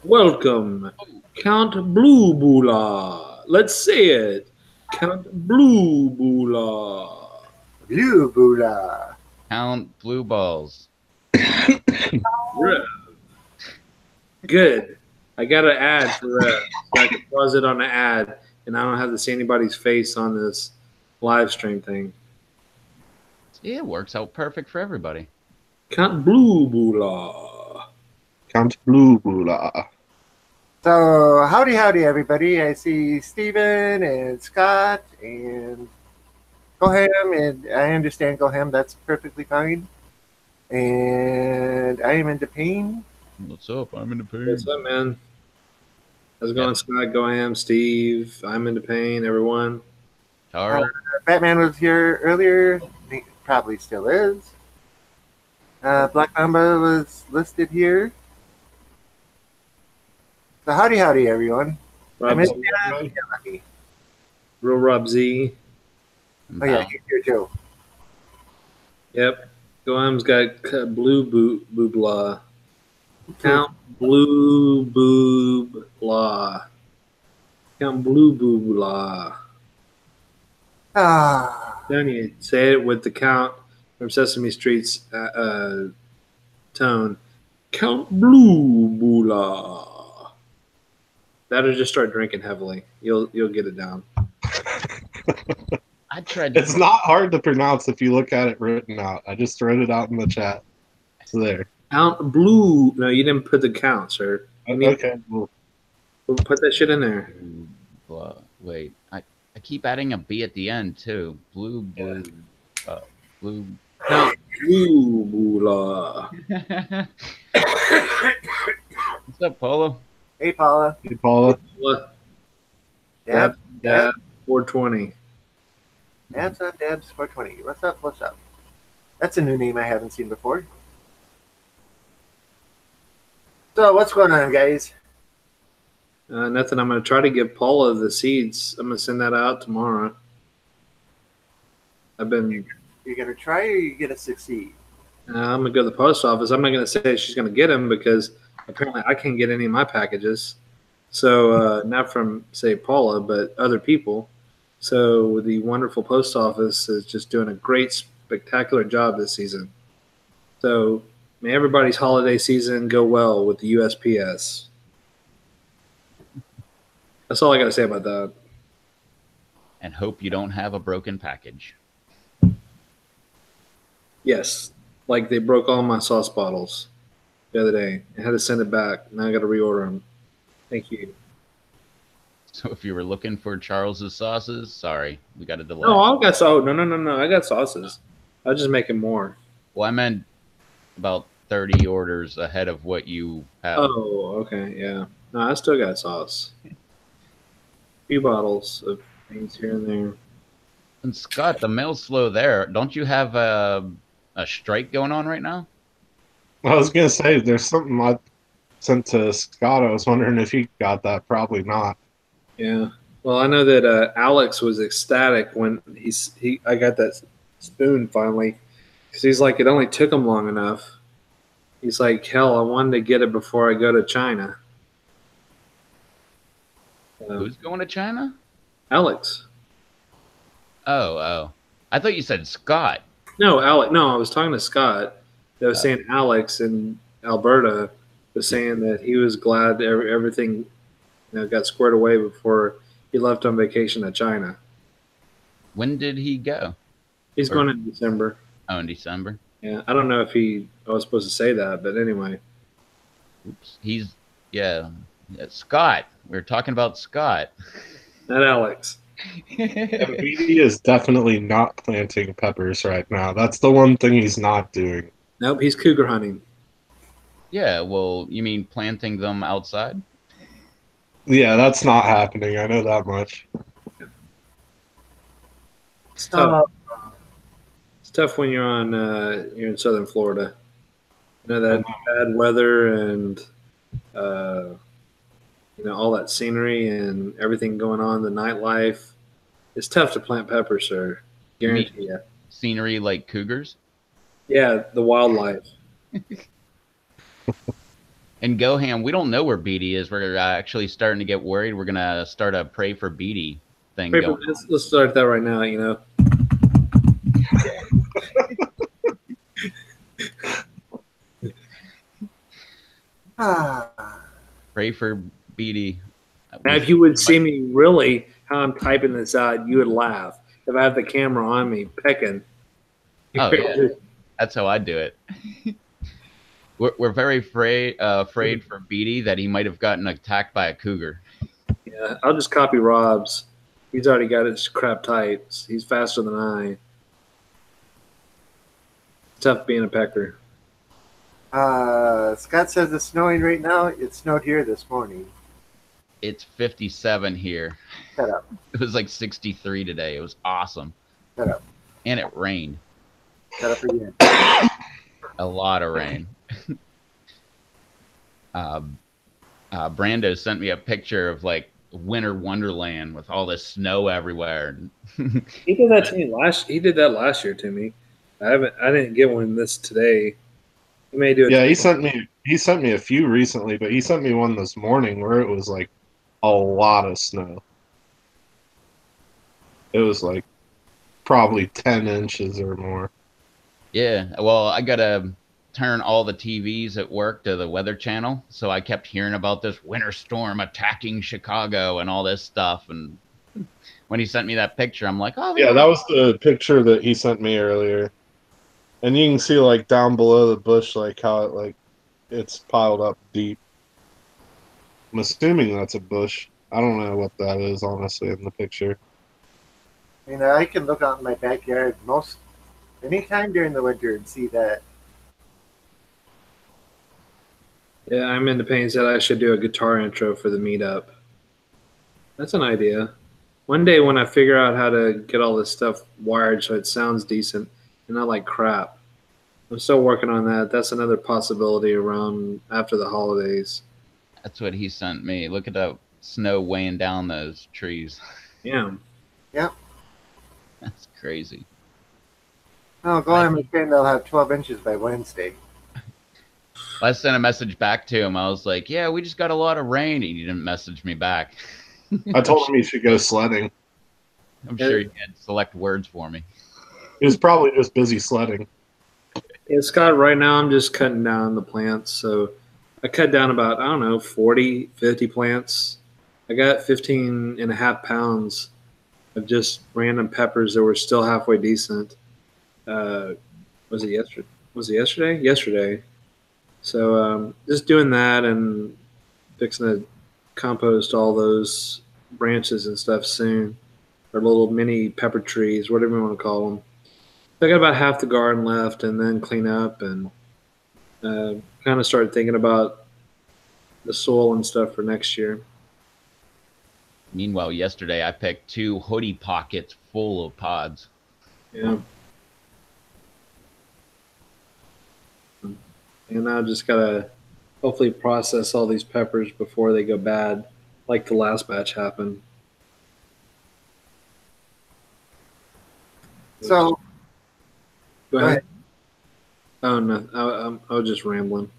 Welcome, Count Blue Bula. Let's say it. Count Blue Bula. Blue Bula. Count blue balls. Rev. Good. I got an ad for Rev. So I can pause it on the ad, and I don't have to see anybody's face on this live stream thing. Yeah, it works out perfect for everybody. Count Blue Bula. Count Blue Bula. So, howdy, everybody. I see Steven and Scott and Goham, and I understand Goham, that's perfectly fine. And I am into pain. What's up? I'm in the pain. What's up, man? How's it going, Scott? Go Ham, Steve. I'm into pain, everyone. Charles. Batman was here earlier. He probably still is. Black Mamba was listed here. So howdy, everyone. I Rob missed Z. you. Yeah, lucky. Real Rob Z. Oh yeah, he's here too. Yep. Goham's got Blue Boob Blah. Count Blue Boob Blah. Count Blue Boob Blah. Don't you say it with the Count from Sesame Street's tone? Count Blue Bula. That'll just start drinking heavily. You'll get it down. I tried to. It's not hard to pronounce if you look at it written out. I just wrote it out in the chat. It's there. Count Blue. No, you didn't put the count, sir. Okay. Well, Put that shit in there. Wait, I keep adding a B at the end too. Blue. Blue. Count Blue Bula. What's up, Polo? Hey, Paula. hey, Paula. Dab. Dab 420. Dabs on Dabs 420. What's up? That's a new name I haven't seen before. So, what's going on, guys? Nothing. I'm going to try to give Paula the seeds. I'm going to send that out tomorrow. You're going to try or you're going to succeed? I'm going to go to the post office. I'm not going to say she's going to get them because apparently I can't get any of my packages. So not from, say, Paula, but other people. So the wonderful post office is just doing a great, spectacular job this season. So may everybody's holiday season go well with the USPS. That's all I got to say about that. And hope you don't have a broken package. Yes, like they broke all my sauce bottles the other day. I had to send it back. Now I got to reorder them. Thank you. So if you were looking for Charles's sauces, sorry, we got a delay. No, I got sauce. No. I got sauces. I was just making more. Well, I meant about 30 orders ahead of what you have. Oh, okay, yeah. No, I still got sauce. A few bottles of things here and there. And Scott, the mail's slow there. Don't you have a strike going on right now? I was going to say, there's something I sent to Scott. I was wondering if he got that. Probably not. Yeah. Well, I know that Alex was ecstatic when I got that spoon finally. Because he's like, it only took him long enough. He's like, hell, I wanted to get it before I go to China. Who's going to China? Alex. Oh. I thought you said Scott. No, Alex. No, I was talking to Scott. That was saying Alex in Alberta was saying that he was glad everything got squared away before he left on vacation to China. When did he go? He's going in December. Oh, in December? Yeah, I don't know if I was supposed to say that, but anyway. Oops. Scott. We were talking about Scott. Not Alex. BD is definitely not planting peppers right now. That's the one thing he's not doing. Nope, he's cougar hunting. Yeah, well, you mean planting them outside? Yeah, that's not happening. I know that much. It's tough. It's tough when you're in southern Florida. That bad weather and all that scenery and everything going on, the nightlife. It's tough to plant peppers, sir. Guarantee you. Scenery like cougars? Yeah, the wildlife. And Goham, we don't know where Beatty is. We're actually starting to get worried. We're gonna start a pray for Beatty thing going. Let's start that right now. You know. Pray for Beatty. Now, if you would see me really how I'm typing this out, you would laugh. If I have the camera on me pecking. Oh yeah, that's how I do it. We're very afraid for Beatty that he might have gotten attacked by a cougar. Yeah, I'll just copy Rob's. He's already got his crap tight. He's faster than I. It's tough being a pecker. Scott says it's snowing right now. It snowed here this morning. It's 57 here. Shut up. It was like 63 today. It was awesome. Shut up. And it rained. Shut up again. A lot of rain. Brando sent me a picture of like winter wonderland with all this snow everywhere. He did that to me He did that last year to me. I didn't get one this today. He may do it. Yeah, he sent me a few recently, but he sent me one this morning where it was like a lot of snow. It was like probably 10 inches or more. Yeah, well, I gotta turn all the TVs at work to the Weather Channel, so I kept hearing about this winter storm attacking Chicago and all this stuff. And when he sent me that picture, I'm like, oh yeah, that was the picture that he sent me earlier. And you can see like down below the bush, like how it it's piled up deep. I'm assuming that's a bush. I don't know what that is honestly in the picture. You know, I can look out in my backyard anytime during the winter and see that. Yeah, I'm in the pain said I should do a guitar intro for the meetup. That's an idea. One day when I figure out how to get all this stuff wired so it sounds decent and not like crap. I'm still working on that. That's another possibility around after the holidays. That's what he sent me. Look at the snow weighing down those trees. Yeah. Yep. That's crazy. Oh, go ahead and say they'll have 12 inches by Wednesday. I sent a message back to him. I was like, yeah, we just got a lot of rain. And he didn't message me back. I told him he should go sledding. I'm sure he had select words for me. He was probably just busy sledding. Yeah, Scott, right now I'm just cutting down the plants. So I cut down about, 40, 50 plants. I got 15 and a half pounds of just random peppers that were still halfway decent. Was it yesterday? Yesterday. So just doing that and fixing to compost all those branches and stuff soon, or little mini pepper trees, whatever you want to call them. So I got about half the garden left, and then clean up and kind of start thinking about the soil and stuff for next year. Meanwhile, yesterday I picked 2 hoodie pockets full of pods. Yeah. And now just gotta hopefully process all these peppers before they go bad, like the last batch happened. So, Go ahead. Oh no, I was just rambling.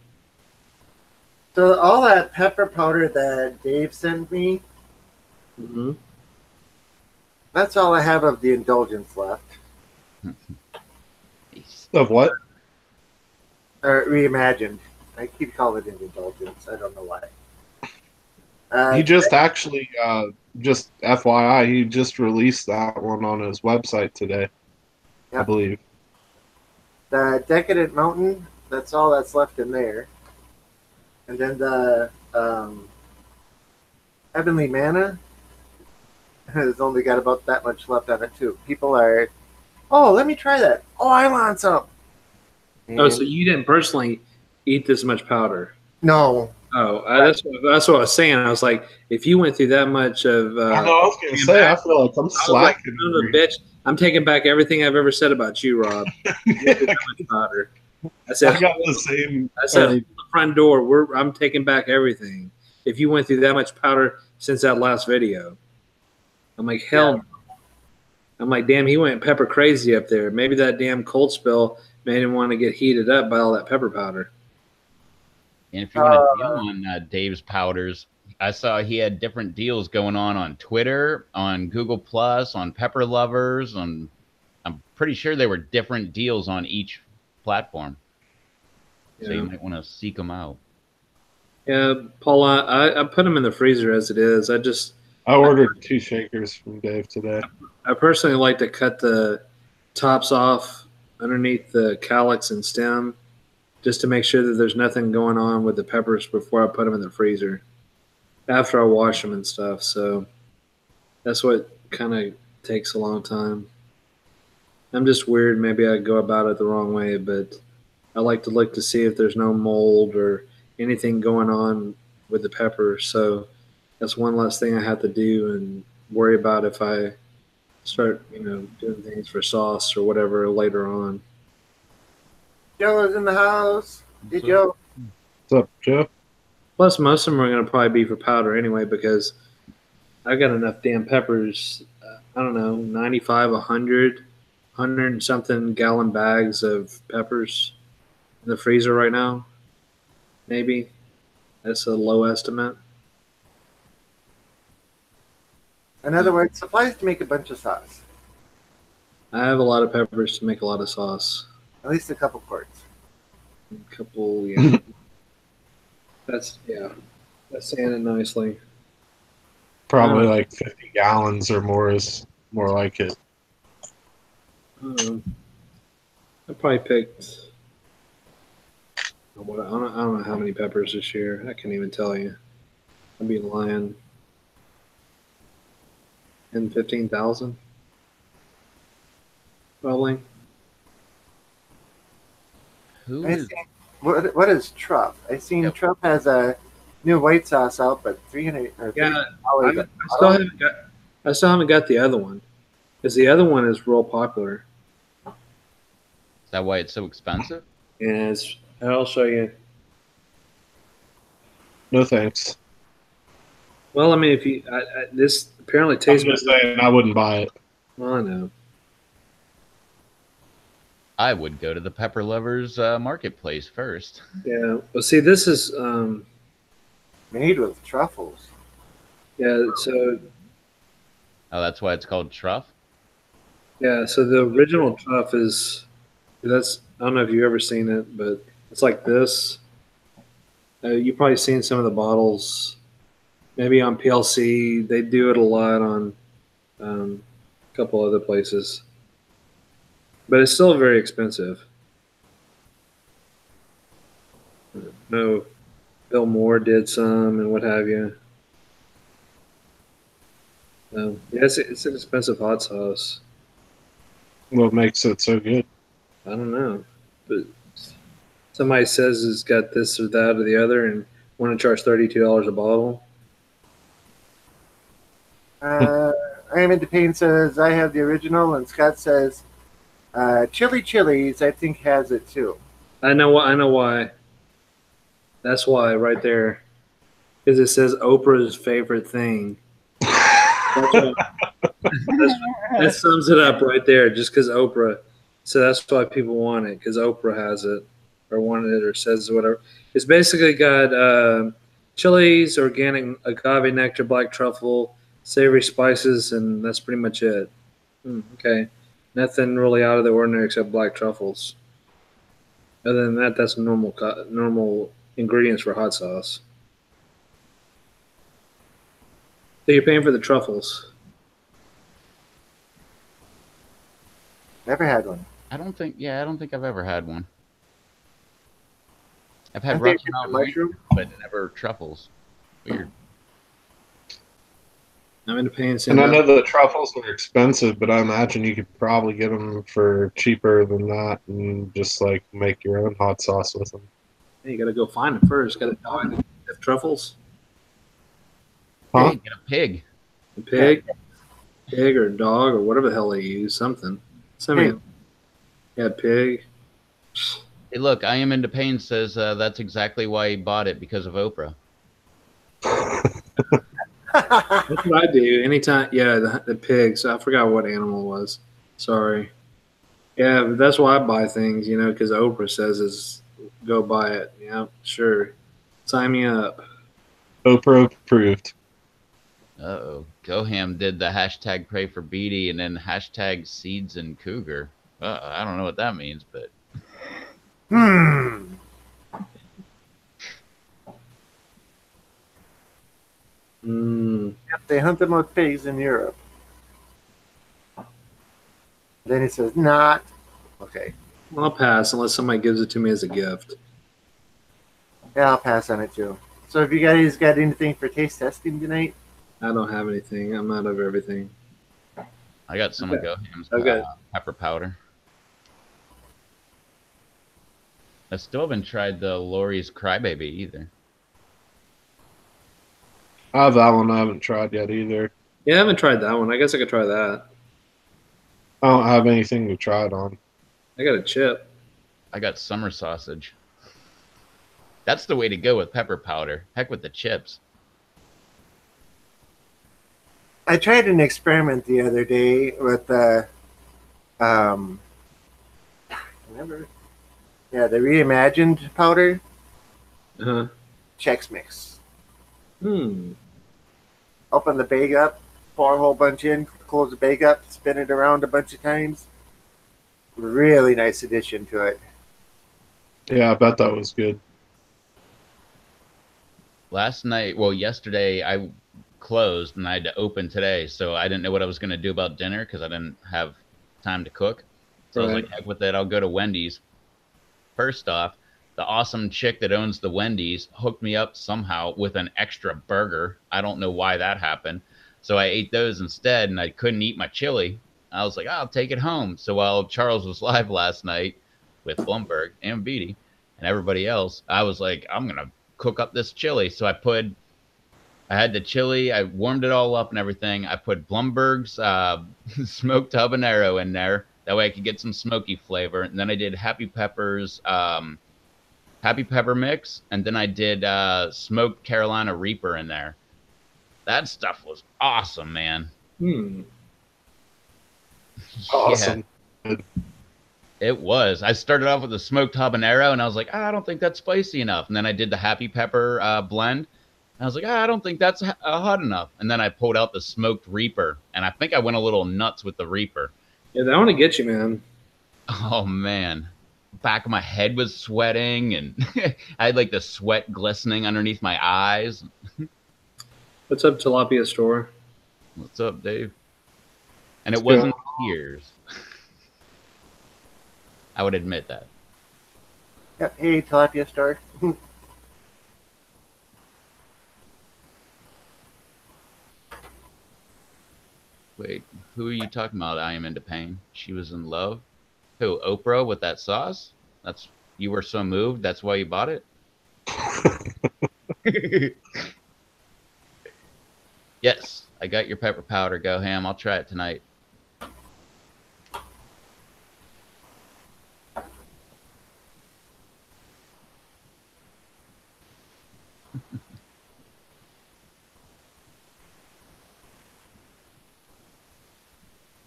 So all that pepper powder that Dave sent me, that's all I have of the indulgence left. Of what? Or reimagined. I keep calling it indulgence. I don't know why. He just actually, just FYI, he just released that one on his website today, I believe. The Decadent Mountain, that's all that's left in there. And then the Heavenly Manna has only got about that much left on it, too. People are, oh, let me try that. Oh, I want some. And so you didn't personally eat this much powder? No. Oh, that's what I was saying. I was like, if you went through that much of, I know. I was going to say, I feel like I'm slacking. Like, bitch, I'm taking back everything I've ever said about you, Rob. You went through that much powder. I said, I got the same. I said, the front door. I'm taking back everything. If you went through that much powder since that last video, I'm like, hell. No. I'm like, damn, he went pepper crazy up there. Maybe that damn cold spell made him want to get heated up by all that pepper powder. And if you want a deal on Dave's powders, I saw he had different deals going on Twitter, on Google Plus, on Pepper Lovers, on. I'm pretty sure there were different deals on each platform, so you might want to seek them out. Yeah, Paul, I put them in the freezer as it is. I ordered 2 shakers from Dave today. I personally like to cut the tops off underneath the calyx and stem, just to make sure that there's nothing going on with the peppers before I put them in the freezer, after I wash them and stuff. So that's what kind of takes a long time. I'm just weird. Maybe I go about it the wrong way, but I like to look to see if there's no mold or anything going on with the pepper. So that's one less thing I have to do and worry about if I start, doing things for sauce or whatever later on. Joe is in the house. Hey, Joe. What's up, Joe? Plus, most of them are going to probably be for powder anyway, because I got enough damn peppers. I don't know, 95, 100 and something gallon bags of peppers in the freezer right now. Maybe that's a low estimate. In other words, supplies to make a bunch of sauce. I have a lot of peppers to make a lot of sauce. At least a couple quarts. A couple, yeah. That's saying it nicely. Probably like 50 gallons or more is more like it. I probably picked. I don't know how many peppers this year. I can't even tell you. I'd be lying. 10, 15,000, probably. What is Truff? I seen Truff has a new white sauce out, but $300 or $300. I still haven't got the other one, because the other one is real popular. Is that why it's so expensive? Yeah, I'll show you. No thanks. Well, I mean, if you this apparently tastes. I'm just saying, I wouldn't buy it. Well, I know. I would go to the Pepper Lovers marketplace first. Yeah. Well, see, this is made with truffles. Yeah. So. Oh, that's why it's called Truff? Yeah. So the original Truff is I don't know if you've ever seen it, but it's like this. You've probably seen some of the bottles. Maybe on PLC, they do it a lot on a couple other places. But it's still very expensive. No, Bill Moore did some and what have you. Yeah, it's an expensive hot sauce. What makes it so good? I don't know. But somebody says it's got this or that or the other and want to charge $32 a bottle. I am into pain says I have the original, and Scott says Chili Chili's I think has it too. I know why. That's why right there, because it says Oprah's favorite thing. That sums it up right there. Just because Oprah, so that's why people want it, because Oprah has it or wanted it or says whatever. It's basically got chilies, organic agave nectar, black truffle, savory spices, and that's pretty much it. Okay, nothing really out of the ordinary except black truffles. Other than that, that's normal ingredients for hot sauce. So you're paying for the truffles. Never had one. I don't think I've ever had one. I've had Russian mushroom, but never truffles. Weird. I'm into paying. And I know the truffles are expensive, but I imagine you could probably get them for cheaper than that, and just like make your own hot sauce with them. Hey, you got to go find them first. Got to dog that have truffles. Huh? Hey, get a pig. A pig or a dog or whatever the hell they use. Something. Yeah, pig. Hey, look, I Am Into Pain says that's exactly why he bought it, because of Oprah. That's what I do. Anytime, yeah, the pig. So I forgot what animal it was. Sorry. Yeah, but that's why I buy things, because Oprah says is go buy it. Yeah, sure. Sign me up. Oprah approved. Uh-oh. Goham did the hashtag pray for Beatty and then hashtag seeds and cougar. I don't know what that means, but Hmm. Mm, Yep, they hunt them with pigs in Europe. Then he says, not. Okay. I'll pass unless somebody gives it to me as a gift. Yeah, I'll pass on it too. So have you guys got anything for taste testing tonight? I don't have anything. I'm out of everything. I got some of Okay. Goham's Okay. pepper powder. I still haven't tried the Lori's Crybaby either. I have that one I haven't tried yet either. Yeah, I haven't tried that one. I guess I could try that. I don't have anything to try it on. I got a chip. I got summer sausage. That's the way to go with pepper powder. Heck with the chips. I tried an experiment the other day with remember? Yeah, the reimagined powder. Uh-huh. Chex Mix. Hmm. Open the bag up, pour a whole bunch in, close the bag up, spin it around a bunch of times. Really nice addition to it. Yeah, I bet that was good. Yesterday I closed and I had to open today, so I didn't know what I was going to do about dinner because I didn't have time to cook. So I was like, heck with it, I'll go to Wendy's. First off, the awesome chick that owns the Wendy's hooked me up somehow with an extra burger. I don't know why that happened. So I ate those instead, and I couldn't eat my chili. I was like, I'll take it home. So while Charles was live last night with Blumberg and Beatty and everybody else, I was like, I'm going to cook up this chili. So I had the chili, I warmed it all up and everything. I put Blumberg's smoked habanero in there. That way I could get some smoky flavor. And then I did Happy Pepper's Happy Pepper mix. And then I did smoked Carolina Reaper in there. That stuff was awesome, man. Hmm. Awesome. Yeah, it was. I started off with the smoked habanero, and I was like, I don't think that's spicy enough. And then I did the Happy Pepper blend. And I was like, I don't think that's hot enough. And then I pulled out the smoked Reaper, and I think I went a little nuts with the Reaper. Yeah, that one to get you, man. Oh, man. Back of my head was sweating, and I had like the sweat glistening underneath my eyes. What's up, Tilapia Store? What's up, Dave? And it wasn't tears. I would admit that. Yep. Hey, Tilapia Star. Wait, who are you talking about? I am into pain. She was in love. Who? Oprah with that sauce? You were so moved. That's why you bought it. Yes, I got your pepper powder. Go ham. I'll try it tonight.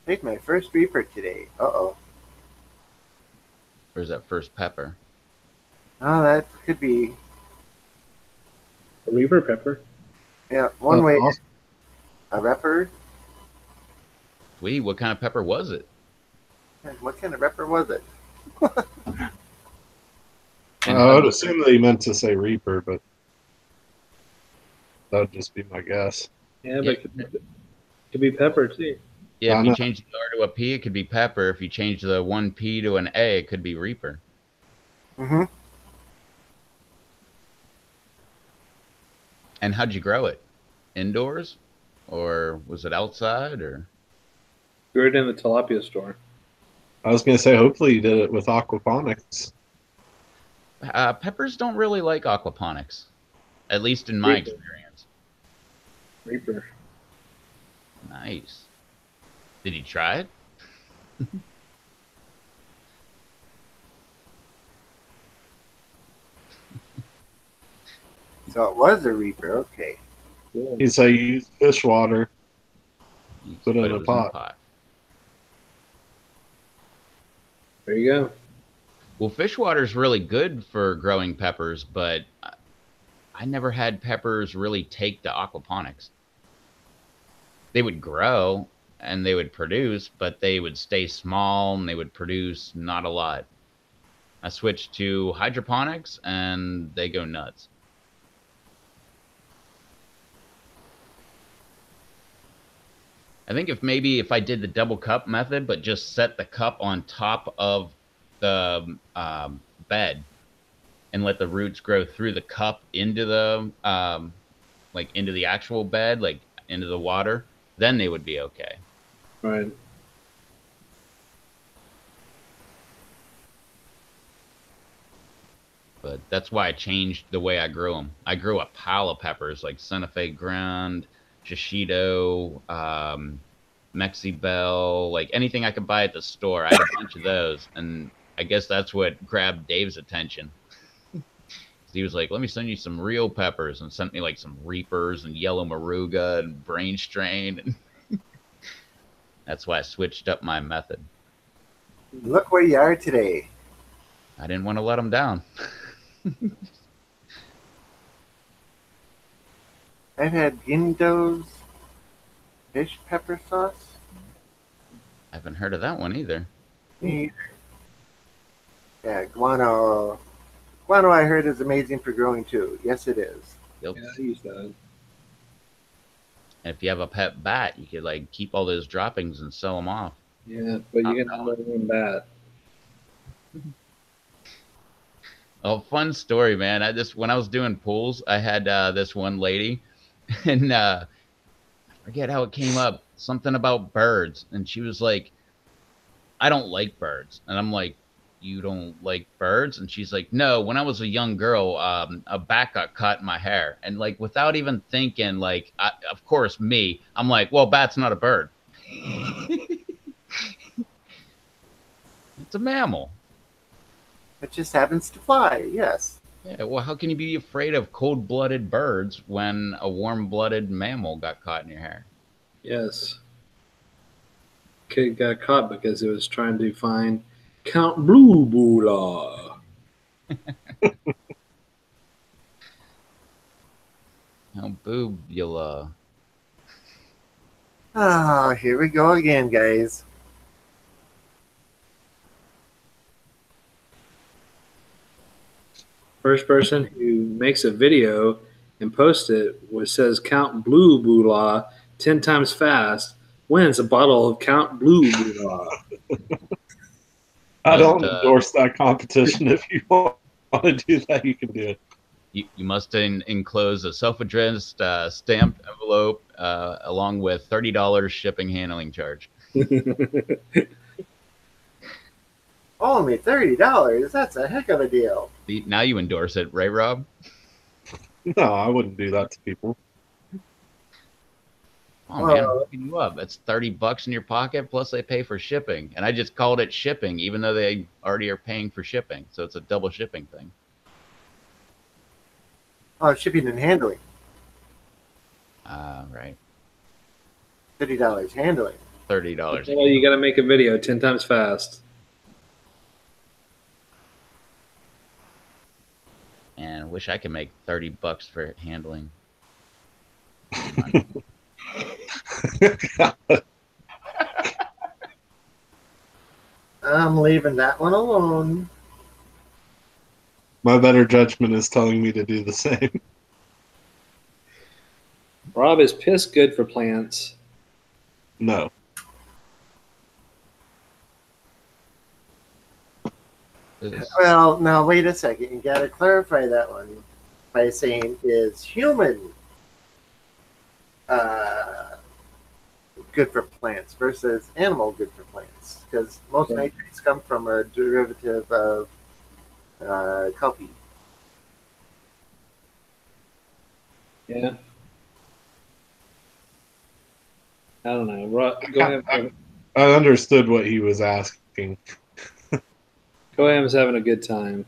Take my first Reaper today. Uh-oh. Where's that first pepper? Oh, that could be. A Reaper pepper. Yeah, one way. Awesome. A Repper. Sweet. What kind of pepper was it? What kind of Repper was it? I would assume that he meant to say Reaper, but that would just be my guess. Yeah, but it could be pepper, too. Yeah, if you change the R to a P, it could be pepper. If you change the one P to an A, it could be Reaper. Mm-hmm. And how'd you grow it? Indoors? Or was it outside? Or Grew it in the Tilapia Store. I was going to say, hopefully you did it with aquaponics. Peppers don't really like aquaponics, at least in my Reaper. experience. Reaper. Nice. Did he try it? So it was a Reaper. Okay. Cool. He said you use fish water, put it in a was pot. There you go. Well, fish water is really good for growing peppers, but I never had peppers really take to aquaponics. They would grow and they would produce, but they would stay small and they would produce not a lot. I switched to hydroponics and they go nuts. I think if I did the double cup method, but just set the cup on top of the bed and let the roots grow through the cup into the like into the actual bed, like into the water, then they would be okay. Right. But that's why I changed the way I grew them. I grew a pile of peppers like Santa Fe Grand, Shishito, Mexibel, like anything I could buy at the store. I had a bunch of those, and I guess that's what grabbed Dave's attention. He was like, "Let me send you some real peppers," and sent me like some Reapers and Yellow Moruga and Brain Strain. That's why I switched up my method. Look where you are today. I didn't want to let them down. I've had Gindo's fish pepper sauce. I haven't heard of that one either. Me either. Yeah, guano. Guano I heard is amazing for growing too. Yes, it is. Yep. Yeah, I use that. And if you have a pet bat, you could like keep all those droppings and sell them off. Yeah, but you're gonna let them bat. Oh, fun story, man. When I was doing pools, I had this one lady, and I forget how it came up. Something about birds, and she was like, "I don't like birds," and I'm like, "You don't like birds?" And she's like, "No. When I was a young girl, a bat got caught in my hair," and like without even thinking, like, of course, I'm like, "Well, bat's not a bird." It's a mammal. It just happens to fly. Yes. Yeah, well, how can you be afraid of cold-blooded birds when a warm-blooded mammal got caught in your hair? Yes. Kid got caught because it was trying to find Count Blue Bula. How boobula. Oh, here we go again, guys. First person who makes a video and posts it which says Count Blue Bula 10 times fast wins a bottle of Count Blue Bula. I don't endorse that competition. If you want to do that, you can do it. You must enclose a self-addressed stamped envelope along with $30 shipping handling charge. Only $30. That's a heck of a deal. Now you endorse it, right, Rob? No, I wouldn't do that to people. Oh man, I'm hooking you up. That's $30 in your pocket, plus they pay for shipping. And I just called it shipping, even though they already are paying for shipping. So it's a double shipping thing. Oh, shipping and handling. Right. $30 handling. $30. Well, you got to make a video 10 times fast. And I wish I could make $30 for handling. I'm leaving that one alone. My better judgment is telling me to do the same. Rob, is piss good for plants? No. Well, now wait a second. You got to clarify that one by saying is human good for plants versus animal good for plants, because most nitrates come from a derivative of coffee. Yeah. I don't know. Go ahead. I understood what he was asking. Coham's having a good time.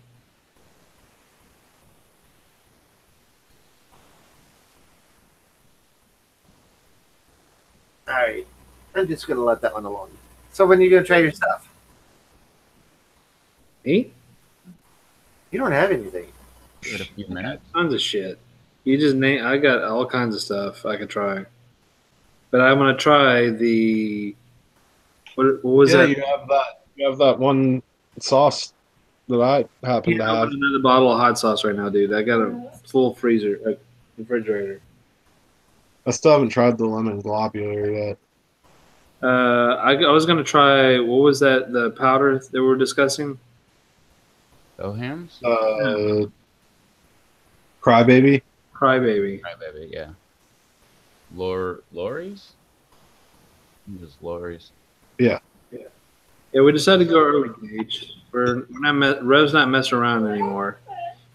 All right. I'm just going to let that one alone. So when are you going to try your stuff? Me? You don't have anything. Give it a few minutes. Tons of shit. You just name. I got all kinds of stuff I could try, but I'm gonna try the. What was Yeah, that? you have that. You have that one sauce that I happen Can't to open have. another bottle of hot sauce right now, dude. I got a full freezer, refrigerator. I still haven't tried the lemon globular yet. I was gonna try. What was that? The powder that we were discussing. Go hams? Crybaby. Crybaby. Right, baby, yeah. Lori's? Just Lori's. Yeah. Yeah, we decided to go early, Gage. We're not Rev's not messing around anymore.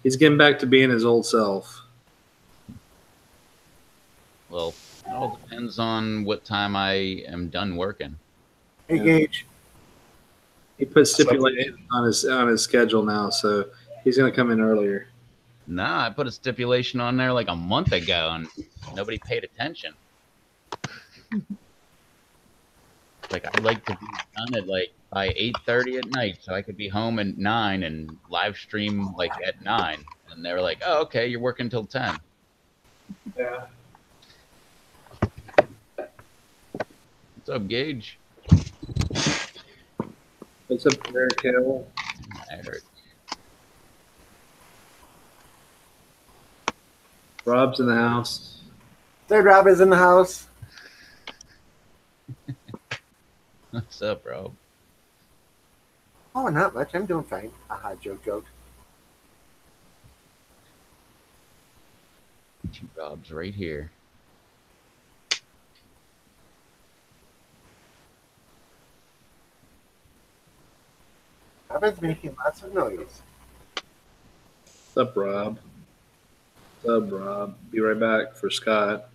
He's getting back to being his old self. Well, it all depends on what time I am done working. Hey, Yeah. Gage. He put stipulations on his schedule now, so he's gonna come in earlier. Nah, I put a stipulation on there like a month ago and nobody paid attention. Like I'd like to be done at like by 8:30 at night so I could be home at 9 and live stream like at 9. And they were like, "Oh, okay, you're working till 10." Yeah. What's up, Gage? What's up, Eric Hill? Eric. Rob's in the house. Third Rob is in the house. What's up, bro? Oh, not much. I'm doing fine. Aha, joke. Two Robs right here. Robin's making lots of noise. What's up, Rob? What's up, Rob? Be right back for Scott.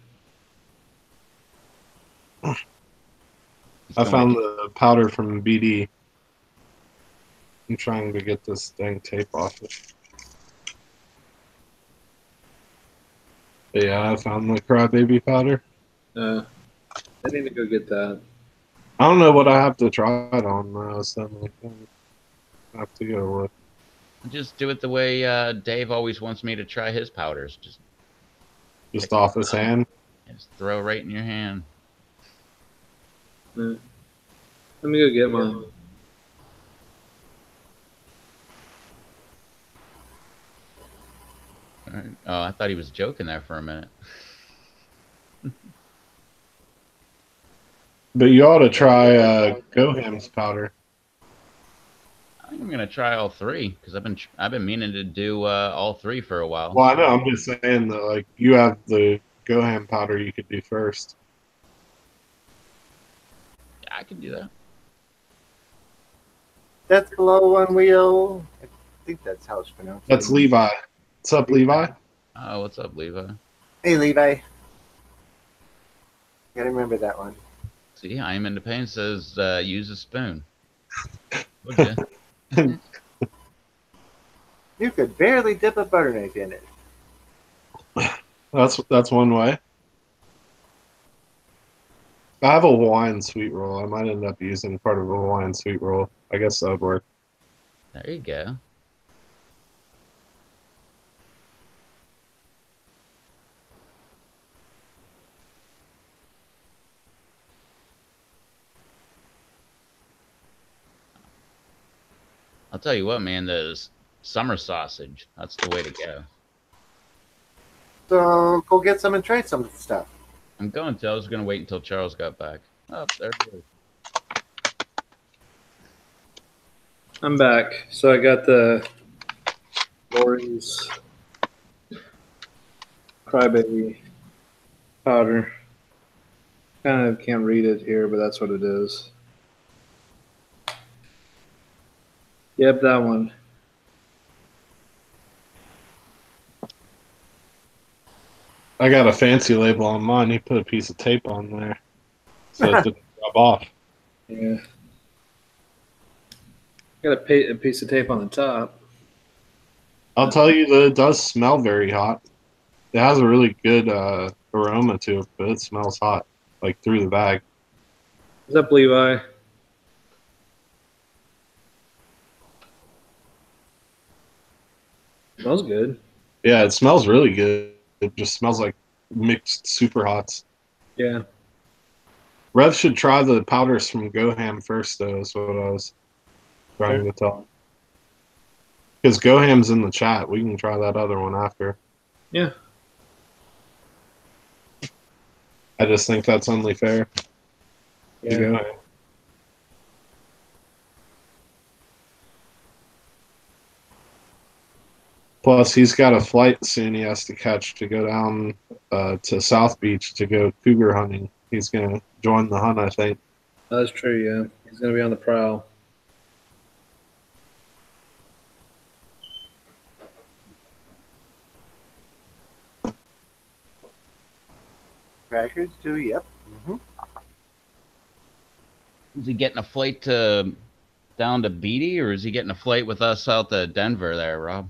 I found the powder from BD. I'm trying to get this dang tape off it. But yeah, I found the crybaby powder. I need to go get that. I don't know what I have to try it on, so I have to go look. Just do it the way Dave always wants me to try his powders. Just off his hand. Just throw right in your hand. Let me go get mine. All right. Oh, I thought he was joking there for a minute. But you ought to try Goham's powder. I think I'm gonna try all three because I've been meaning to do all three for a while. Well, I know. I'm just saying that, like, you have the Goham powder you could do first. Yeah, I can do that. That's below one wheel. I think that's how it's pronounced. That's Levi. What's up, Levi? Oh, what's up, Levi? Hey, Levi. Gotta remember that one. See, I am into pain says use a spoon. Would you? You could barely dip a butter knife in it. That's one way. I have a Hawaiian sweet roll. I might end up using part of a Hawaiian sweet roll. I guess that would work. There you go. I'll tell you what, man, the summer sausage, that's the way to go. So go get some and try some of the stuff. I'm going to. I was going to wait until Charles got back. Oh, there it is. I'm back. So I got the Lori's Crybaby powder. Kind of can't read it here, but that's what it is. Yep, that one. I got a fancy label on mine. He put a piece of tape on there so it didn't rub off. Yeah. Got a piece of tape on the top. I'll tell you that it does smell very hot. It has a really good aroma to it, but it smells hot, like through the bag. What's up, Levi? Smells good. Yeah, it smells really good. It just smells like mixed super hots. Yeah. Rev should try the powders from Goham first, though, is what I was trying to tell him. Because Goham's in the chat. We can try that other one after. Yeah. I just think that's only fair. Yeah. To Goham. Plus, he's got a flight soon he has to catch to go down to South Beach to go cougar hunting. He's going to join the hunt, I think. That's true, yeah. He's going to be on the prowl. Crackers too, yep. Is he getting a flight down to Beatty, or is he getting a flight with us out to Denver there, Rob?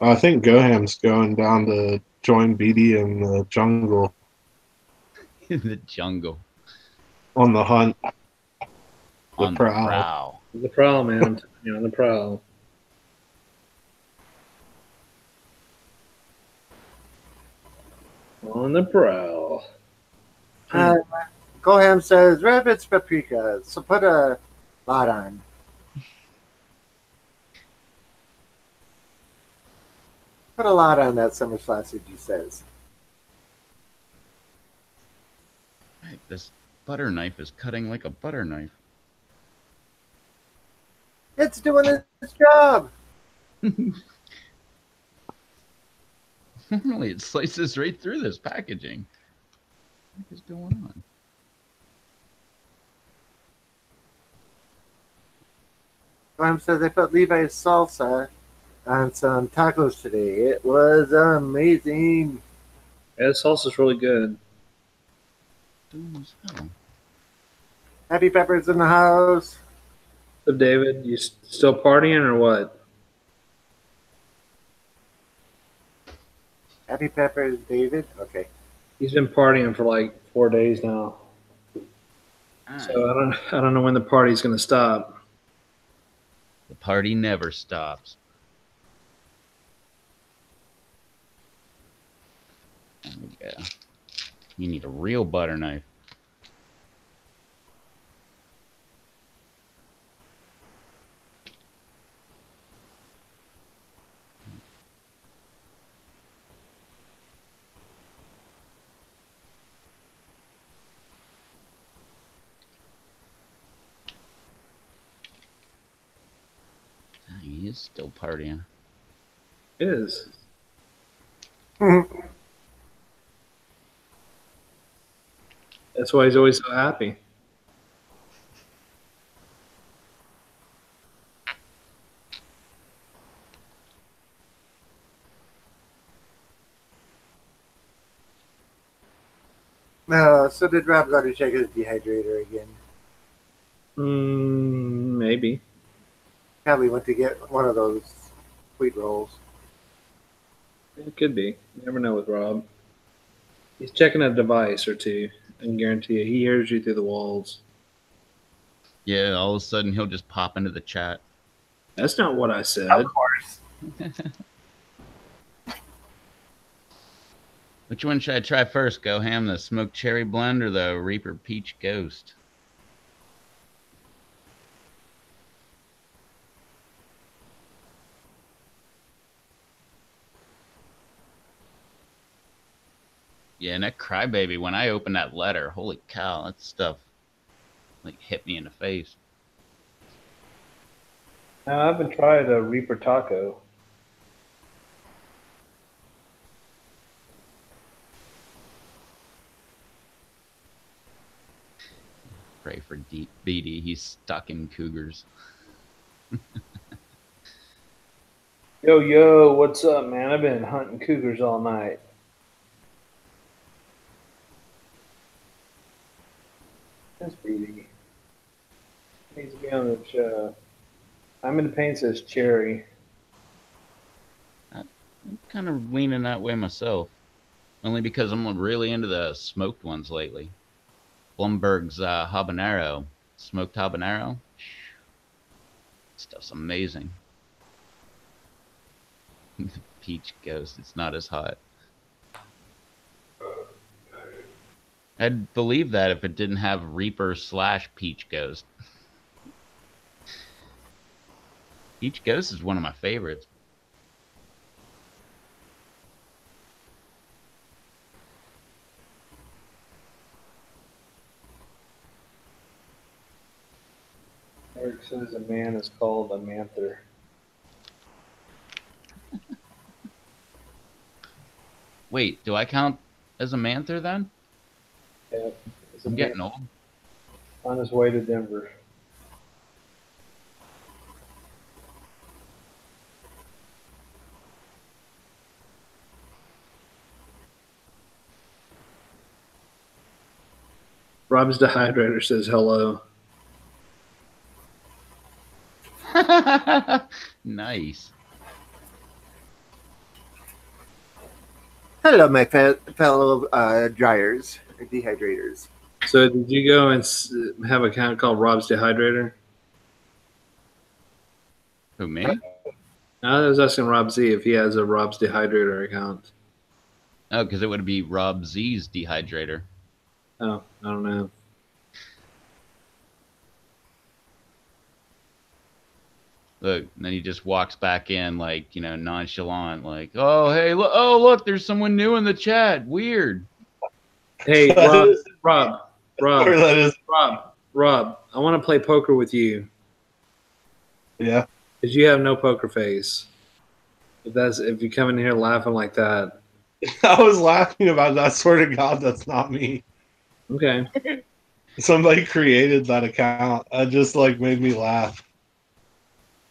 I think Goham's going down to join BD in the jungle. In the jungle. On the hunt. On the prowl. The prowl, man. I'm telling you, on the prowl. On the prowl. Goham says, rabbits, paprika, so put a lot on. Put a lot on that summer sausage, he says. Right, this butter knife is cutting like a butter knife. It's doing its job. Normally it slices right through this packaging. What is going on? Goham says, I put Levi's salsa on some tacos today. It was amazing. Yeah, the salsa's really good. Happy Pepper's in the house. So, David, you still partying or what? Happy Pepper's, David. Okay. He's been partying for like 4 days now. So I don't know when the party's going to stop. The party never stops. Yeah. You need a real butter knife. He is still partying. It is. That's why he's always so happy. So did Rob go to check his dehydrator again? Maybe. Probably went to get one of those wheat rolls. It could be. You never know with Rob. He's checking a device or two. I can guarantee you, he hears you through the walls. Yeah, all of a sudden he'll just pop into the chat. That's not what I said. Of course. Which one should I try first, Goham? The smoked cherry blend or the Reaper Peach Ghost? Yeah, and that Crybaby, when I opened that letter, holy cow, that stuff like hit me in the face. I haven't tried a Reaper taco. Pray for Deep BD. He's stuck in cougars. Yo, what's up, man? I've been hunting cougars all night. That's BD. Needs to be on the show. I'm in the paint says cherry. I'm kind of leaning that way myself. Only because I'm really into the smoked ones lately. Blumberg's habanero, smoked habanero. Stuff's amazing. The Peach Ghost, it's not as hot. I'd believe that if it didn't have Reaper / Peach Ghost. Peach Ghost is one of my favorites. Eric says a man is called a manther. Wait, do I count as a manther then? Yeah, it's a I'm man getting old. on his way to Denver. Rob's Dehydrator says hello. Nice. Hello, my fellow dryers, or dehydrators. So did you go and have an account called Rob's Dehydrator? Who, me? I was asking Rob Z if he has a Rob's Dehydrator account. Oh, because it would be Rob Z's dehydrator. Oh, I don't know. Look, and then he just walks back in like, nonchalant, like, oh, hey, look, there's someone new in the chat. Weird. Hey, Rob, That is. I want to play poker with you. Yeah. Because you have no poker face. If you come in here laughing like that. I was laughing about that. I swear to God, that's not me. Okay. Somebody created that account. It just made me laugh.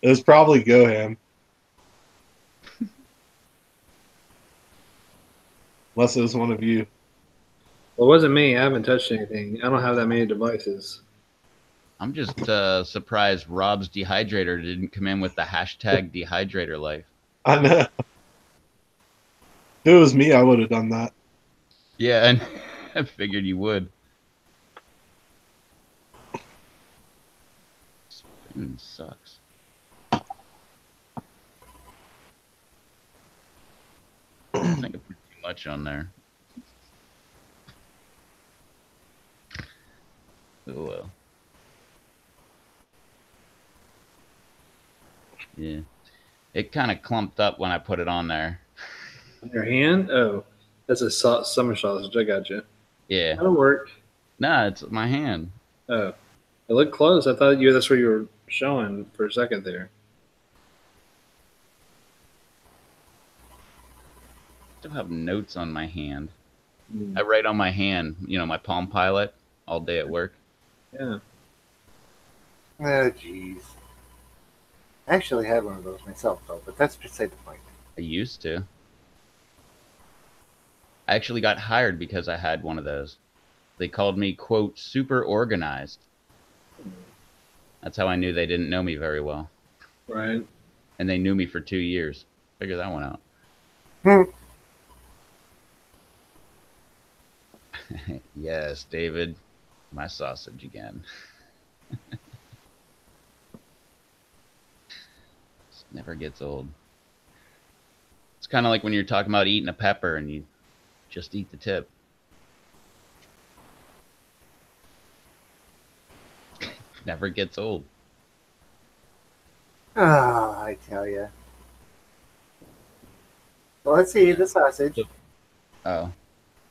It was probably Goham. Unless it was one of you. Well, it wasn't me. I haven't touched anything. I don't have that many devices. I'm just surprised Rob's dehydrator didn't come in with the hashtag dehydrator life. I know. If it was me, I would have done that. Yeah, and I figured you would. Spoon sucks. I think I put too much on there. Oh well. Yeah. It kind of clumped up when I put it on there. On your hand? Oh, that's a summer sausage. I got you. Yeah. That'll work. Nah, it's my hand. Oh, it looked close. I thought that's what you were showing for a second there. Still have notes on my hand. Mm. I write on my hand, my Palm Pilot all day at work. Yeah. Oh, jeez. I actually had one of those myself, though, but that's beside the point. I used to. I actually got hired because I had one of those. They called me, quote, super organized. That's how I knew they didn't know me very well. Right. And they knew me for 2 years. Figure that one out. Yes, David. My sausage again. Never gets old. It's kind of like when you're talking about eating a pepper and you just eat the tip. Never gets old. Oh, I tell you. Well, let's see the sausage. Oh.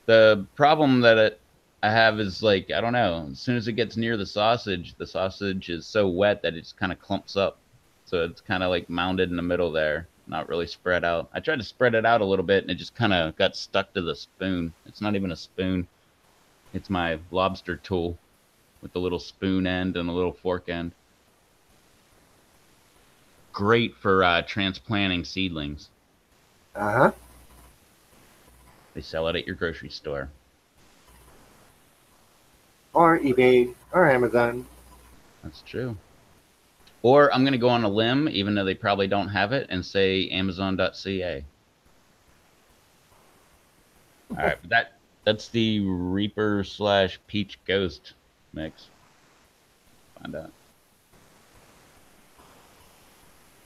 The problem that I have is I don't know. As soon as it gets near the sausage is so wet that it just kind of clumps up. So it's kind of mounded in the middle there, not really spread out. I tried to spread it out a little bit and it just kind of got stuck to the spoon. It's not even a spoon. It's my lobster tool with the little spoon end and the little fork end. Great for transplanting seedlings. Uh-huh. They sell it at your grocery store. Or eBay, or Amazon. That's true. Or I'm going to go on a limb, even though they probably don't have it, and say Amazon.ca. All right, that's the Reaper / Peach Ghost mix. Find out.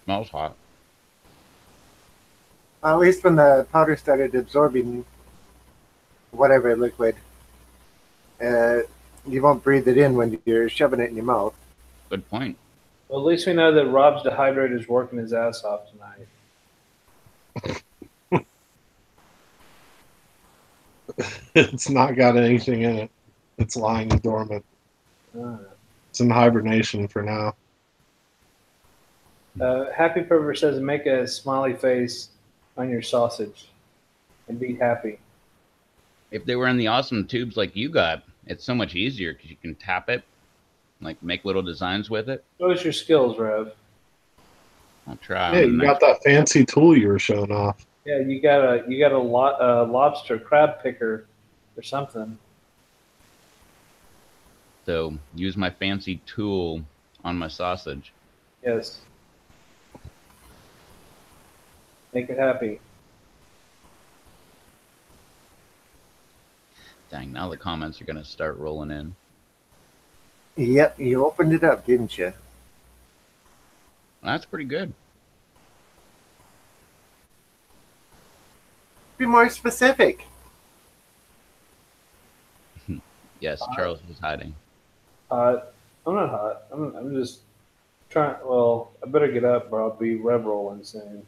Smells hot. At least when the powder started absorbing whatever liquid. Uh, you won't breathe it in when you're shoving it in your mouth. Good point. Well, at least we know that Rob's dehydrator is working his ass off tonight. It's not got anything in it. It's lying dormant. Uh, It's in hibernation for now. Happy Pepper says make a smiley face on your sausage and be happy. If they were in the awesome tubes like you got, it's so much easier because you can tap it, like make little designs with it. Show us your skills, Rev. I'll try. Yeah, you got that fancy tool you were showing off. Yeah, you got a lobster crab picker or something. So use my fancy tool on my sausage. Yes. Make it happy. Dang, now the comments are going to start rolling in. Yep, you opened it up, didn't you? Well, that's pretty good. Be more specific. Yes, Charles was hiding. I'm not hot. I'm just trying. Well, I better get up, or I'll be rev rolling soon.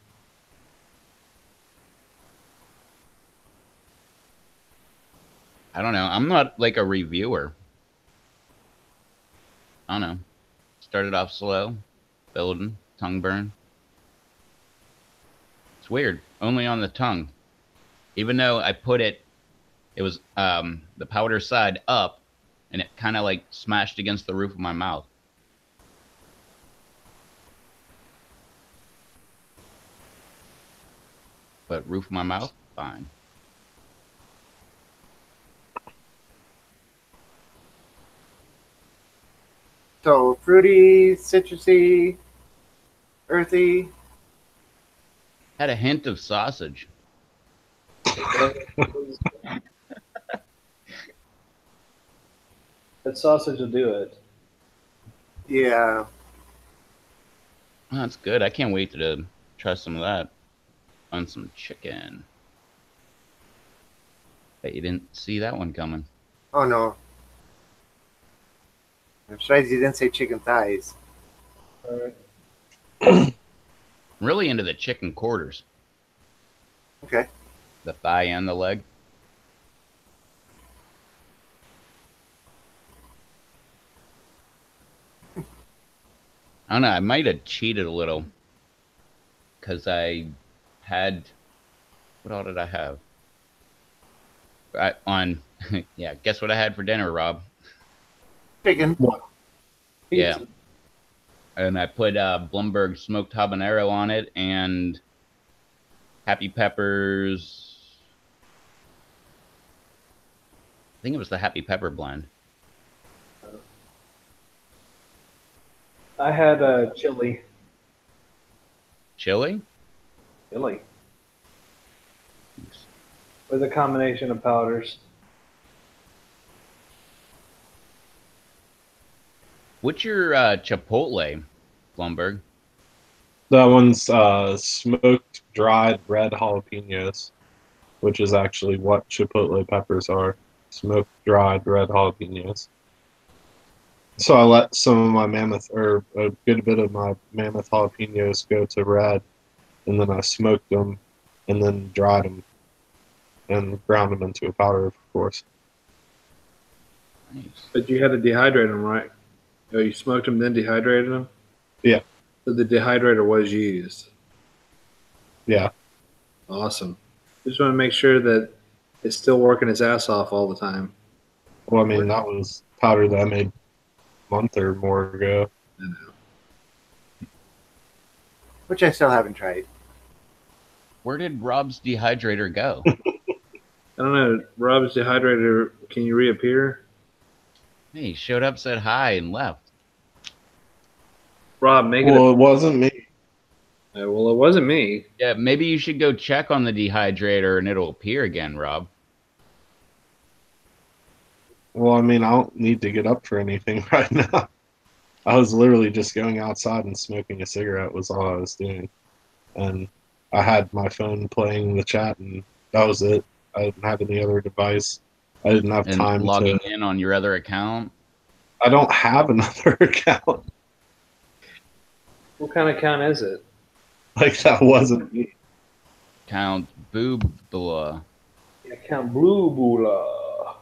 I don't know. I'm not like a reviewer. I don't know. Started off slow, building, tongue burn. It's weird. Only on the tongue. Even though I put it was the powder side up, and it kind of like smashed against the roof of my mouth. But roof of my mouth, fine. So fruity, citrusy, earthy. Had a hint of sausage. That sausage will do it. Yeah. Oh, that's good. I can't wait to try some of that on some chicken. Bet you didn't see that one coming. Oh no. I'm surprised you didn't say chicken thighs. All right. I'm really into the chicken quarters. Okay. The thigh and the leg. I don't know. I might have cheated a little because I had. What all did I have? Yeah. Guess what I had for dinner, Rob? Chicken. What? Yeah. Pizza. And I put Blumberg smoked habanero on it and Happy Peppers. I think it was the Happy Pepper blend. I had chili. Chili? Chili. With a combination of powders. What's your Chipotle, Blumberg? That one's smoked dried red jalapenos, which is actually what chipotle peppers are. Smoked dried red jalapenos. So I let some of my mammoth, or a good bit of my mammoth jalapenos go to red, and then I smoked them, and then dried them, and ground them into a powder, of course. Nice. But you had to dehydrate them, right? Oh, you smoked them, then dehydrated them? Yeah. So the dehydrator was used. Yeah. Awesome. Just want to make sure that it's still working its ass off all the time. Well, I mean, that was powder that I made a month or more ago. I know. Which I still haven't tried. Where did Rob's dehydrator go? I don't know. Rob's dehydrator, can you reappear? Hey, he showed up, said hi, and left. Rob, make Well, it wasn't me. well, it wasn't me. Yeah, maybe you should go check on the dehydrator and it'll appear again, Rob. Well, I mean, I don't need to get up for anything right now. I was literally just going outside and smoking a cigarette was all I was doing. And I had my phone playing the chat, and that was it. I didn't have any other device. I didn't have And time logging to. in on your other account. I don't have another account. What kind of account is it? Like that wasn't me. Count Boobla. Account Blue Bula.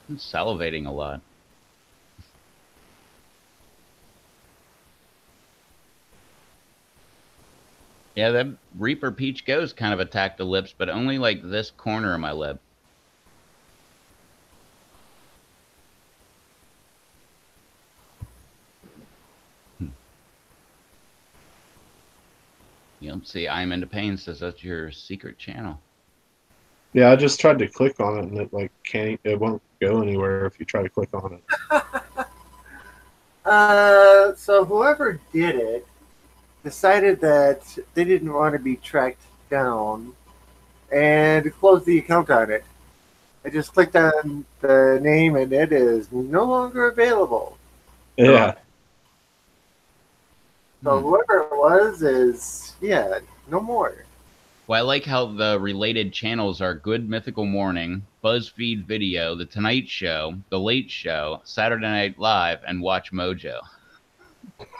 I'm salivating a lot. Yeah, that Reaper Peach Ghost kind of attacked the lips, but only like this corner of my lip. Yep, see, I'm into pain says that's your secret channel. Yeah, I just tried to click on it and it like can't. It won't go anywhere if you try to click on it. So whoever did it decided that they didn't want to be tracked down and closed the account on it. I just clicked on the name and it is no longer available. Yeah. So whoever it was is, yeah, no more. Well, I like how the related channels are Good Mythical Morning, BuzzFeed Video, The Tonight Show, The Late Show, Saturday Night Live, and Watch Mojo.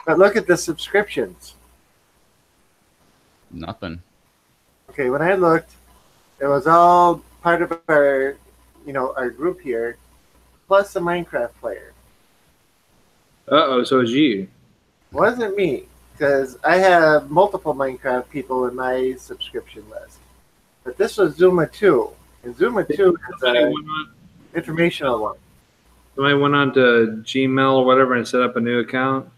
But look at the subscriptions. Nothing. Okay, when I looked, it was all part of our, our group here, plus a Minecraft player. Uh-oh, so it's you. Wasn't me, because I have multiple Minecraft people in my subscription list. But this was Zuma 2, and Zuma 2 is an informational one. Somebody went on to Gmail or whatever and set up a new account.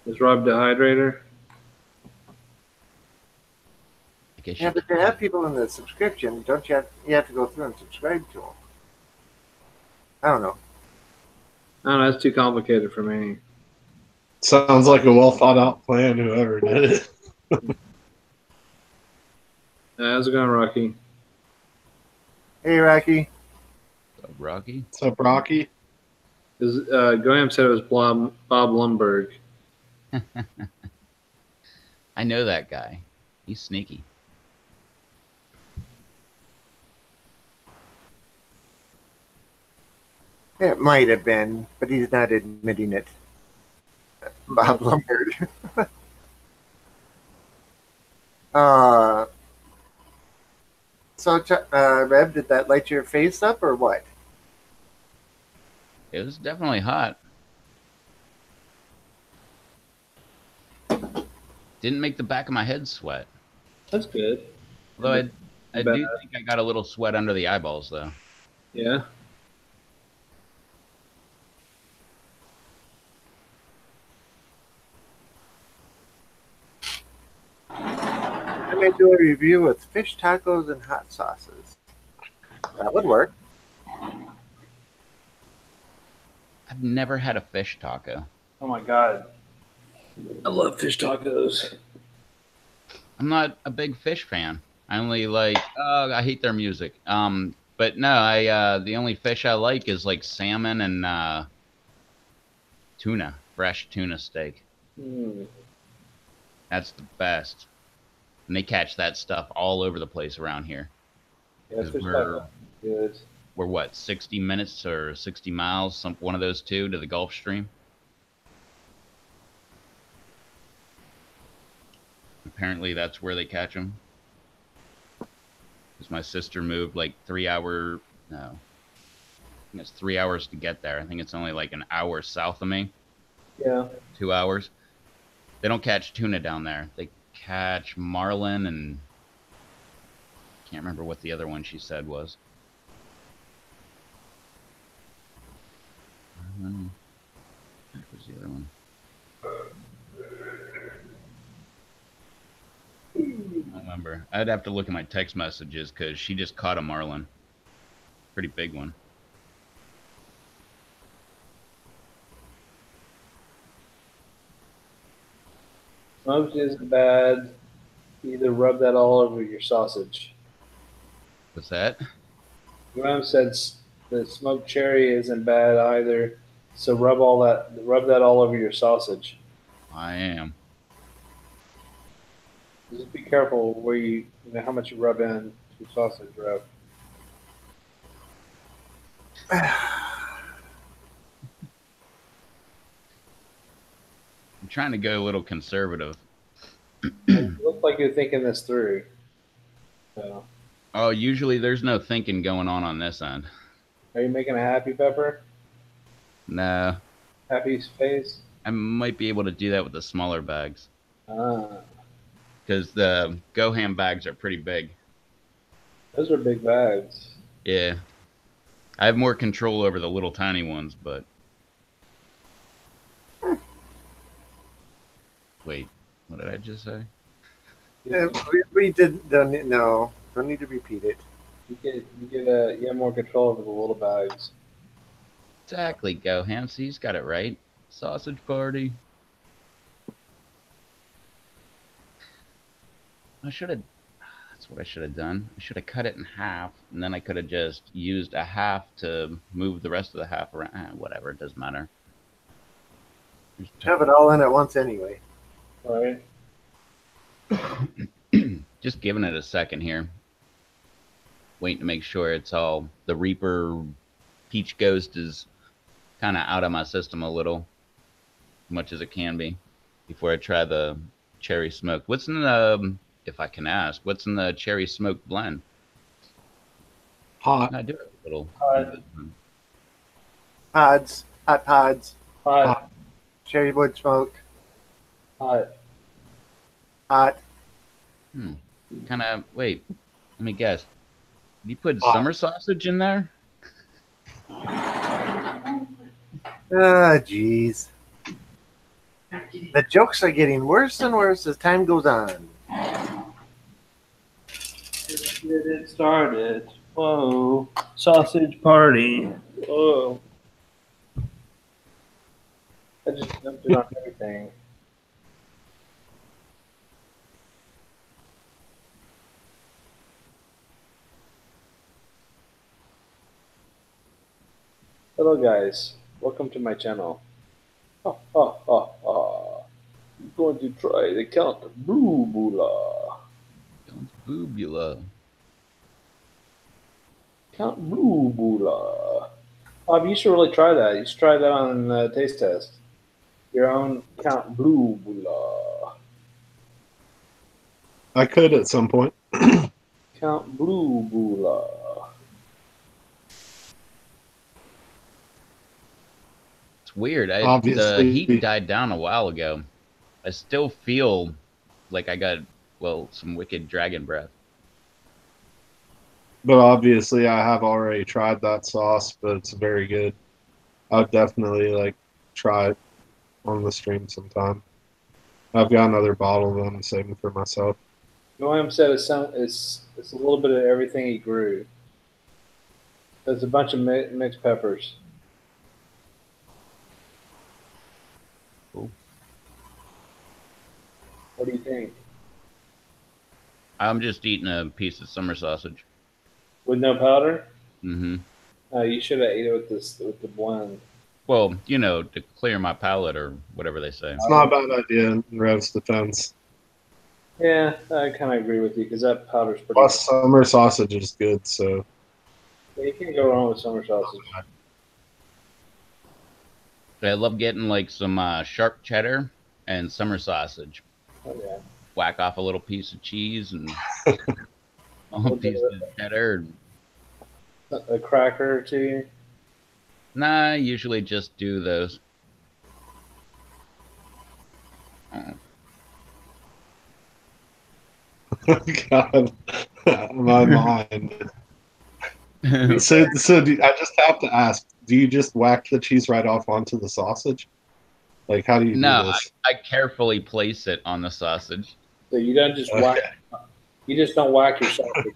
Is Rob Dehydrator? I guess Yeah, but to have people in the subscription, don't you have to go through and subscribe to them? I don't know. I don't know, that's too complicated for me. Sounds like a well thought out plan, whoever did it. How's it going, Rocky? Hey, Rocky. What's up, Rocky? What's up, Rocky? Graham said it was Bob Lumberg. I know that guy. He's sneaky. It might have been, but he's not admitting it. Bob Lombard. So, Rev, did that light your face up or what? It was definitely hot. Didn't make the back of my head sweat. That's good. Although I do think I got a little sweat under the eyeballs, though. Yeah. I may do a review with fish tacos and hot sauces. That would work. I've never had a fish taco. Oh my god. I love fish tacos. I'm not a big fish fan. I only like, I hate their music. But no, the only fish I like is like salmon and tuna, fresh tuna steak. That's the best. And they catch that stuff all over the place around here. Yeah, fish tacos. Good. We're what, 60 minutes or 60 miles, one of those two, to the Gulf Stream? Apparently that's where they catch them. Because my sister moved like 3 hour, no, I think it's 3 hours to get there. I think it's only like an hour south of me. Yeah. 2 hours. They don't catch tuna down there. They catch marlin and can't remember what the other one she said was. What was the other one? I don't remember. I'd have to look at my text messages because she just caught a marlin. Pretty big one. Smoked isn't bad. Either rub that all over your sausage. What's that? Graham said the smoked cherry isn't bad either. So rub that all over your sausage. I am. Just be careful where you know how much you rub in to sausage rub. I'm trying to go a little conservative. It looks like you're thinking this through. So, Oh, usually there's no thinking going on this end. are you making a happy pepper? No, Happy face? I might be able to do that with the smaller bags Ah, because the Goham bags are pretty big. those are big bags. Yeah, I have more control over the little tiny ones, but wait, what did I just say? Yeah, we didn't. Don't need to repeat it. You have more control over the little bags. Exactly, Goham. See, he's got it right. Sausage party. I should have. That's what I should have done. I should have cut it in half, and then I could have just used a half to move the rest of the half around. Whatever, it doesn't matter. Have it all in at once anyway. All right. Just giving it a second here. Waiting to make sure it's all the Reaper Peach Ghost is kind of out of my system a little, as much as it can be, before I try the cherry smoked. What's in the, if I can ask, what's in the cherry smoked blend? Hot. I do it a little. Hot. Pods, hot pods, Hot. cherry wood smoke, Hot. hot. Kind of, wait, let me guess. Did you put Hot. summer sausage in there? Ah, jeez. The jokes are getting worse and worse as time goes on. Get it started. Whoa. Sausage party. Whoa. I just dumped it on everything. Hello guys, welcome to my channel. I'm going to try the Count Bluebula. Boobula. Count Bluebula. Bob, you should really try that. You should try that on taste test. Your own Count Bluebula. I could at some point. Count Bluebula. It's weird. The Obviously. heat died down a while ago. I still feel like I got, well, some wicked dragon breath. But obviously, I have already tried that sauce, but it's very good. I'll definitely try it on the stream sometime. I've got another bottle of them saving for myself. Noam said it's a little bit of everything he grew. There's a bunch of mixed peppers. Cool. What do you think? I'm just eating a piece of summer sausage. With no powder? Mm-hmm. You should have ate it with the blend. Well, you know, to clear my palate or whatever they say. It's not a bad idea in Rev's defense. Yeah, I kind of agree with you because that powder's pretty. Plus, summer sausage is good, so. Yeah, you can't go wrong with summer sausage. I love getting like some sharp cheddar and summer sausage. Oh, yeah. Whack off a little piece of cheese and a piece of cheddar. A cracker or two. Nah, I usually just do those. God, my mind. So I just have to ask: do you just whack the cheese right off onto the sausage? Like, how do you do this? I carefully place it on the sausage. So you don't just whack. You just don't whack your sausage.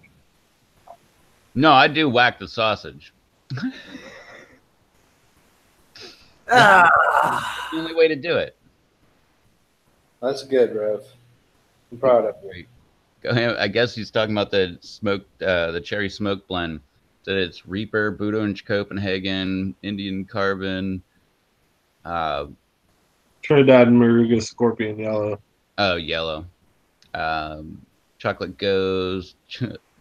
No, I do whack the sausage. Ah, The only way to do it. That's good, Rev. I'm proud of you. Go ahead. I guess he's talking about the smoked, the cherry smoke blend. That it's Reaper, Budo and Copenhagen, Indian Carbon. Trinidad and Moruga Scorpion Yellow. Oh, yellow. Chocolate Ghost,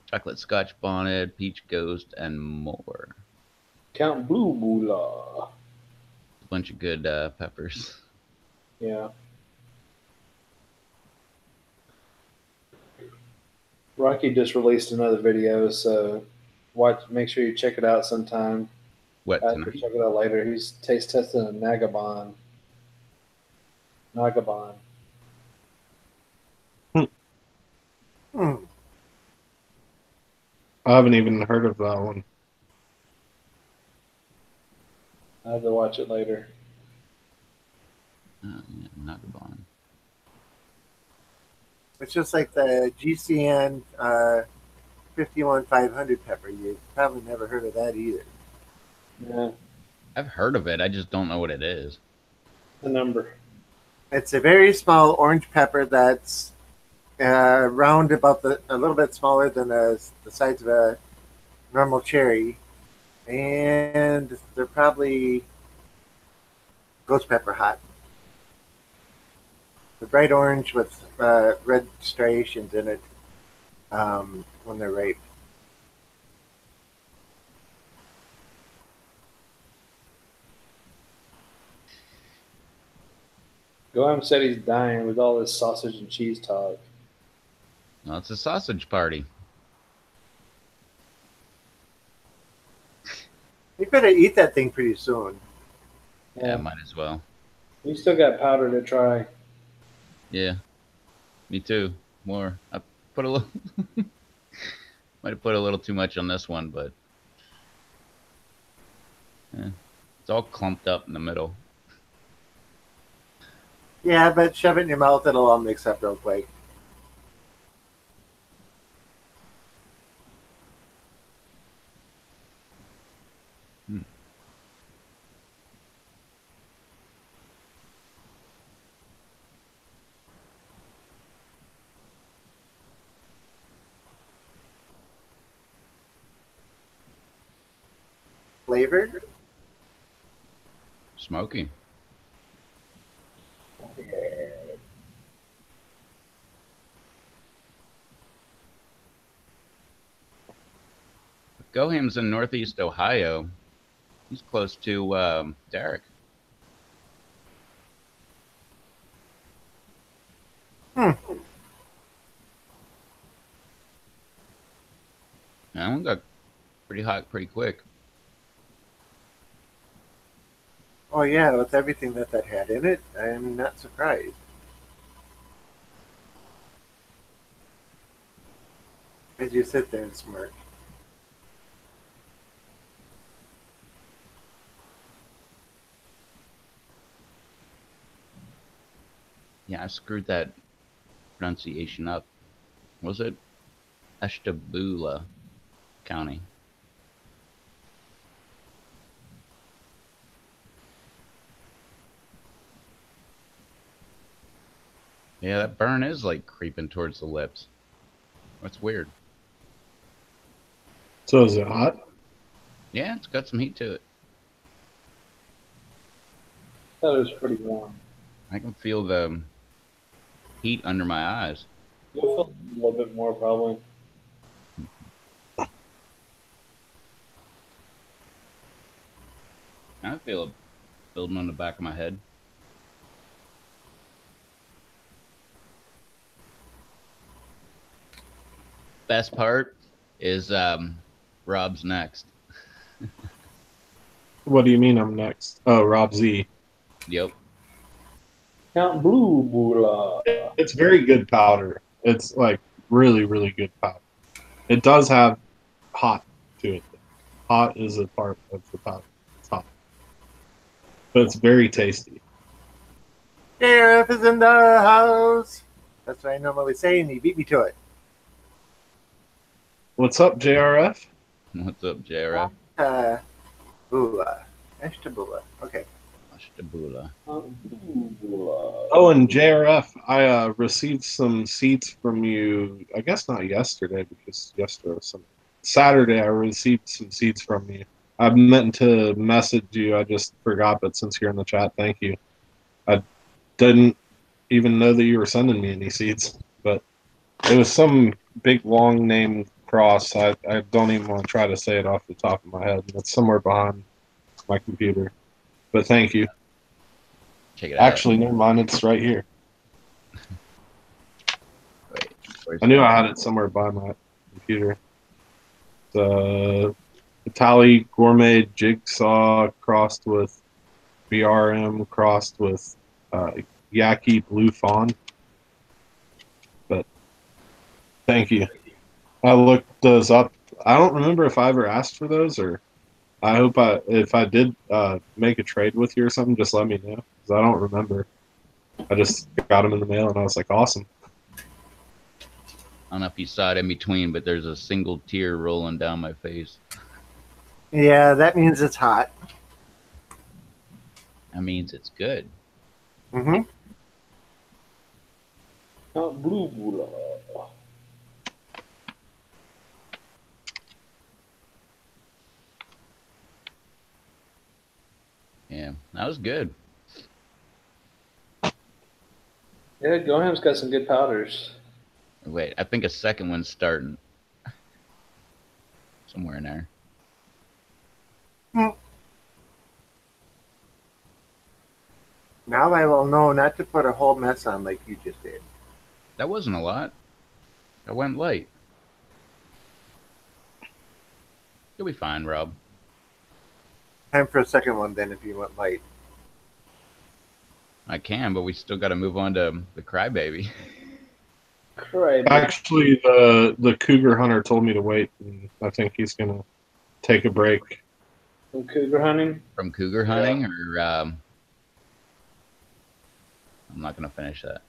Chocolate Scotch Bonnet, Peach Ghost, and more. Count Blue Bula. A bunch of good peppers. Yeah. Rocky just released another video, so make sure you check it out sometime. What I have to tonight? check it out later. He's taste testing a Nagabon. Nagabon. Hmm. I haven't even heard of that one. I have to watch it later. Yeah, Nagabon. It's just like the GCN 51500 pepper. You probably never heard of that either. Yeah, I've heard of it. I just don't know what it is. the number. It's a very small orange pepper that's round about a little bit smaller than the size of a normal cherry, and they're probably ghost pepper hot. The bright orange with red striations in it when they're ripe. Goem said he's dying with all this sausage and cheese talk. Well, it's a sausage party. You better eat that thing pretty soon. Yeah, might as well. You still got powder to try. Yeah, me too. More. I put a little. Might have put a little too much on this one, but yeah, it's all clumped up in the middle. Yeah, but shove it in your mouth, it'll all mix up real quick. Flavor? Smoky. Goham's in Northeast Ohio. He's close to Derek. That one got pretty hot pretty quick. Oh yeah, with everything that had in it, I'm not surprised. As you sit there and smirk. Yeah, I screwed that pronunciation up. Was it Ashtabula County? Yeah, that burn is like creeping towards the lips. That's weird. So is it hot? Yeah, it's got some heat to it. That was pretty warm. I can feel the heat under my eyes. You'll feel a little bit more probably. I feel it building on the back of my head. Best part is Rob's next. What do you mean I'm next? Oh, Rob Z. Yep. Count Blue Bula. It's very good powder. It's like really, really good powder. It does have hot to it. Hot is a part of the powder. It's hot. But it's very tasty. JRF is in the house. That's what I normally say, and he beat me to it. What's up, JRF? What's up, JRF? Bula. Ashtabula. Okay. Ashtabula. Oh, and JRF, I received some seeds from you. I guess not yesterday, because yesterday was Sunday. Saturday, I received some seeds from you. I've meant to message you. I just forgot, but since you're in the chat, thank you. I didn't even know that you were sending me any seeds, but It was some big long name cross. I don't even want to try to say it off the top of my head. It's somewhere behind my computer. But thank you. Check it out. Actually, never mind. It's right here. Wait, I knew I had it somewhere by my computer. The Itali Gourmet Jigsaw crossed with BRM crossed with Yaki Blue Fawn. But thank you. I looked those up. I don't remember if I ever asked for those, or I hope if I did make a trade with you or something, just let me know, because I don't remember. I just got them in the mail and I was like, awesome. I don't know if you saw it in between, but there's a single tear rolling down my face. Yeah, that means it's hot. That means it's good. Mm-hmm. Yeah, that was good. Yeah, Goham's got some good powders. Wait, I think a second one's starting. Somewhere in there. Now I will know not to put a whole mess on like you just did. That wasn't a lot. I went light. You'll be fine, Rob. Time for a second one then if you went light. I can, but we still got to move on to the crybaby. Right. Actually, the Cougar Hunter told me to wait, and I think he's gonna take a break. From cougar hunting? From cougar hunting, or I'm not gonna finish that.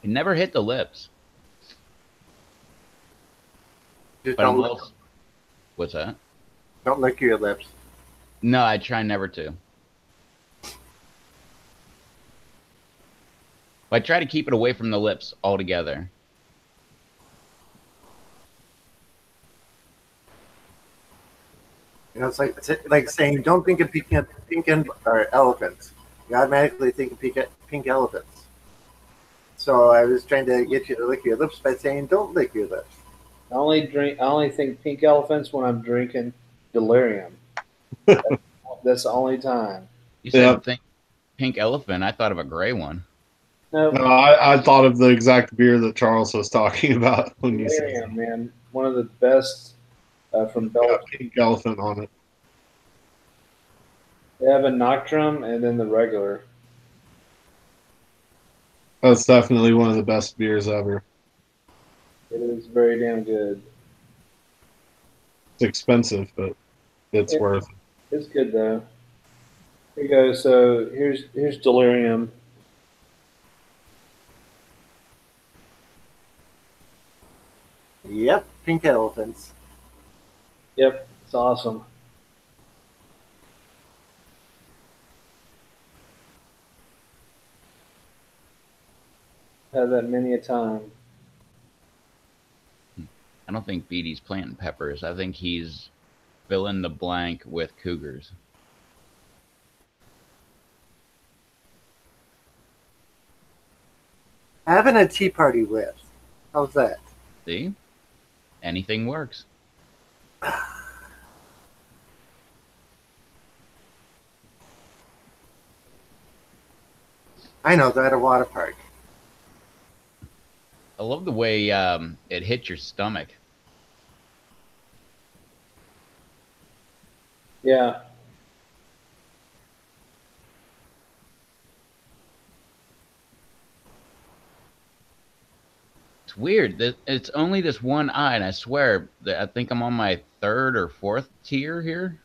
It never hit the lips. Just But I'm also... What's that? don't lick your lips. No, I try never to. I try to keep it away from the lips altogether. You know, it's like saying don't think of pink or elephants. You automatically think of pink elephants. So I was trying to get you to lick your lips by saying don't lick your lips. I only think pink elephants when I'm drinking delirium. That's the only time. You said think pink elephant. I thought of a gray one. No, I thought of the exact beer that Charles was talking about when you said delirium, man. One of the best from Belgium. pink elephant on it. They have a Noctrum and then the regular. That's definitely one of the best beers ever. It is very damn good. It's expensive, but it's worth it. It's good though. Here you go. So here's delirium. Yep, pink elephants. Yep, it's awesome. Had that many a time. I don't think Beatty's planting peppers. I think he's filling the blank with cougars. Having a tea party with. How's that? See? Anything works. I know, they're at a water park. I love the way it hit your stomach. Yeah. It's weird. It's only this one eye, and I swear that I think I'm on my third or fourth tier here.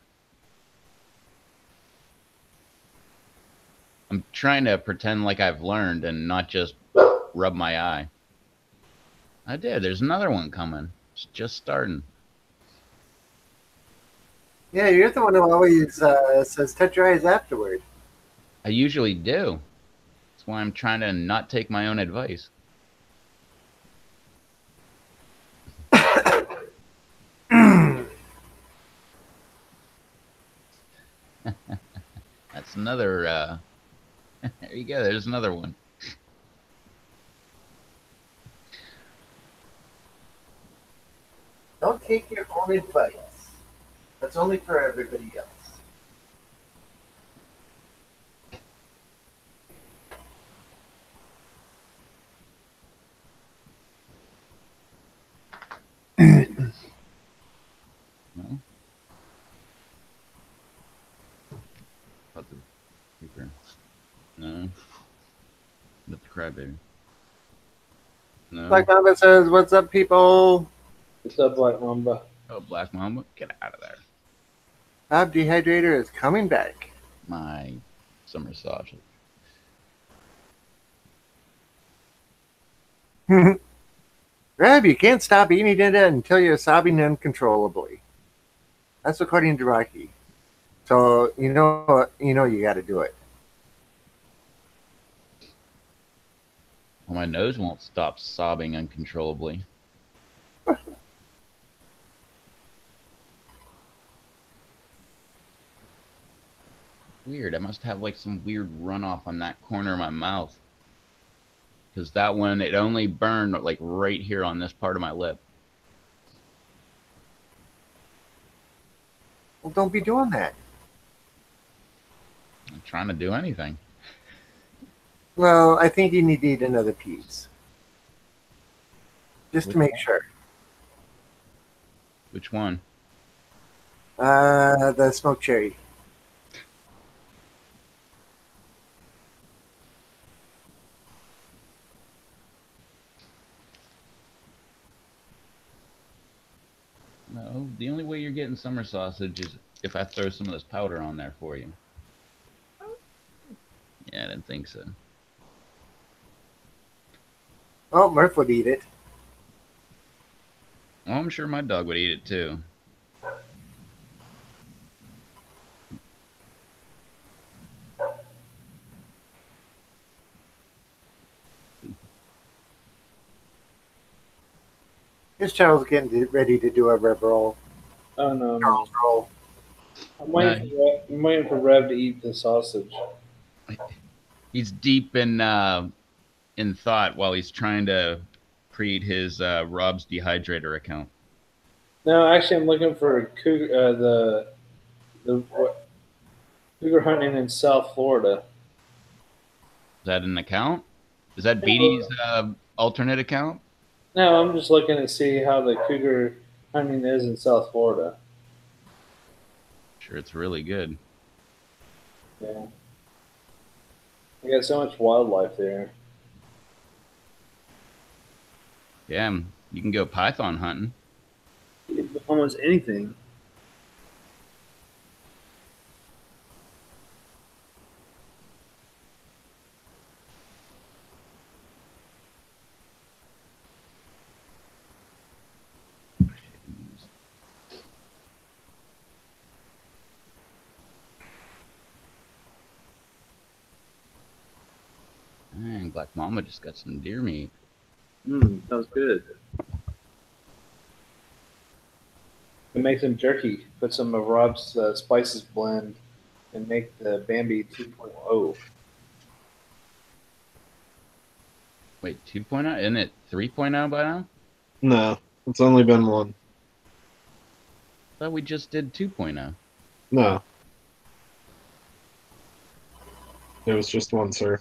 I'm trying to pretend like I've learned and not just rub my eye. I did. There's another one coming. It's just starting. Yeah, you're the one who always says touch your eyes afterward. I usually do. That's why I'm trying to not take my own advice. That's That's another. There you go. There's another one. Don't take your own advice. That's only for everybody else. No. About the creeper. No. About the crybaby. No. Black Mamba says, "What's up, people?" What's up, Black Mamba? Oh, Black Mamba, get out of there. Bob Dehydrator is coming back. My summer sausage. Rev, you can't stop eating it until you're sobbing uncontrollably. That's according to Rocky. So you know you got to do it. Well, my nose won't stop sobbing uncontrollably. Weird. I must have like some weird runoff on that corner of my mouth. Because that one, it only burned like right here on this part of my lip. Well, don't be doing that. I'm trying to do anything. Well, I think you need to eat another piece. Just to Which make sure. Which one? The smoked cherry. No, the only way you're getting summer sausage is if I throw some of this powder on there for you. Yeah, I didn't think so. Oh, Murph would eat it. Well, I'm sure my dog would eat it too. This Charles getting ready to do a Rev roll. Oh no, no. Charles roll. I'm waiting for Rev to eat the sausage. He's deep in thought while he's trying to create his Rob's Dehydrator account. No, actually, I'm looking for cougar, cougar hunting in South Florida. Is that an account? Is that Beatty's alternate account? No, I'm just looking to see how the cougar hunting is in South Florida. Sure, it's really good. Yeah, we got so much wildlife there. Yeah, you can go python hunting. Almost anything. And Black Mama just got some deer meat. Sounds good. We make some jerky. Put some of Rob's spices blend and make the Bambi 2.0. Wait, 2.0? Isn't it 3.0 by now? No, it's only been one. I thought we just did 2.0. No. It was just one, sir.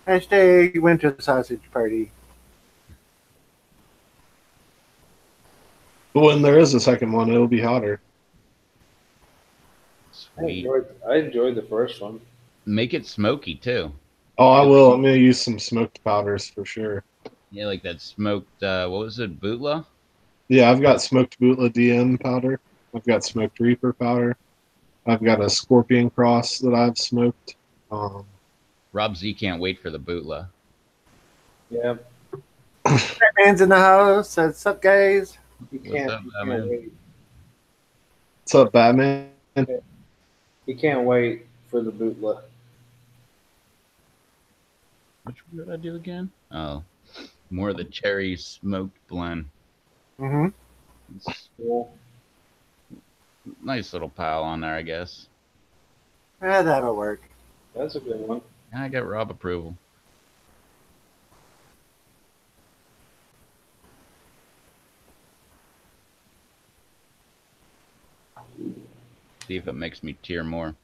Hashtag winter sausage party. But when there is a second one, it'll be hotter. Sweet. I enjoyed the first one. Make it smoky too. Oh, I will. I'm going to use some smoked powders for sure. Yeah, like that smoked, what was it, Bootla? Yeah, I've got smoked Bootla DM powder. I've got smoked Reaper powder. I've got a Scorpion Cross that I've smoked. Rob Z can't wait for the Bootla. Yeah, Batman's in the house. What's up, guys? you What's can't. up, You can't Batman? wait. What's up, Batman? You can't wait for the bootleg. Which one did I do again? Oh, more of the cherry smoked blend. Mm-hmm. It's Cool. Nice little pile on there, I guess. That'll work. That's a good one. I get Rob approval. See if it makes me tear more.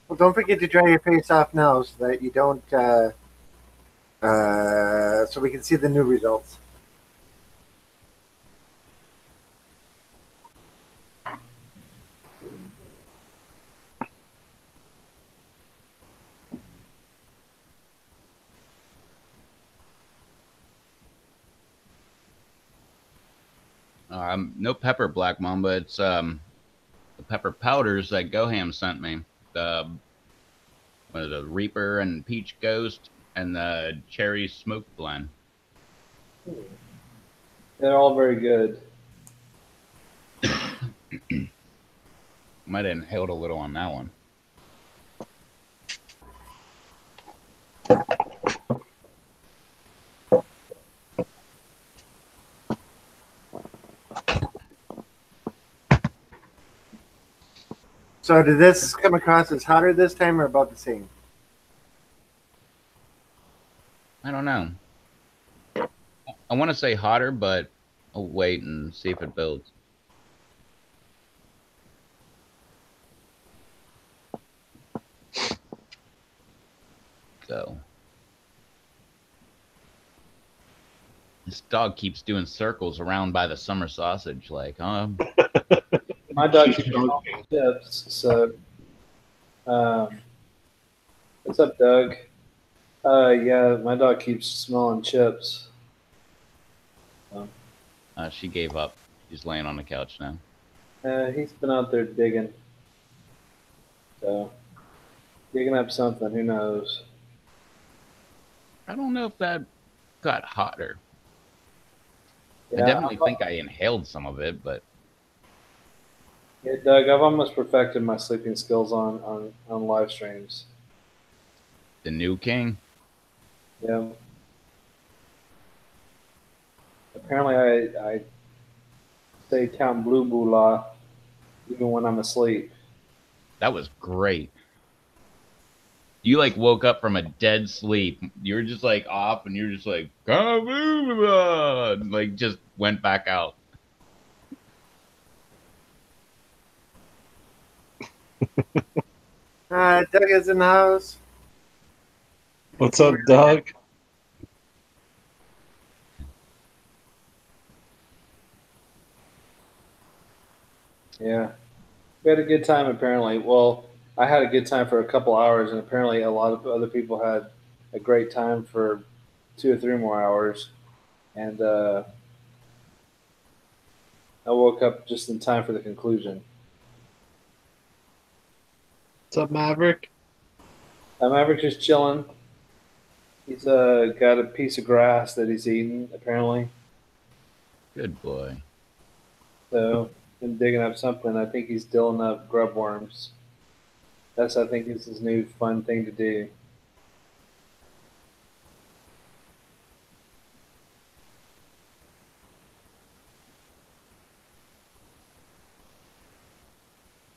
Well, don't forget to dry your face off now so that you don't, so we can see the new results. No pepper, Black Mamba. It's the pepper powders that Goham sent me. The what is it, Reaper and Peach Ghost and the Cherry Smoke Blend. They're all very good. Might have inhaled a little on that one. So did this come across as hotter this time or about the same? I don't know. I want to say hotter, but I'll wait and see if it builds. So this dog keeps doing circles around by the summer sausage, like, My dog keeps on chips, so what's up, Doug? Yeah, my dog keeps smelling chips. she gave up. She's laying on the couch now. He's been out there digging. So digging up something, who knows? I don't know if that got hotter. Yeah, I definitely think I inhaled some of it, but yeah, Doug, I've almost perfected my sleeping skills on live streams. the new king. Yeah. Apparently, I say Count Blue Bula even when I'm asleep. That was great. You like woke up from a dead sleep. You were just like off, and you're just like, like just went back out. Doug is in the house. What's up, Doug? Yeah. We had a good time, apparently. Well, I had a good time for a couple hours, and apparently a lot of other people had a great time for 2 or 3 more hours. And I woke up just in time for the conclusion. What's up, Maverick? Maverick's just chilling. He's got a piece of grass that he's eating, apparently. Good boy. So, been digging up something. I think he's dilling up grub worms. I think, is his new fun thing to do.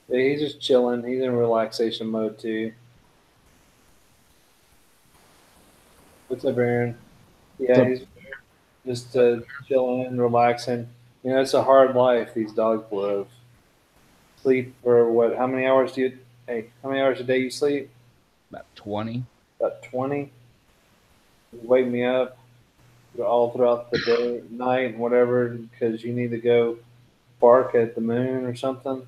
Yeah, he's just chilling. He's in relaxation mode too. What's up, Aaron? Yeah, he's just chilling, relaxing. You know, it's a hard life these dogs live. Sleep for what? How many hours do you? Hey, how many hours a day you sleep? About 20. About 20. You wake me up all throughout the day, night, and whatever, because you need to go bark at the moon or something.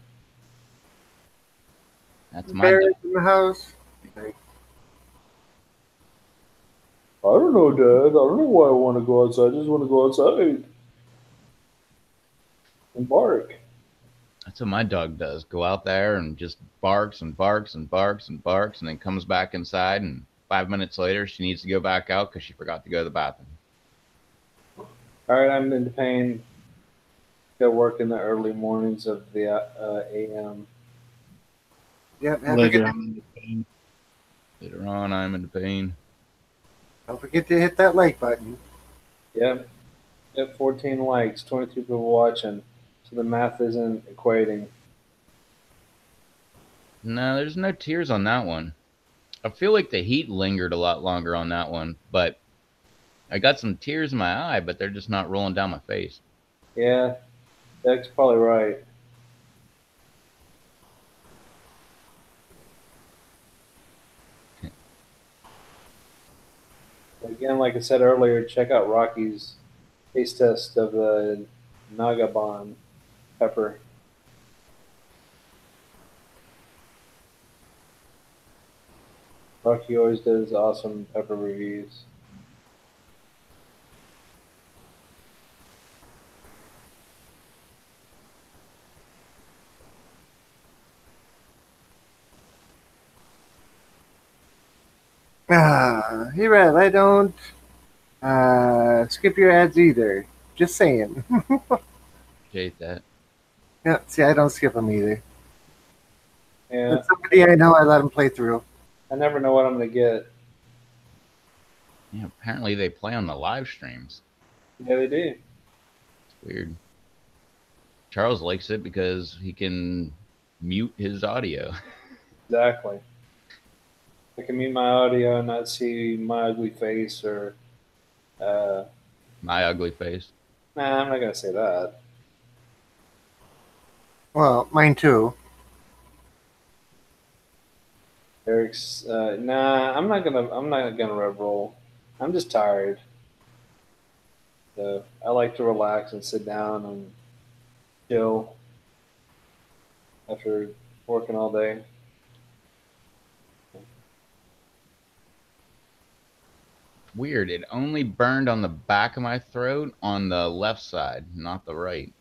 That's my Bear dog. is in the house. I don't know, Dad. I don't know why I want to go outside. I just want to go outside and bark. That's what my dog does. Go out there and just barks and barks and barks and barks, and then comes back inside. And 5 minutes later, she needs to go back out because she forgot to go to the bathroom. All right, I'm into pain. Got work in the early mornings of the AM. Yep, have a Later good, on. Later on, I'm in pain. don't forget to hit that like button. Yep. Yep. 14 likes, 22 people watching. So the math isn't equating. No, there's no tears on that one. I feel like the heat lingered a lot longer on that one, but I got some tears in my eye, but they're just not rolling down my face. Yeah, that's probably right. Again, like I said earlier, check out Rocky's taste test of the Nagaban pepper. Rocky always does awesome pepper reviews. Hey, Rev, I don't skip your ads either. Just saying. Appreciate that. Yeah, see, I don't skip them either. Yeah, But somebody I know, I let them play through. I never know what I'm gonna get. Yeah, apparently they play on the live streams. Yeah, they do. It's weird. Charles likes it because he can mute his audio. Exactly. I can mute my audio and not see my ugly face or. Uh, My ugly face. nah, I'm not gonna say that. Well, mine too. Eric's. Nah, I'm not gonna. I'm not gonna rev roll. I'm just tired. So I like to relax and sit down and chill after working all day. Weird. It only burned on the back of my throat on the left side, not the right.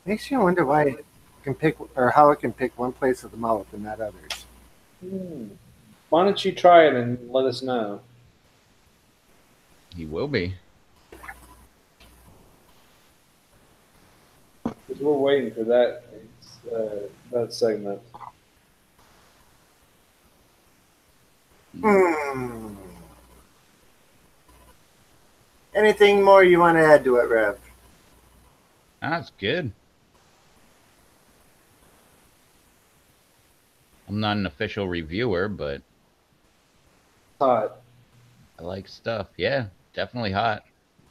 Makes you wonder why it can pick or how it can pick one place of the mouth and not others. Hmm. Why don't you try it and let us know? He will be. Because we're waiting for that segment. Hmm. Anything more you want to add to it, Rev? That's good. I'm not an official reviewer, but Hot. I like stuff. Yeah, definitely hot.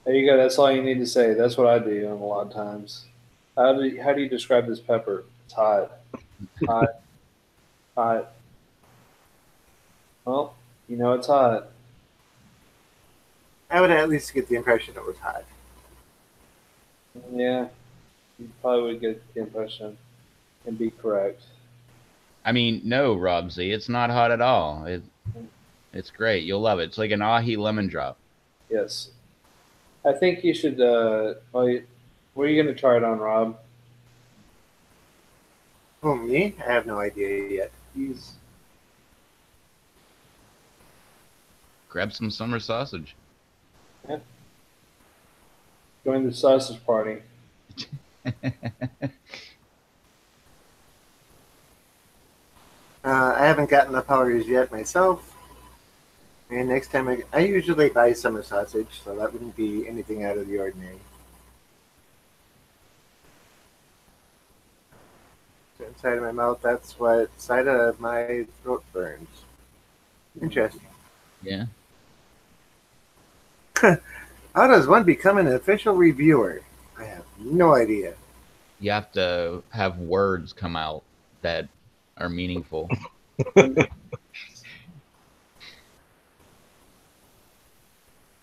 There you go. That's all you need to say. That's what I do a lot of times. How do you describe this pepper? It's hot. Hot. Hot. Well, you know it's hot. I would at least get the impression it was hot. Yeah, you probably would get the impression and be correct. I mean, no, Rob Z, it's not hot at all. It's great. You'll love it. It's like an ahi lemon drop. Yes. I think you should. Where are you going to try it on, Rob? Who, me? I have no idea yet. He's Grab some summer sausage. join the sausage party. I haven't gotten the powders yet myself. And next time I usually buy summer sausage, so that wouldn't be anything out of the ordinary. So inside of my mouth, that's what side of my throat burns. Interesting. Yeah. How does one become an official reviewer? I have no idea. You have to have words come out that are meaningful.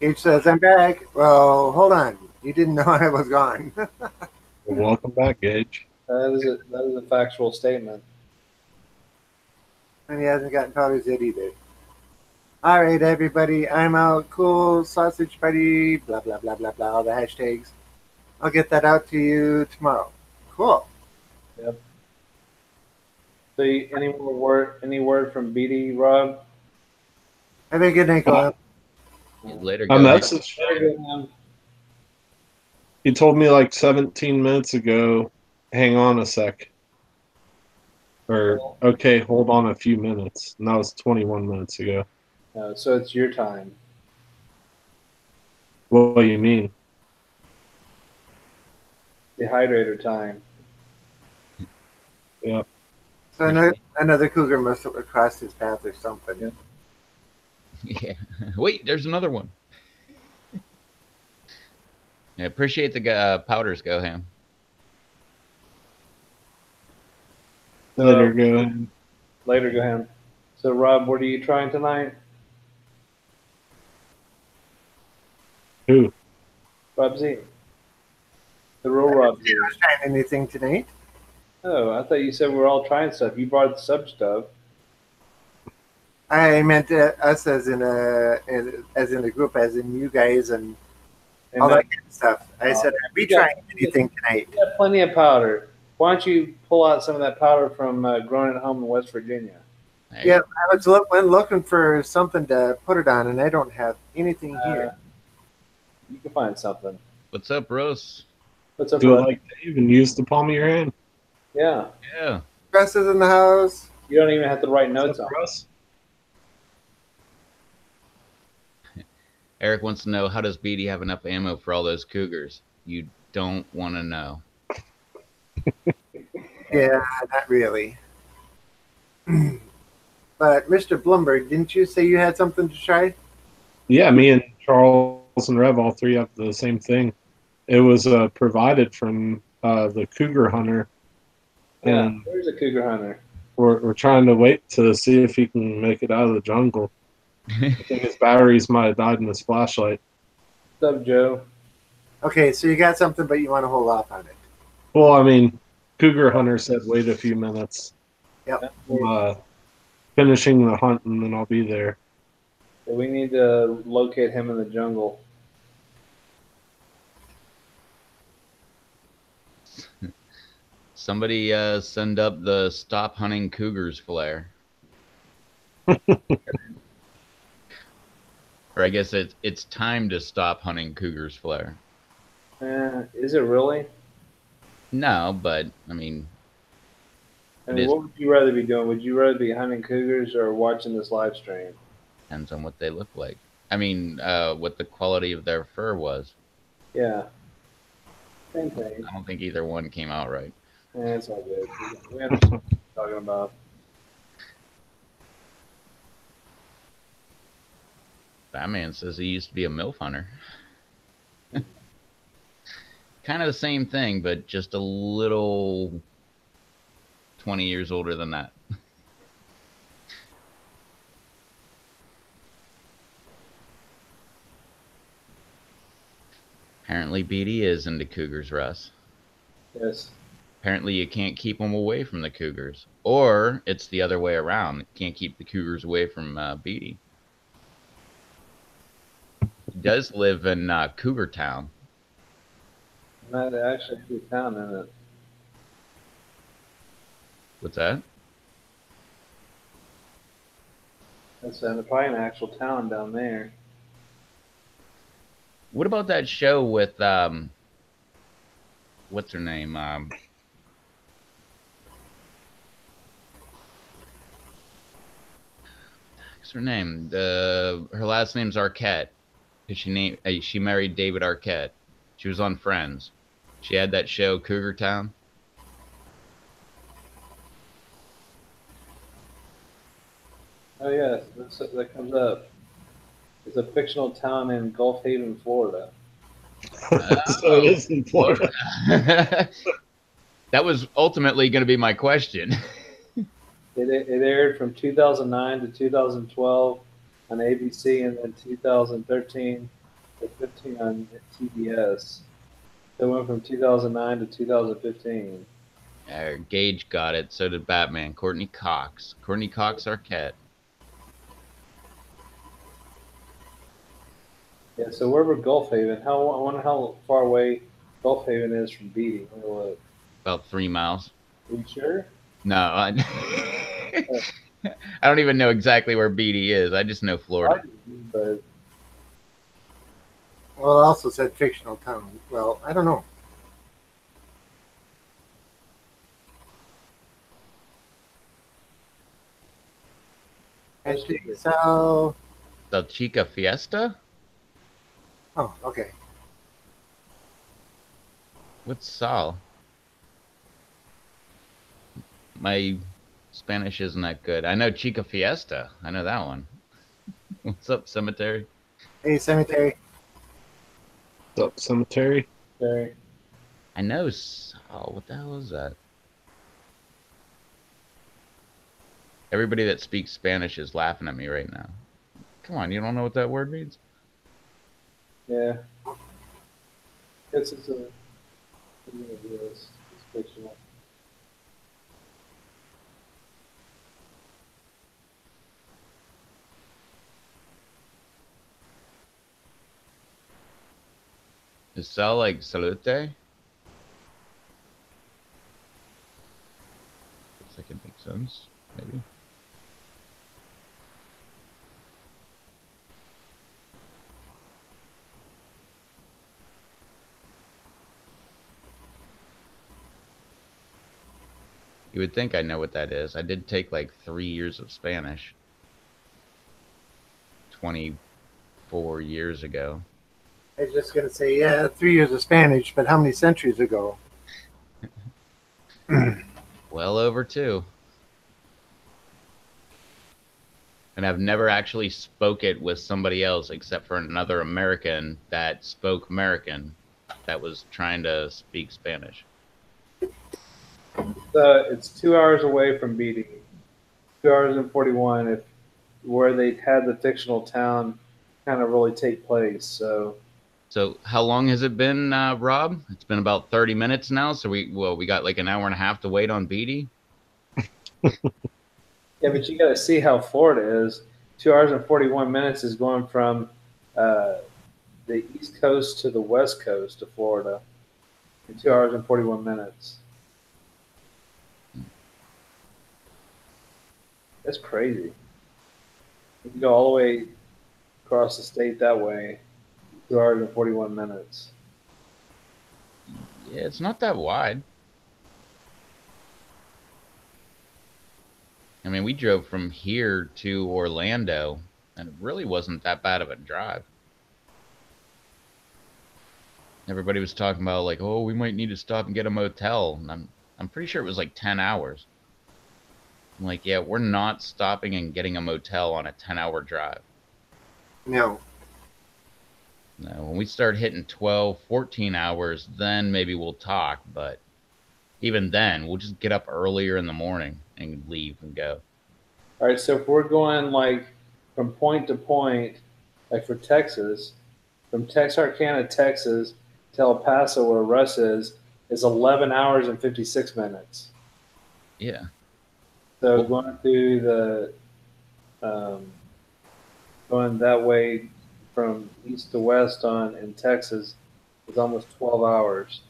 H says, I'm back. Well, hold on. You didn't know I was gone. Welcome back, Gage. That is a factual statement. And he hasn't gotten powders yet either. All right, everybody. I'm out. Cool. Sausage party. Blah, blah, blah, blah, blah. All the hashtags. I'll get that out to you tomorrow. Cool. Yep. So, any word from BD, Rob? Have a good night, Colin. Later, I guys. messaged Very him. good, man. He told me like 17 minutes ago, hang on a sec. Or, okay, hold on a few minutes. And that was 21 minutes ago. So it's your time. What do you mean? Dehydrator time. Yeah. So another cougar must have crossed his path or something. Yeah. Yeah. Wait, there's another one. Yeah, appreciate the powders, Go Ham. Later, go ahead. Later, go ahead. So, Rob, what are you trying tonight? Who? Rob Z. The real Rob Z. You're not trying anything tonight? Oh, I thought you said we're all trying stuff. You brought the subject up. I meant us as in a group, as in you guys and all that kind of stuff. I said, are we trying anything tonight? You got plenty of powder. Why don't you pull out some of that powder from growing at home in West Virginia? Yeah, I was looking for something to put it on, and I don't have anything here. You can find something. What's up, Rose? What's up, Do it Russ? like Dave and use the palm of your hand. Yeah. Yeah. Russ is in the house. You don't even have to write notes on it. Russ? Eric wants to know, how does Beatty have enough ammo for all those cougars? You don't want to know. Yeah, not really. But Mr. Blumberg, didn't you say you had something to try? Yeah, me and Charles and Rev all three have the same thing. It was provided from the cougar hunter. Yeah, And there's a cougar hunter. we're trying to wait to see if he can make it out of the jungle. I think his batteries might have died in his flashlight. What's up, Joe? Okay, so you got something, but you want to hold off on it. Well, I mean, cougar hunter said wait a few minutes. Yep. I'm finishing the hunt, and then I'll be there. We need to locate him in the jungle. Somebody send up the stop hunting cougars flare. Or I guess it's time to stop hunting cougars flare. Is it really? No, but I mean, I mean, what would you rather be doing? Would you rather be hunting cougars or watching this live stream? depends on what they look like. I mean, what the quality of their fur was. Yeah. Same thing. I don't think either one came out right. It's all good. We understand what you're talking about. Batman says he used to be a MILF hunter. Kind of the same thing, but just a little 20 years older than that. Apparently, BD is into cougars, Russ. Yes. Apparently, you can't keep them away from the cougars. Or it's the other way around. You can't keep the cougars away from BD. He does live in Cougar Town. Not actually a town, isn't it? What's that? That's probably an actual town down there. What about that show with what's her name? What's her name? Her last name's Arquette. She married David Arquette. She was on Friends. She had that show Cougar Town. Oh yeah, that comes up. It's a fictional town in Gulf Haven, Florida. So it is in Florida. That was ultimately going to be my question. It aired from 2009 to 2012 on ABC, and then 2013 to 15 on TBS. So it went from 2009 to 2015. Gage got it. So did Batman. Courtney Cox. Courtney Cox Arquette. Yeah, so wherever Gulf Haven, I wonder how far away Gulf Haven is from Beatty. Let me look. About 3 miles. Are you sure? No, I don't even know exactly where BD is. I just know Florida. But Well, it also said fictional town. Well, I don't know. I think so. The Chica Fiesta? Oh, okay. What's Sal? My Spanish isn't that good. I know Chica Fiesta. I know that one. What's up, Cemetery? Hey, cemetery. What's up, cemetery? Okay. I know Sal. What the hell is that? Everybody that speaks Spanish is laughing at me right now. Come on, you don't know what that word means? Yeah. Guess it's a. It's fictional. Is Sal like salute? Guess that could make sense, maybe. You would think I know what that is. I did take like 3 years of Spanish 24 years ago. I was just gonna say, yeah, 3 years of Spanish, but how many centuries ago? Well over 2. And I've never actually spoke it with somebody else except for another American that spoke American that was trying to speak Spanish. It's 2 hours away from Beatty. 2 hours and 41 if where they had the fictional town kind of really take place. So how long has it been, Rob? It's been about 30 minutes now. So we got like an hour and a half to wait on Beatty. Yeah, but you got to see how Florida is. 2 hours and 41 minutes is going from the East Coast to the West Coast of Florida in 2 hours and 41 minutes. That's crazy. You can go all the way across the state that way, 2 hours and 41 minutes. Yeah, it's not that wide. I mean, we drove from here to Orlando, and it really wasn't that bad of a drive. Everybody was talking about like, oh, we might need to stop and get a motel, and I'm pretty sure it was like 10 hours. I'm like, yeah, we're not stopping and getting a motel on a 10-hour drive. No. No, when we start hitting 12, 14 hours, then maybe we'll talk, but even then, we'll just get up earlier in the morning and leave and go. All right, so if we're going like from point to point, like for Texas, from Texarkana, Texas to El Paso, where Russ is 11 hours and 56 minutes. Yeah. So going through going that way from east to west in Texas is almost 12 hours.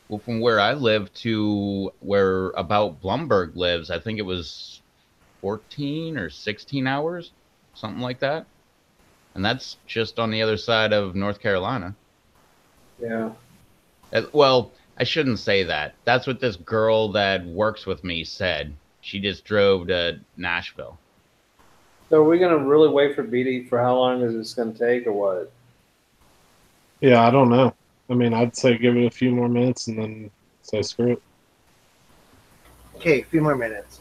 Well, from where I live to where about Blumberg lives, I think it was 14 or 16 hours, something like that. And that's just on the other side of North Carolina. Yeah. Well, I shouldn't say that. That's what this girl that works with me said. She just drove to Nashville. So are we going to really wait for BD for how long is this going to take or what? Yeah, I don't know. I mean, I'd say give it a few more minutes and then say screw it. Okay, a few more minutes.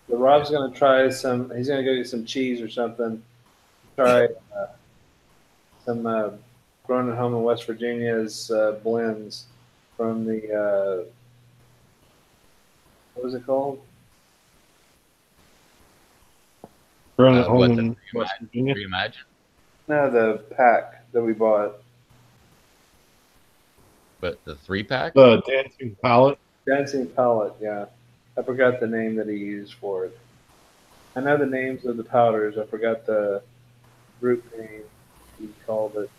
So Rob's going to try he's going to go get some cheese or something. Try some grown at home in West Virginia's blends from the, what was it called? Run at home What, in West Virginia. Reimagine? No, the pack that we bought. But the 3-pack? The dancing palette. Dancing Palette, yeah. I forgot the name that he used for it. I know the names of the powders. I forgot the group name he called it.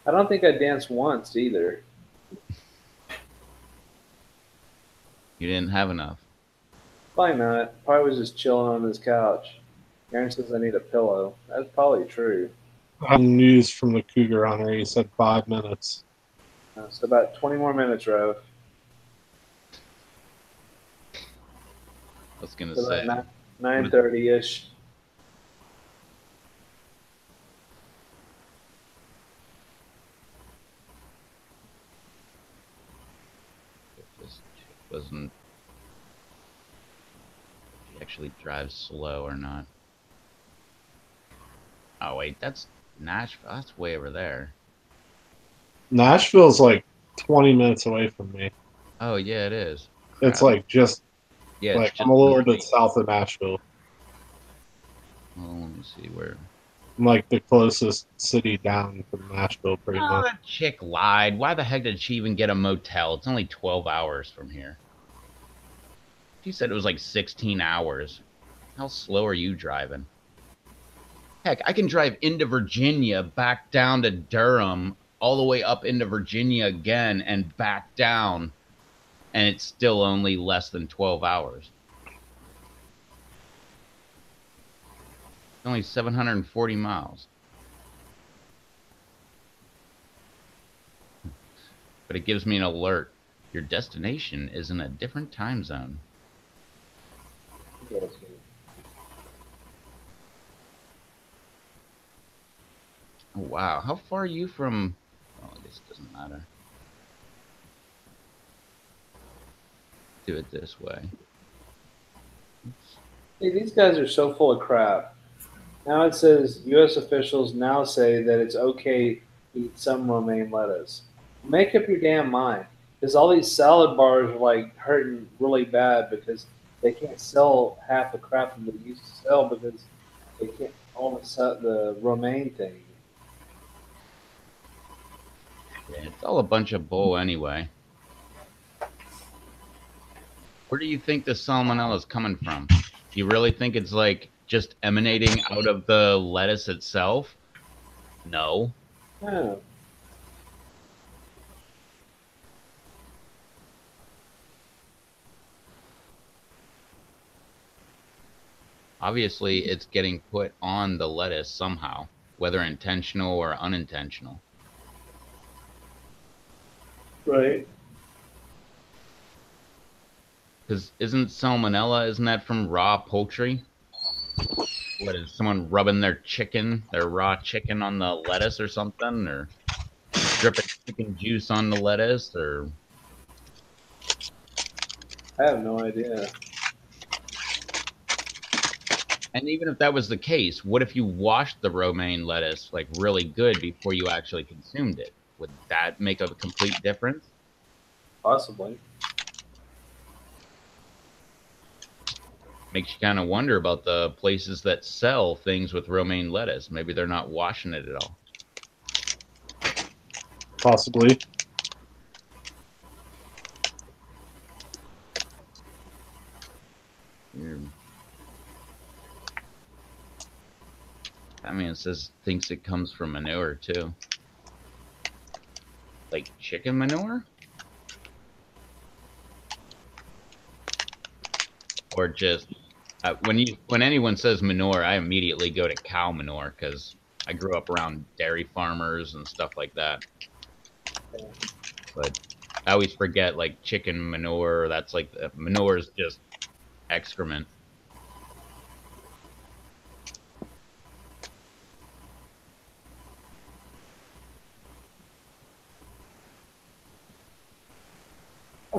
I don't think I danced once either. You didn't have enough. Probably not. Probably was just chilling on his couch. Aaron says I need a pillow. That's probably true. News from the Cougar Hunter. He said 5 minutes. So about 20 more minutes, Rev. was gonna So say. about 9:30 ish. If this chick wasn't, if she actually drives slow or not. Oh wait, that's Nashville. That's way over there. Nashville's like 20 minutes away from me. Oh yeah, it is. It's Crap. like just Yeah, it's like just I'm a little north. bit south of Nashville. Well, let me see where. I'm like the closest city down from Nashville, pretty Oh, much. that chick lied. Why the heck did she even get a motel? It's only 12 hours from here. She said it was like 16 hours. How slow are you driving? Heck, I can drive into Virginia, back down to Durham, all the way up into Virginia again, and back down, and it's still only less than 12 hours. It's only 740 miles. But it gives me an alert. Your destination is in a different time zone. Oh, wow. How far are you from... Oh, I guess it doesn't matter. Do it this way. Oops. Hey, these guys are so full of crap. Now it says U.S. officials now say that it's okay to eat some romaine lettuce. Make up your damn mind. Because all these salad bars are like hurting really bad because they can't sell half the crap that they used to sell because they can't own the romaine thing. Yeah, it's all a bunch of bull anyway. Where do you think the salmonella is coming from? You really think it's like just emanating out of the lettuce itself? No. Yeah. Obviously, it's getting put on the lettuce somehow, whether intentional or unintentional. Right. Because isn't that from raw poultry? What is someone rubbing their raw chicken on the lettuce or something? Or dripping chicken juice on the lettuce? Or I have no idea. and even if that was the case, what if you washed the romaine lettuce like really good before you actually consumed it? Would that make a complete difference? Possibly. Makes you kind of wonder about the places that sell things with romaine lettuce. Maybe they're not washing it at all. Possibly. Weird. I mean, it says thinks it comes from manure too, like chicken manure, or just when anyone says manure, I immediately go to cow manure because I grew up around dairy farmers and stuff like that. But I always forget like chicken manure. That's like manure is just excrement.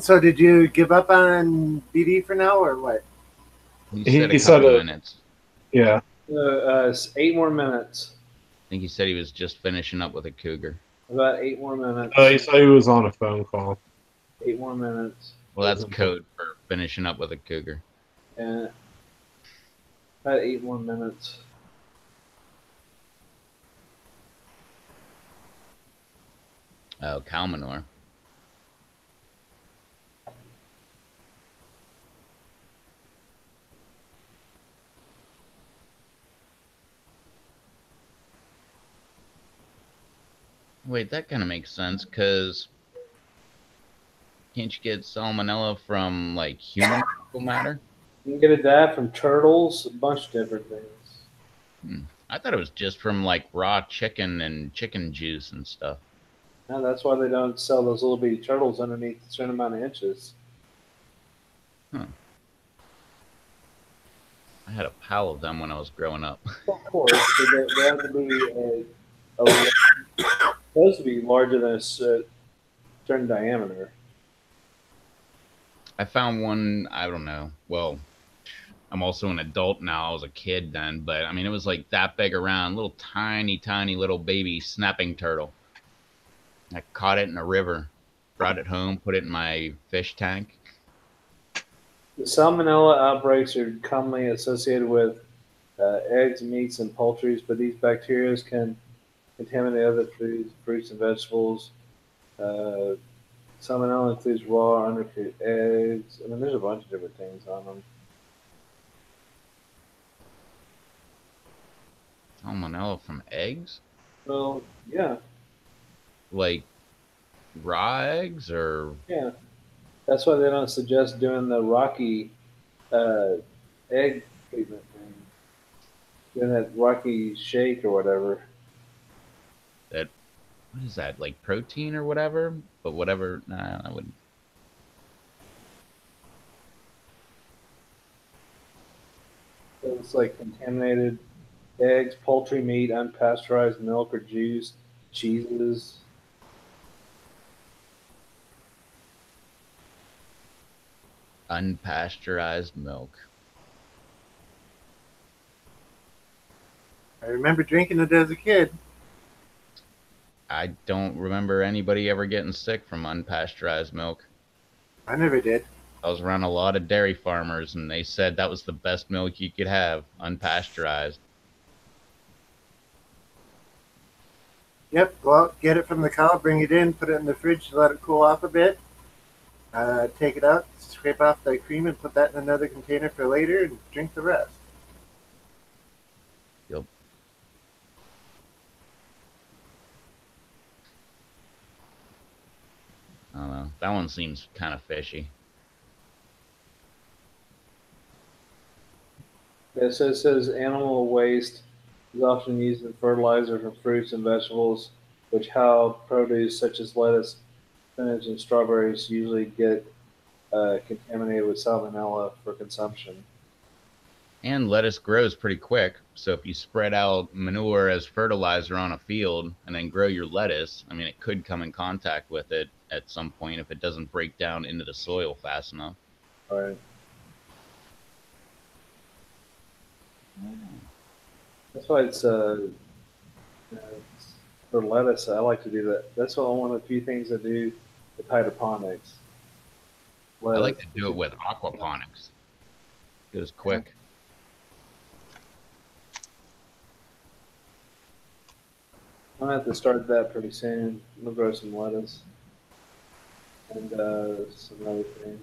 So did you give up on BD for now, or what? He He said a said couple it. minutes. Yeah. 8 more minutes. I think he said he was just finishing up with a cougar. About 8 more minutes. He said he was on a phone call. 8 more minutes. Well, that's code for finishing up with a cougar. And about 8 more minutes. Oh, cow manure. Wait, that kind of makes sense, because can't you get salmonella from, like, human fecal matter? You can get that from turtles, a bunch of different things. I thought it was just from, like, raw chicken and chicken juice and stuff. No, that's why they don't sell those little bitty turtles underneath a certain amount of inches. Huh. I had a pile of them when I was growing up. Of course, they have to be supposed to be larger than a certain diameter. I found one, I don't know. Well, I'm also an adult now. I was a kid then, but I mean, it was like that big around, little tiny, tiny little baby snapping turtle. I caught it in a river, brought it home, put it in my fish tank. The salmonella outbreaks are commonly associated with eggs, meats, and poultry, but these bacteria can contaminate other foods, fruits, and vegetables. Uh, Salmonella includes raw, undercooked eggs. I mean, there's a bunch of different things on them. Salmonella from eggs? Well, yeah, Like raw eggs or yeah. That's why they don't suggest doing the Rocky uh, egg treatment thing, doing that Rocky shake or whatever. that, what is that, like protein or whatever? But whatever, nah, I wouldn't. So it's like contaminated eggs, poultry meat, unpasteurized milk or juice, cheeses. Unpasteurized milk. I remember drinking it as a kid. I don't remember anybody ever getting sick from unpasteurized milk. I never did. I was around a lot of dairy farmers, and they said that was the best milk you could have, unpasteurized. Yep, go out, get it from the cow, bring it in, put it in the fridge, let it cool off a bit. Take it out, scrape off the cream, and put that in another container for later, and drink the rest. Yep. I don't know. That one seems kind of fishy. Yeah, so it says animal waste is often used in fertilizer for fruits and vegetables, which how produce such as lettuce, spinach, and strawberries usually get contaminated with salmonella for consumption. And lettuce grows pretty quick, so if you spread out manure as fertilizer on a field and then grow your lettuce, I mean, it could come in contact with it at some point if it doesn't break down into the soil fast enough. Right. That's why it's for lettuce. I like to do that. That's one of the few things I do with hydroponics. I like Lettuce. to do it with aquaponics. It was quick. I'm gonna have to start that pretty soon. I'm gonna grow some lettuce and some other things.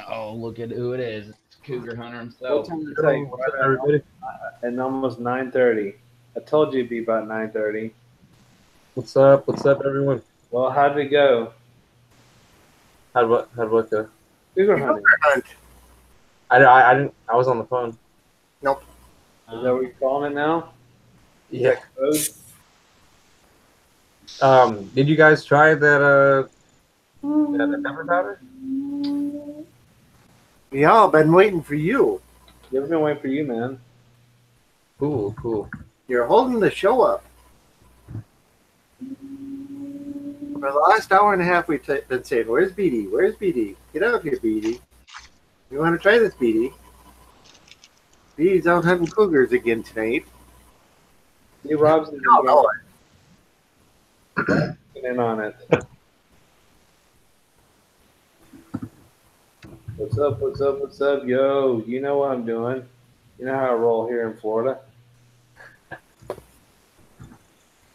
Oh, look at who it is. It's Cougar Hunter What himself. time is it? What's up, everybody? And almost 9:30. I told you it'd be about 9:30. What's up? What's up, everyone? Well, how did it go? How'd what go? Cougar hunting. Hunt. I didn't. I was on the phone. Nope. Is that what you're calling it now? Yeah. Code? Did you guys try that that pepper powder? Yeah, I've been waiting for you. They've been waiting for you, man. Cool. You're holding the show up. For the last hour and a half, we've been saying, "Where's BD? Where's BD? Get out here, BD. You want to try this, BD? BD's out hunting cougars again tonight." See, Rob's No, in on it. What's up? What's up? What's up? Yo, you know what I'm doing. You know how I roll here in Florida.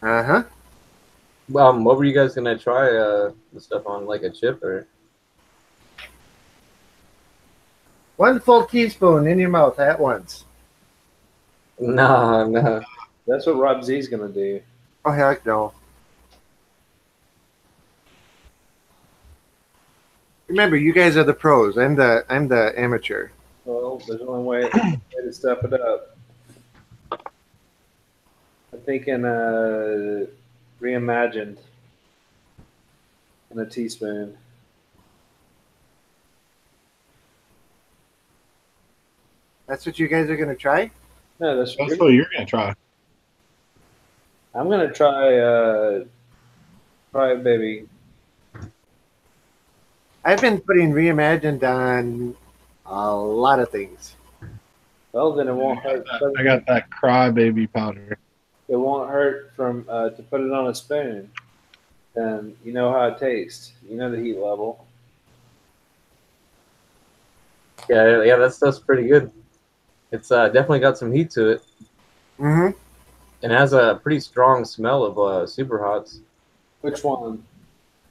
Uh-huh. What were you guys gonna try the stuff on, like a chip or? 1 full teaspoon in your mouth at once. No. That's what Rob Z's gonna do. Oh, heck no. Remember, you guys are the pros. I'm the amateur. Well, there's only way to step it up. I'm thinking reimagined in a teaspoon. That's what you guys are gonna try? No, That's what you're gonna try. I'm gonna try baby. I've been putting reimagined on a lot of things. Well, then it won't hurt. I got that crybaby powder. It won't hurt from to put it on a spoon. And you know how it tastes. You know the heat level. Yeah, that stuff's pretty good. It's definitely got some heat to it, Mm-hmm. and has a pretty strong smell of super hots. Which one?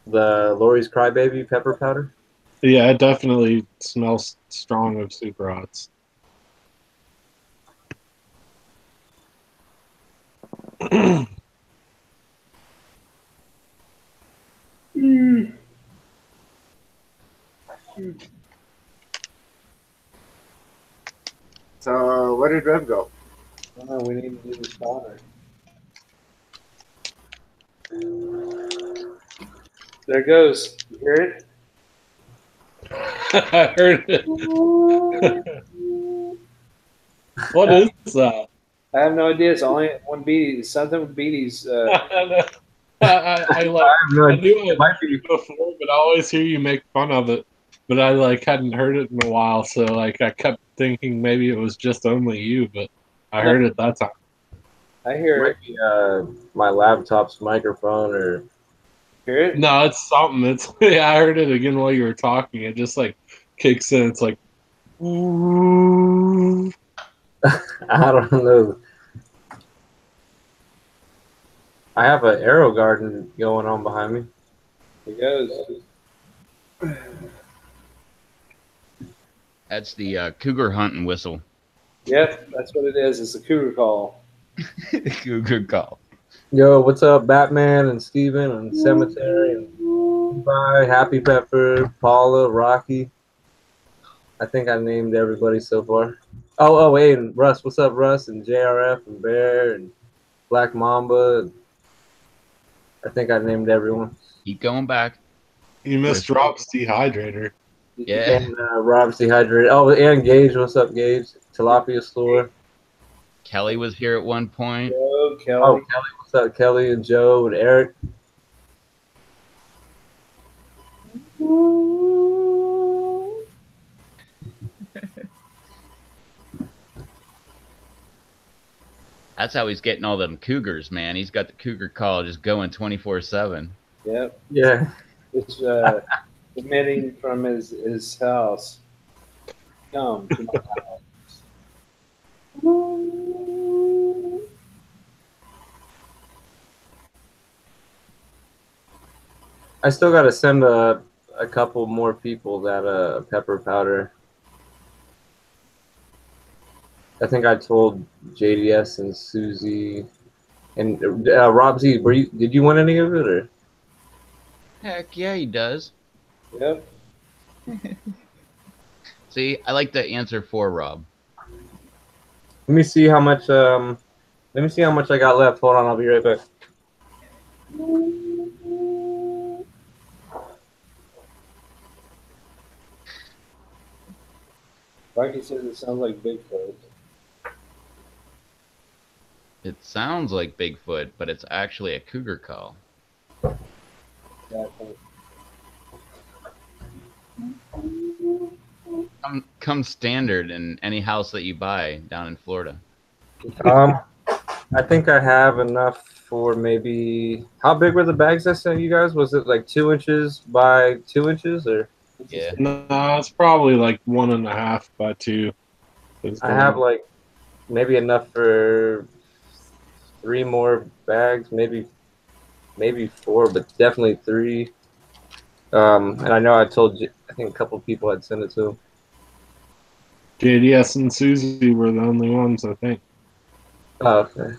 The Lori's Crybaby pepper powder. Yeah, it definitely smells strong of super hots. So where did Rev go? I don't know. We need to do this powder. There it goes. You hear it? I heard it. What is that? I have no idea. It's only one beatie. Something with beaties. I like No, I knew it might be. before, but I always hear you make fun of it. But I like hadn't heard it in a while, so like I kept thinking maybe it was just only you, but I heard it that time. I hear it. Might be my laptop's microphone or. Hear it? No, it's something. It's yeah, I heard it again while you were talking. It just like kicks in. It's like, ooh. I don't know. I have an arrow garden going on behind me. It goes. That's the cougar hunting whistle. Yep, that's what it is. It's a cougar call. Cougar call. Yo, what's up, Batman and Steven and Cemetery and Bye, Happy Pepper, Paula, Rocky. I think I named everybody so far. Oh, wait, and Russ. What's up, Russ? And JRF and Bear and Black Mamba. I think I named everyone. Keep going back. You missed Rob's dehydrator. Yeah. And Rob's dehydrated. Oh, and Gage. What's up, Gage? Tilapia store. Kelly was here at one point. Yo, Kelly. Oh, Kelly. What's up, Kelly and Joe and Eric? That's how he's getting all them cougars, man. He's got the cougar call just going 24/7. Yep. Yeah. It's emitting from his house. Come to my house. I still got to send a couple more people that pepper powder. I think I told JDS and Susie and Rob Z. Did you want any of it or? Heck yeah, he does. Yep. See, I like the answer for Rob. Let me see how much. Let me see how much I got left. Hold on, I'll be right back. Rocky says it sounds like Bigfoot. It sounds like Bigfoot, but it's actually a cougar call. Exactly. Come standard in any house that you buy down in Florida. I think I have enough for maybe. How big were the bags I sent you guys? Was it like 2 inches by 2 inches or? Yeah. No, it's probably like 1.5 by 2. I have like maybe enough for 3 more bags, maybe 4, but definitely 3. And I know I told you, I think a couple people I'd send it to. JDS and Susie were the only ones, I think. Oh, okay.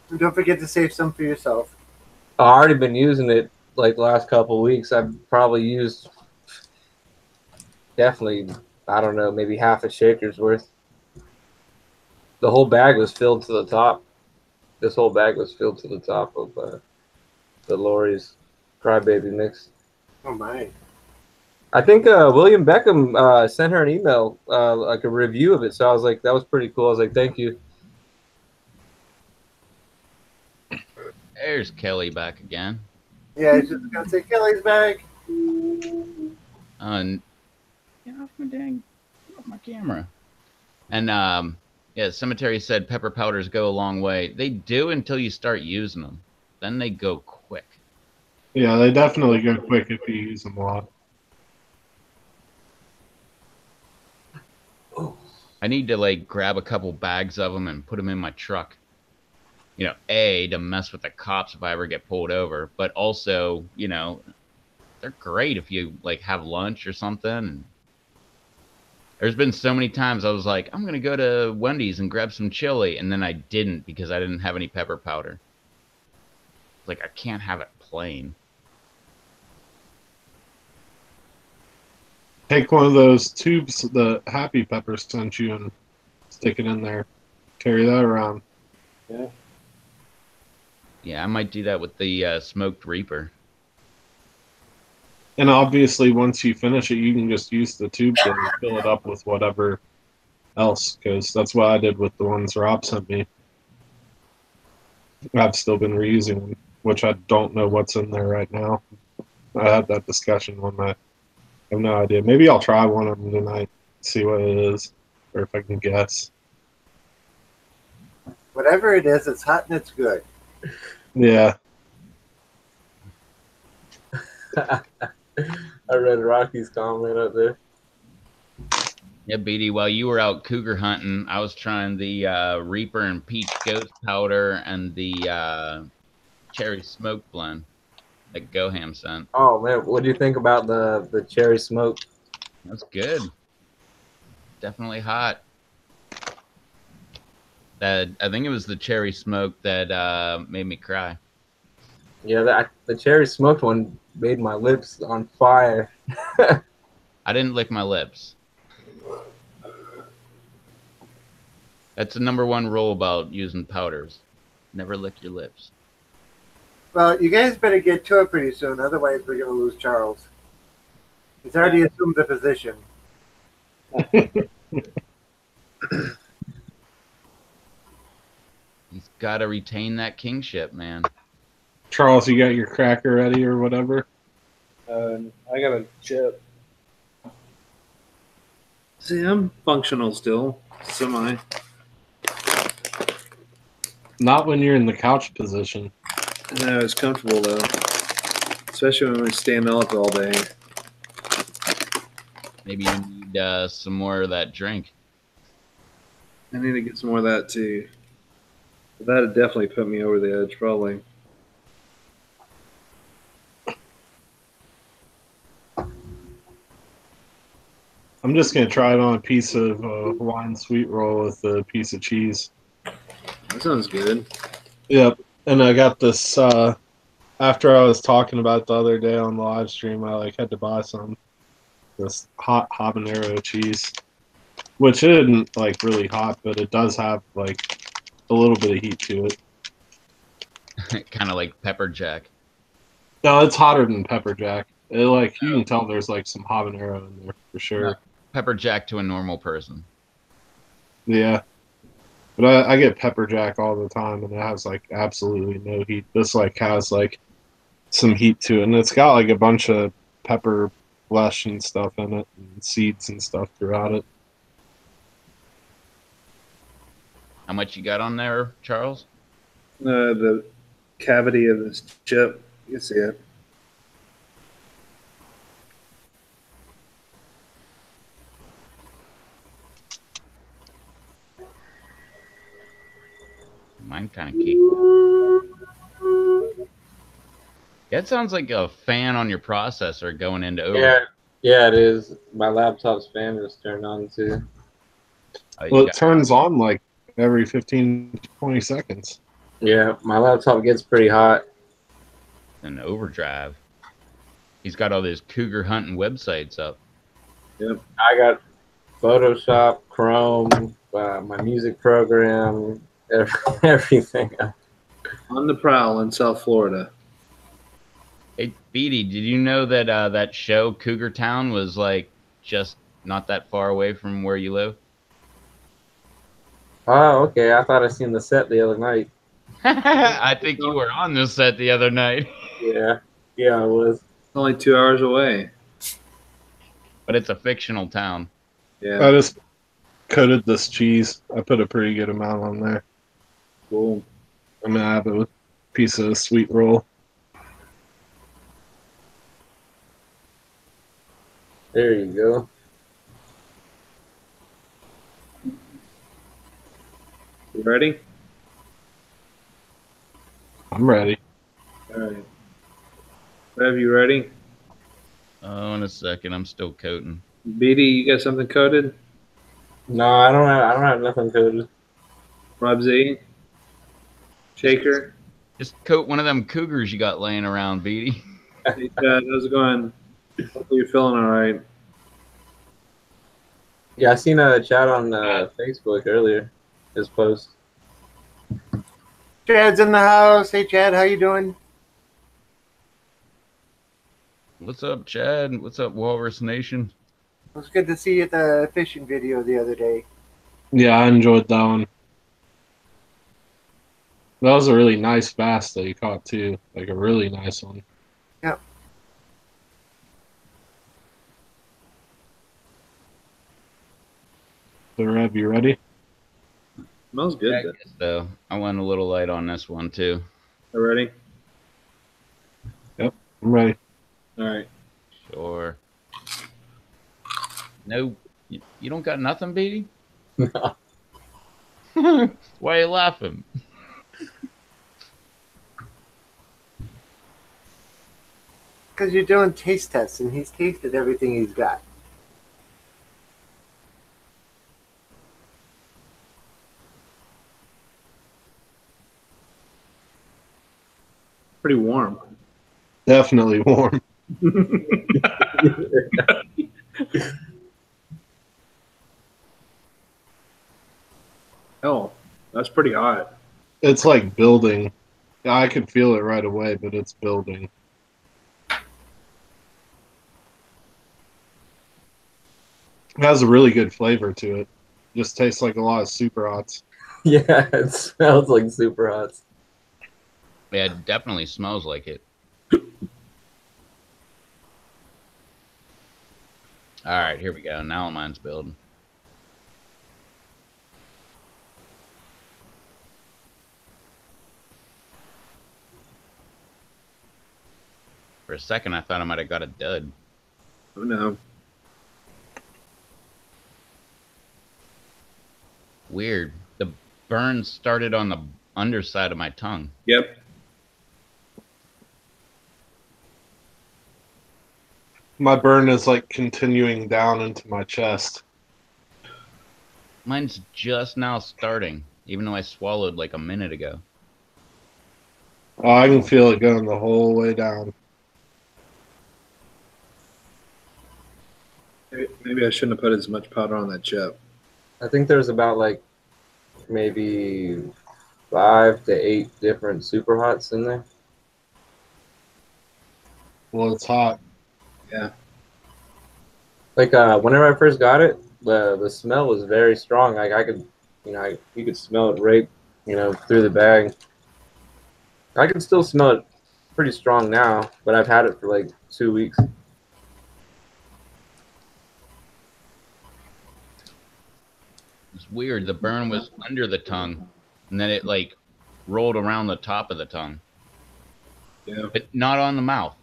And don't forget to save some for yourself. I've already been using it like the last couple of weeks. I've probably used definitely, I don't know, maybe half a shaker's worth. The whole bag was filled to the top. This whole bag was filled to the top of the Lori's Crybaby mix. Oh my. I think William Beckham sent her an email, like a review of it. So I was like, that was pretty cool. I was like, thank you. There's Kelly back again. Yeah, I was just gonna say Kelly's back. And get off my camera. And yeah, Cemetery said pepper powders go a long way. They do until you start using them. Then they go quick. Yeah, they definitely go quick if you use them a lot. I need to like grab a couple bags of them and put them in my truck. You know, A, to mess with the cops if I ever get pulled over, but also, you know, they're great if you like have lunch or something. And there's been so many times I was like, I'm gonna go to Wendy's and grab some chili, and then I didn't because I didn't have any pepper powder. Like, I can't have it plain. Take one of those tubes the Happy Pepper sent you and stick it in there. Carry that around. Yeah. Yeah, I might do that with the smoked Reaper. And obviously, once you finish it, you can just use the tube to fill it up with whatever else, because that's what I did with the ones Rob sent me. I've still been reusing them, which I don't know what's in there right now. I had that discussion one night. I have no idea. Maybe I'll try one of them tonight, see what it is, or if I can guess. Whatever it is, it's hot and it's good. Yeah. I read Rocky's comment up there. Yeah, BD, while you were out cougar hunting, I was trying the Reaper and Peach Ghost Powder and the Cherry Smoke Blend that Goham sent. Oh man, what do you think about the cherry smoke? That's good. Definitely hot. That I think it was the cherry smoke that made me cry. Yeah, the cherry smoked one made my lips on fire. I didn't lick my lips. That's the #1 rule about using powders. Never lick your lips. Well, you guys better get to it pretty soon, otherwise we're going to lose Charles. He's already assumed the position. He's got to retain that kingship, man. Charles, you got your cracker ready or whatever? I got a chip. See, I'm functional still, semi. Not when you're in the couch position. No, it's comfortable though, especially when we stand up all day. Maybe you need some more of that drink. I need to get some more of that too. That'd definitely put me over the edge, probably. I'm just going to try it on a piece of Hawaiian sweet roll with a piece of cheese. That sounds good. Yep. And I got this, after I was talking about it the other day on the live stream, I had to buy this hot habanero cheese, which isn't really hot, but it does have a little bit of heat to it. Kind of like pepper jack. No, it's hotter than pepper jack. You can tell there's some habanero in there for sure. No, pepper jack to a normal person. Yeah. But I get pepper jack all the time, and it has absolutely no heat. This has some heat to it, and it's got a bunch of pepper flesh and stuff in it, and seeds and stuff throughout it. How much you got on there, Charles? The cavity of this chip, you can see it. Mine kind of keep. That sounds like a fan on your processor going into over. Yeah, it is. My laptop's fan is turned on too. Oh, Well, it turns on every 15 to 20 seconds. Yeah, my laptop gets pretty hot. an overdrive. He's got all these cougar hunting websites up. Yep. I got Photoshop, Chrome, my music program, everything. On the prowl in South Florida. Hey, Beatty, did you know that that show Cougar Town was like just not that far away from where you live? Oh, okay. I thought I seen the set the other night. I think you were on this set the other night. Yeah, yeah, I was. Only 2 hours away. But it's a fictional town. Yeah. I just coated this cheese. I put a pretty good amount on there. Cool. I'm gonna have a piece of sweet roll. There you go. You ready? I'm ready. All right. Rev, you ready? Oh, in a second, I'm still coating. BD, you got something coded? No, I don't have. I don't have nothing coded. Rob Z? Shaker? Just coat one of them cougars you got laying around, Beatty. Hey, Chad, how's it going? Hopefully you're feeling all right. Yeah, I seen a chat on Facebook earlier. His post. Chad's in the house. Hey, Chad, how you doing? What's up, Chad? What's up, Walrus Nation? It was good to see you at the fishing video the other day. Yeah, I enjoyed that one. That was a really nice bass that you caught too. Like a really nice one. Yep. So Rev, you ready? Smells good. Yeah, I Though. guess so. I went a little light on this one too. You ready? I'm ready. All right. Sure. No, you don't got nothing, Beatty? No. Why are you laughing? Because you're doing taste tests, and he's tasted everything he's got. Pretty warm. Definitely warm. Oh, that's pretty hot. It's like building. I could feel it right away, but it's building. It has a really good flavor to it. Just tastes like a lot of super hots. Yeah, it smells like super hot. Yeah, it definitely smells like it. All right, here we go. Now mine's building. For a second, I thought I might have got a dud. Oh no. Weird. The burn started on the underside of my tongue. Yep. My burn is like continuing down into my chest. Mine's just now starting, even though I swallowed like a minute ago. Oh, I can feel it going the whole way down. Maybe I shouldn't have put as much powder on that chip. I think there's about like maybe 5 to 8 different super hots in there. Well, it's hot. Yeah. Like whenever I first got it, the smell was very strong. Like I could, you could smell it right, through the bag. I can still smell it pretty strong now, but I've had it for like 2 weeks. It's weird. The burn was under the tongue, and then it like rolled around the top of the tongue, Yeah. but not on the mouth.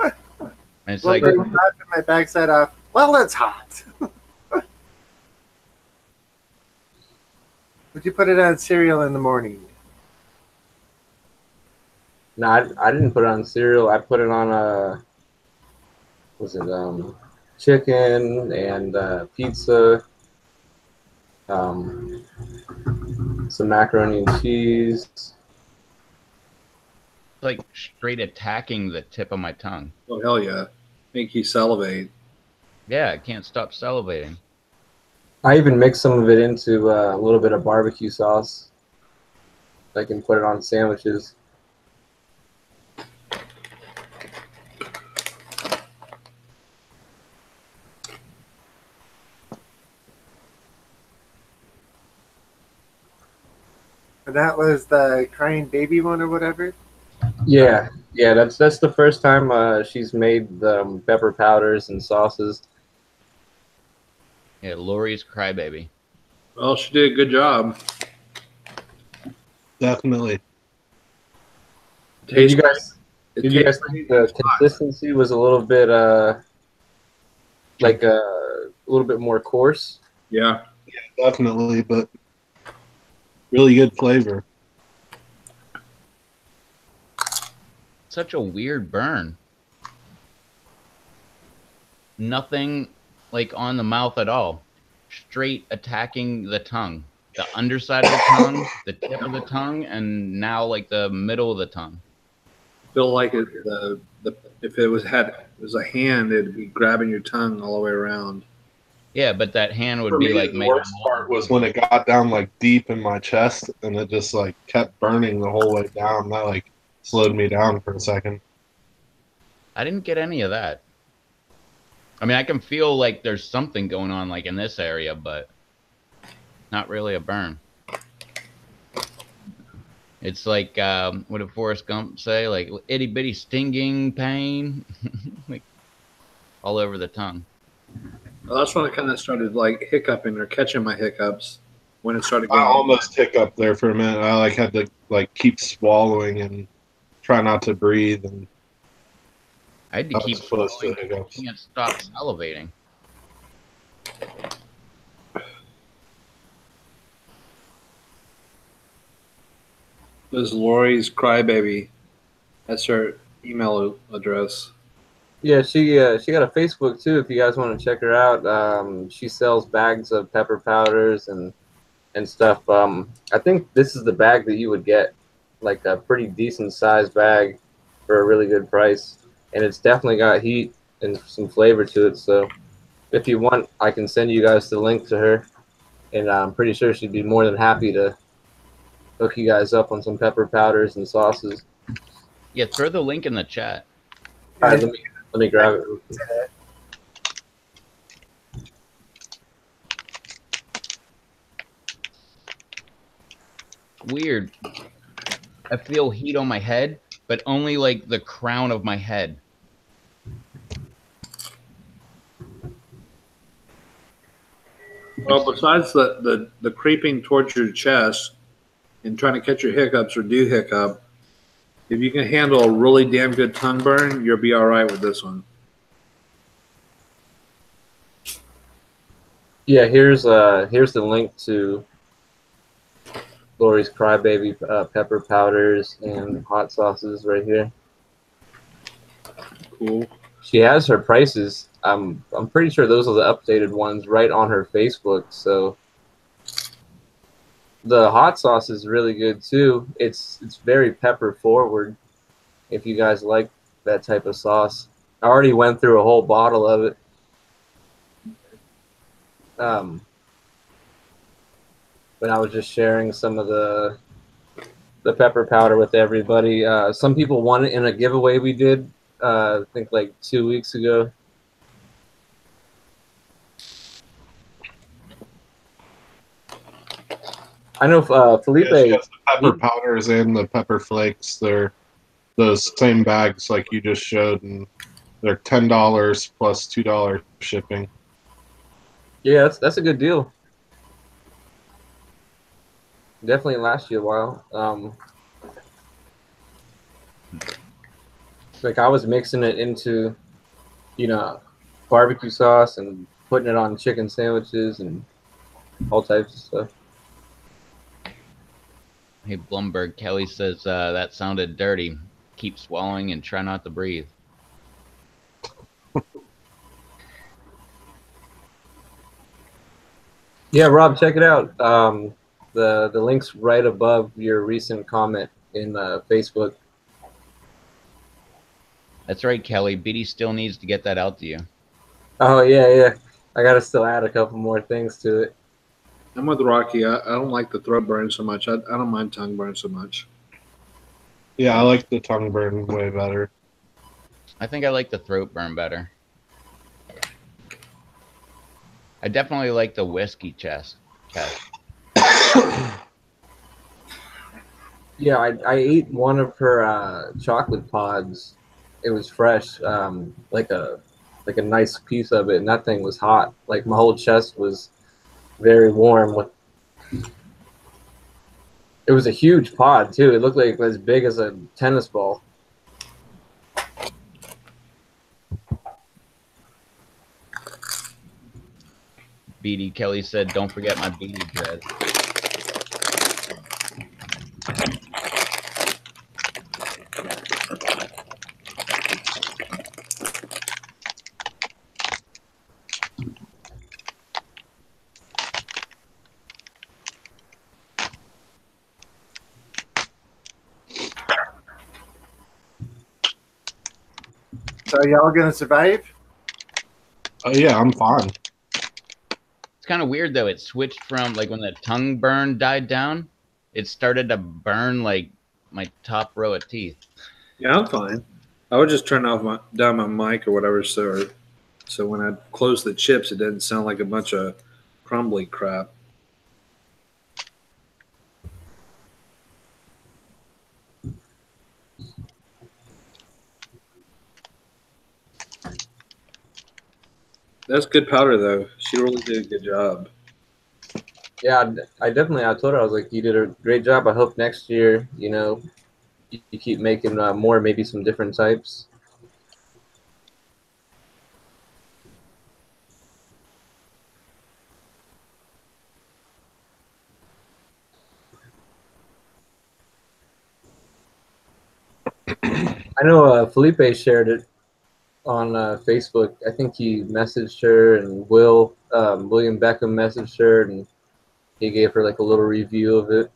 And it's like, I'm laughing my backside off. Well, it's hot. Would you put it on cereal in the morning? No, I didn't put it on cereal. I put it on was it chicken and pizza, some macaroni and cheese. like straight attacking the tip of my tongue. Oh hell yeah. Make you salivate. Yeah, I can't stop salivating. I even mix some of it into a little bit of barbecue sauce. I can put it on sandwiches. And that was the crying baby one or whatever. Yeah, yeah, that's the first time she's made the pepper powders and sauces. Yeah, Lori's crybaby. Well, she did a good job. Definitely. Did you Tastes guys it did you guys tastes think great. the consistency was a little bit like a little bit more coarse? Yeah. Definitely, but really good flavor. Such a weird burn. Nothing like on the mouth at all. Straight attacking the tongue. The underside of the tongue, the tip of the tongue, and now like the middle of the tongue. Feel like the if it was a hand, it'd be grabbing your tongue all the way around. Yeah, but that hand would For be me, like the making worst part was when it got down like deep in my chest, and it just like kept burning the whole way down. That like slowed me down for a second. I didn't get any of that. I mean, I can feel like there's something going on like in this area, but not really a burn. It's like what did Forrest Gump say? Like itty bitty stinging pain, like all over the tongue. Well, that's when I kind of started like hiccuping or catching my hiccups when it started I getting. almost hiccup there for a minute. I like had to like keep swallowing and try not to breathe, and I had to I keep was close to swallowing. I hiccups. can't stop salivating. This is Lori's crybaby. That's her email address. Yeah, she got a Facebook too. If you guys want to check her out, she sells bags of pepper powders and stuff. I think this is the bag that you would get, like a pretty decent sized bag for a really good price, and it's definitely got heat and some flavor to it. So if you want, I can send you guys the link to her, and I'm pretty sure she'd be more than happy to hook you guys up on some pepper powders and sauces. Yeah, throw the link in the chat. All right, let me grab it. Weird. I feel heat on my head, but only like the crown of my head. Well, besides the creeping towards your chest and trying to catch your hiccups or do hiccup, if you can handle a really damn good tongue burn, you'll be all right with this one. Yeah, here's the link to Lori's Crybaby pepper powders and hot sauces right here. Cool. She has her prices. I'm pretty sure those are the updated ones right on her Facebook. So the hot sauce is really good too. It's very pepper forward. If you guys like that type of sauce, I already went through a whole bottle of it. But I was just sharing some of the pepper powder with everybody. Some people won it in a giveaway we did. I think like 2 weeks ago. I know Felipe. Yeah, she has the pepper powders and the pepper flakes. They're those same bags like you just showed, and they're $10 plus $2 shipping. Yeah, that's a good deal. Definitely lasts you a while. Like I was mixing it into, barbecue sauce and putting it on chicken sandwiches and all types of stuff. Hey, Blumberg, Kelly says that sounded dirty. Keep swallowing and try not to breathe. Yeah, Rob, check it out. The link's right above your recent comment in Facebook. That's right, Kelly. BD still needs to get that out to you. Oh yeah. I gotta still add a couple more things to it. I'm with Rocky. I don't like the throat burn so much. I don't mind tongue burn so much. Yeah, I like the tongue burn way better. I think I like the throat burn better. I definitely like the whiskey chest. Yeah, I ate one of her chocolate pods. It was fresh, like a nice piece of it, and that thing was hot. Like my whole chest was very warm. It was a huge pod too. It looked like as big as a tennis ball. BD Kelly said, "Don't forget my BD dreads." So are y'all gonna survive? Oh yeah, I'm fine. It's kind of weird though. It switched from like when the tongue burn died down, it started to burn like my top row of teeth. Yeah, I'm fine. I would just turn down my mic or whatever, so when I close the chips, it doesn't sound like a bunch of crumbly crap. That's good powder, though. She really did a good job. Yeah, I definitely. I told her I was like, you did a great job. I hope next year, you keep making more, maybe some different types. I know Felipe shared it on Facebook. I think he messaged her, and William Beckham messaged her, and he gave her like a little review of it.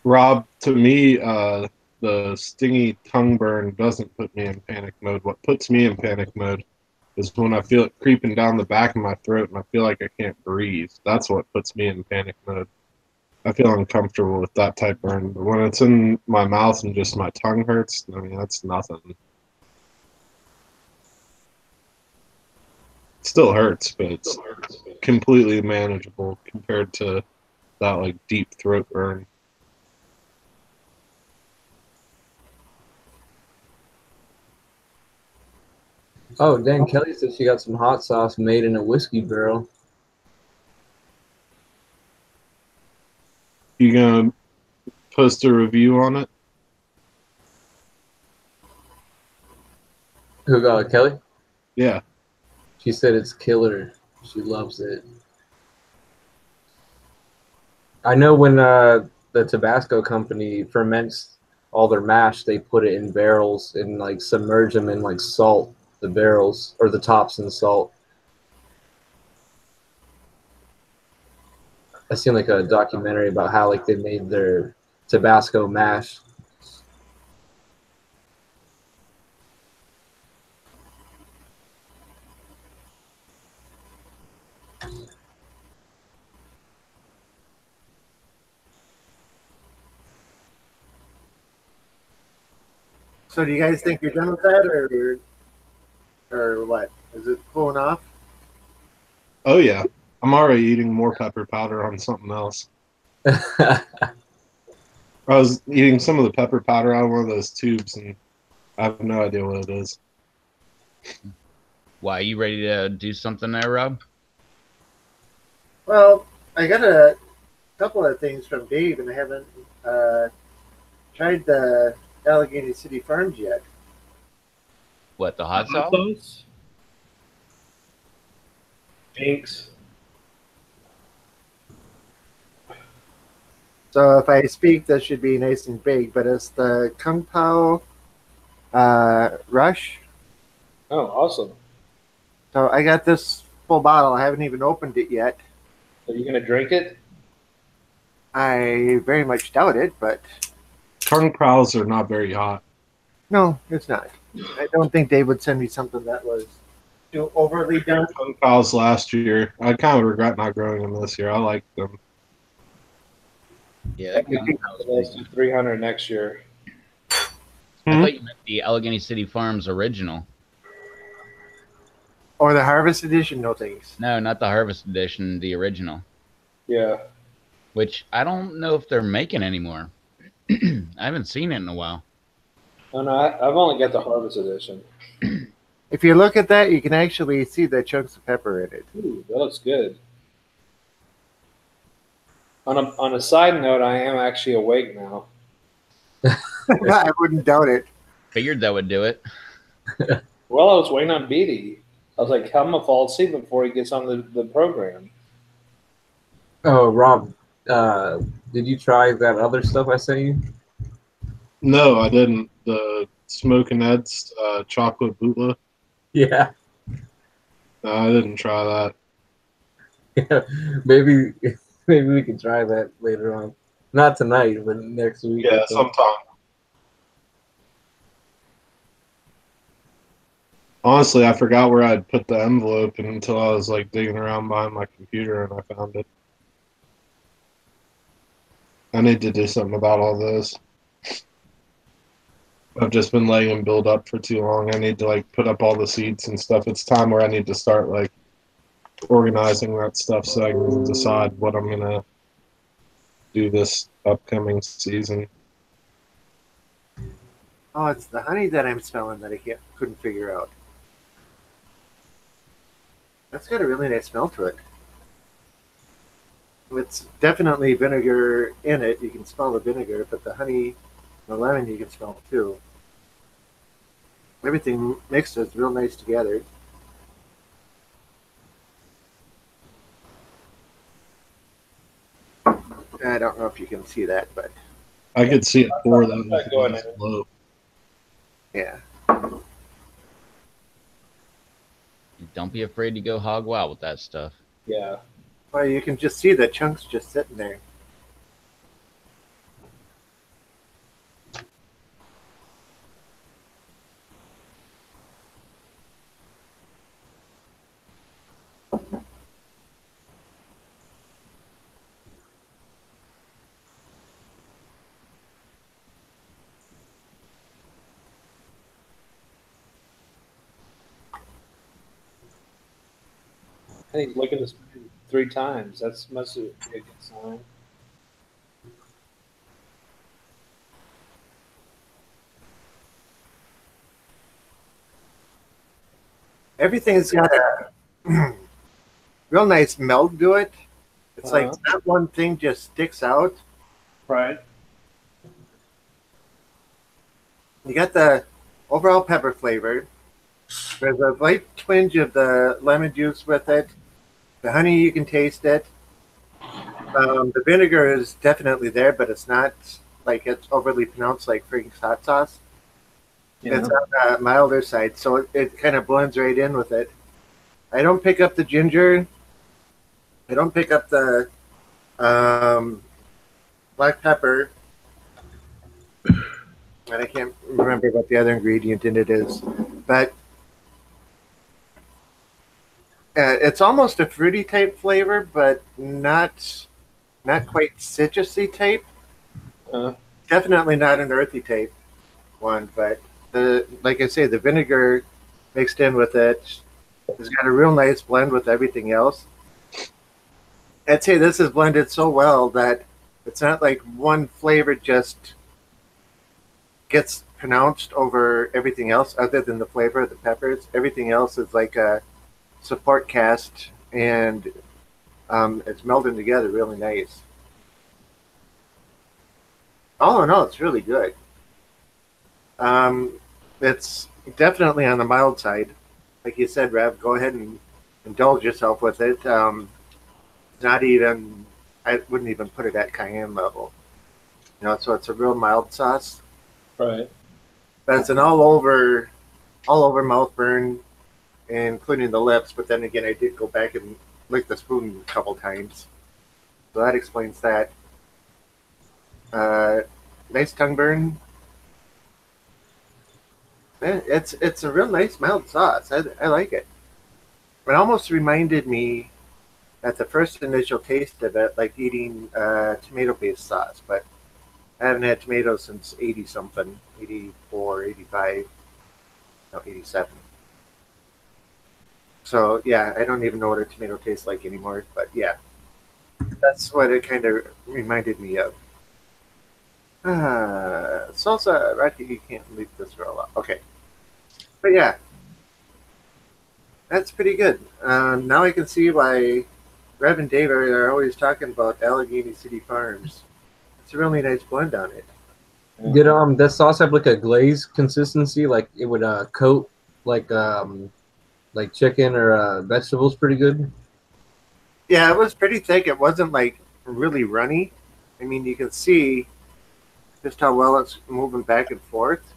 Rob, to me, the stingy tongue burn doesn't put me in panic mode. What puts me in panic mode is when I feel it creeping down the back of my throat and I feel like I can't breathe. That's what puts me in panic mode. I feel uncomfortable with that type burn. But when it's in my mouth and just my tongue hurts, I mean, that's nothing. It still hurts, but it's completely manageable compared to that like deep throat burn. Oh, dang, Kelly said she got some hot sauce made in a whiskey barrel. You gonna post a review on it? Who got it, Kelly? Yeah. She said it's killer. She loves it. I know when the Tabasco company ferments all their mash, they put it in barrels and like submerge them in like salt, the barrels or the tops in salt. I seen like a documentary about how like they made their Tabasco mash. So do you guys think you're done with that, or what? Is it pulling off? Oh yeah. I'm already eating more pepper powder on something else. I was eating some of the pepper powder out of one of those tubes, and I have no idea what it is. Why, you ready to do something there, Rob? Well, I got a couple of things from Dave, and I haven't tried the Allegheny City Farms yet. What, the hot sauce? sauce? Thanks. So if I speak, this should be nice and big, but it's the Kung Pao Rush. Oh, awesome. So I got this full bottle. I haven't even opened it yet. Are you gonna drink it? I very much doubt it, but Tongue prowls are not very hot. No, it's not. I don't think Dave would send me something that was too overly done. Phone calls last year. I kind of regret not growing them this year. I like them. Yeah, that kind Let's do 300 next year. I thought you meant the Allegheny City Farms original. Or the Harvest Edition, no thanks. No, not the Harvest Edition, the original. Yeah. Which I don't know if they're making anymore. I haven't seen it in a while. Oh no, I've only got the Harvest Edition. If you look at that, you can actually see the chunks of pepper in it. Ooh, that looks good. On a side note, I am actually awake now. I wouldn't doubt it. Figured that would do it. Well, I was waiting on Beatty. I was like, I'm gonna fall asleep before he gets on the program. Oh, Rob, did you try that other stuff I sent you? No, I didn't. The Smokin' Ed's chocolate bootla. Yeah. No, I didn't try that. Yeah. Maybe we can try that later on. Not tonight, but next week. Yeah, sometime. Honestly, I forgot where I'd put the envelope until I was like digging around behind my computer and I found it. I need to do something about all this. I've just been letting them build up for too long. I need to like put up all the seats and stuff. It's time where I need to start like organizing that stuff so I can decide what I'm gonna do this upcoming season. Oh, it's the honey that I'm smelling that I couldn't figure out. That's got a really nice smell to it. It's definitely vinegar in it. You can smell the vinegar, but the honey, the lemon, you can smell too. Everything mixed is real nice together. I don't know if you can see that, but I could see it pour that with the glass below. yeah. Don't be afraid to go hog wild with that stuff. Yeah. Well, you can just see the chunks just sitting there. I think he's looking at this 3 times. That's must be a good sign. Everything's got a real nice meld to it. It's like not one thing just sticks out. Right. You got the overall pepper flavor. There's a light twinge of the lemon juice with it. The honey, you can taste it. The vinegar is definitely there, but it's not like it's overly pronounced like Frank's hot sauce. Yeah. It's on the milder side, so it kind of blends right in with it. I don't pick up the ginger. I don't pick up the black pepper. And I can't remember what the other ingredient in it is. But it's almost a fruity type flavor, but not quite citrusy type. Definitely not an earthy type one, but like I say, the vinegar mixed in with it has got a real nice blend with everything else. I'd say this is blended so well that it's not like one flavor just gets pronounced over everything else other than the flavor of the peppers. Everything else is like a support cast, and it's melding together really nice. Oh no, it's really good. It's definitely on the mild side. Like you said, Rev, go ahead and indulge yourself with it. Not even, I wouldn't even put it at cayenne level. You know, so it's a real mild sauce. Right. But it's an all over mouth burn, including the lips. But then again, I did go back and lick the spoon a couple times, so that explains that. Nice tongue burn. It's a real nice mild sauce. I like it. It almost reminded me at the first initial taste of it, like eating tomato based sauce, but I haven't had tomatoes since 80 something, 84, 85, no, 87. So yeah, I don't even know what a tomato tastes like anymore, but yeah, that's what it kind of reminded me of. Salsa, Rocky, you can't leave this roll up. Okay. But yeah, that's pretty good. Now I can see why Rev and Dave are always talking about Allegheny City Farms. It's a really nice blend on it. Did that sauce have like a glaze consistency? Like it would coat like chicken or vegetables pretty good? Yeah, it was pretty thick. It wasn't like really runny. I mean, you can see just how well it's moving back and forth.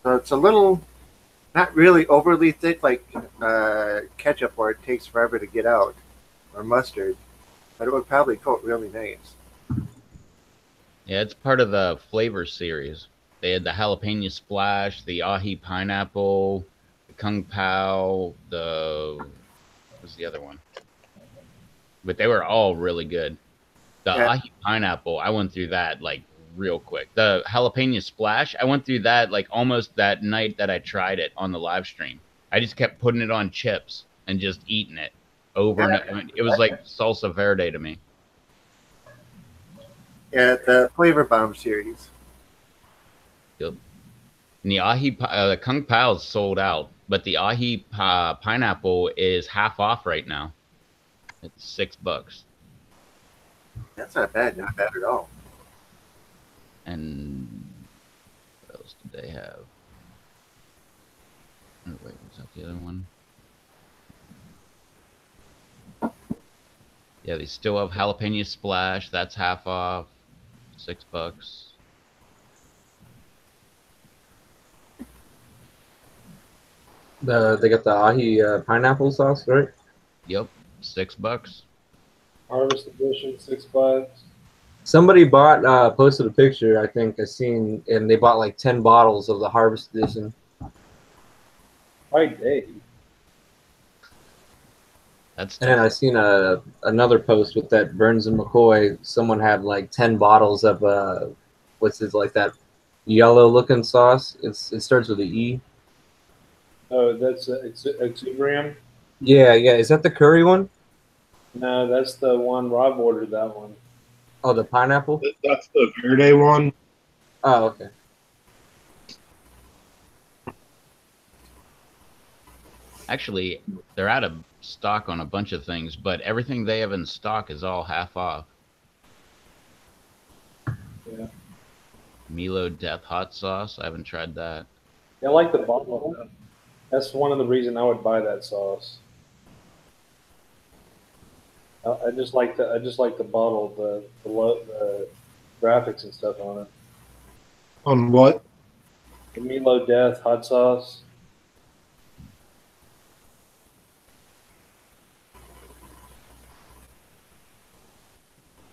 So it's a little, not really overly thick like ketchup where it takes forever to get out, or mustard, but it would probably coat really nice. Yeah, it's part of the flavor series. They had the jalapeno splash, the ahi pineapple, the kung pao, what was the other one? But they were all really good. The Yeah, ahi pineapple, I went through that like real quick. The jalapeno splash, I went through that like almost that night that I tried it on the live stream. I just kept putting it on chips and just eating it over and yeah, over. It was like salsa verde to me. yeah, the Flavor Bomb series. Yep. And the the kung pao is sold out, but the ahi pineapple is half off right now. It's $6. That's not bad, not bad at all. And what else did they have? Oh, wait, was that the other one? Yeah, they still have jalapeno splash. That's half off, $6. They got the ahi pineapple sauce, right? Yep, $6. Harvest edition, $6. Somebody posted a picture, I think I seen, and they bought like 10 bottles of the Harvest Edition. By Dave. That's And then I seen another post with that Burns and McCoy. Someone had like 10 bottles of what's it, like that yellow looking sauce. It starts with an E. Oh, that's exuberant. Yeah, yeah. Is that the curry one? No, that's the one Rob ordered. That one. Oh, the pineapple. That's the Verde one. Oh, okay. actually they're out of stock on a bunch of things, but everything they have in stock is all half off. Yeah. Milo Death hot sauce. I haven't tried that. I like the bottle. That's one of the reasons I would buy that sauce. I just like the bottle, the graphics and stuff on it. On what? The Milo Death hot sauce.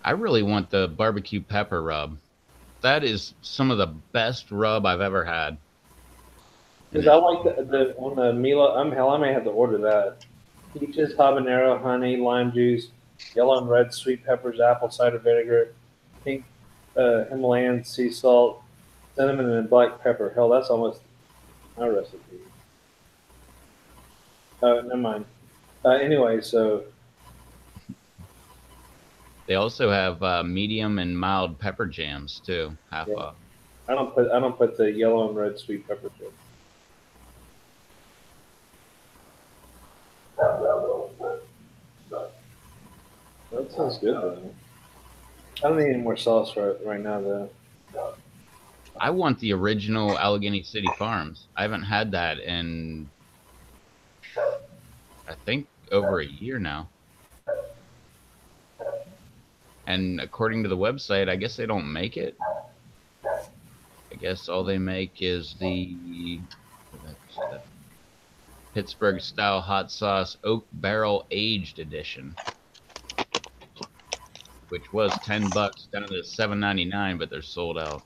I really want the barbecue pepper rub. That is some of the best rub I've ever had. Because I like the on the Milo. I may have to order that. Peaches, habanero, honey, lime juice, yellow and red sweet peppers, apple cider vinegar, pink Himalayan sea salt, cinnamon, and black pepper. Hell, that's almost my recipe. Oh, never mind. Anyway, so They also have medium and mild pepper jams too, half off. I don't put the yellow and red sweet pepper chip. That sounds good though. I don't need any more sauce right now though. I want the original Allegheny City Farms. I haven't had that in, I think, over a year now. And according to the website, I guess they don't make it. I guess all they make is the Pittsburgh style hot sauce oak barrel aged edition, which was $10 down to $7.99, but they're sold out.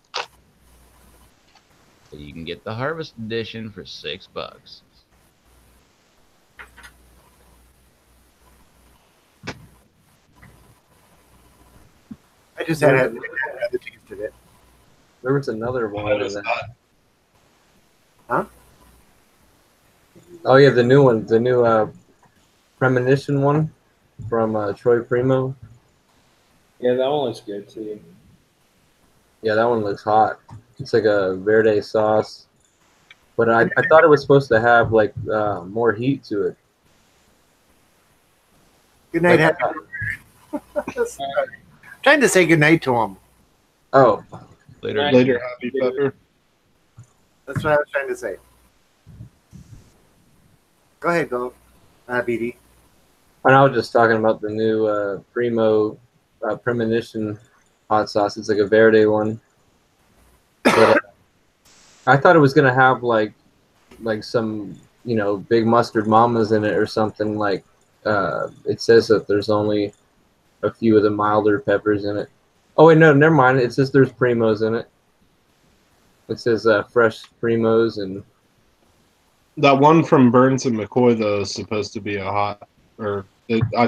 So you can get the Harvest Edition for $6. I just had another taste of it. There was another one. That is hot. Huh? Oh yeah, the new one, the new Premonition one from Troy Primo. Yeah, that one looks good too. Yeah, that one looks hot. It's like a verde sauce, but I thought it was supposed to have like more heat to it. Good night, Like, Happy. Trying to say good night to him. oh, Later. Later, Happy Pepper. That's what I was trying to say. Go ahead, go, BD. and I was just talking about the new Primo Premonition hot sauce. It's like a verde one. But I thought it was gonna have like some big mustard mamas in it or something. Like it says that there's only a few of the milder peppers in it. Oh wait, no, never mind. It says there's primos in it. It says fresh primos and That one from Burns and McCoy though is supposed to be a hot, I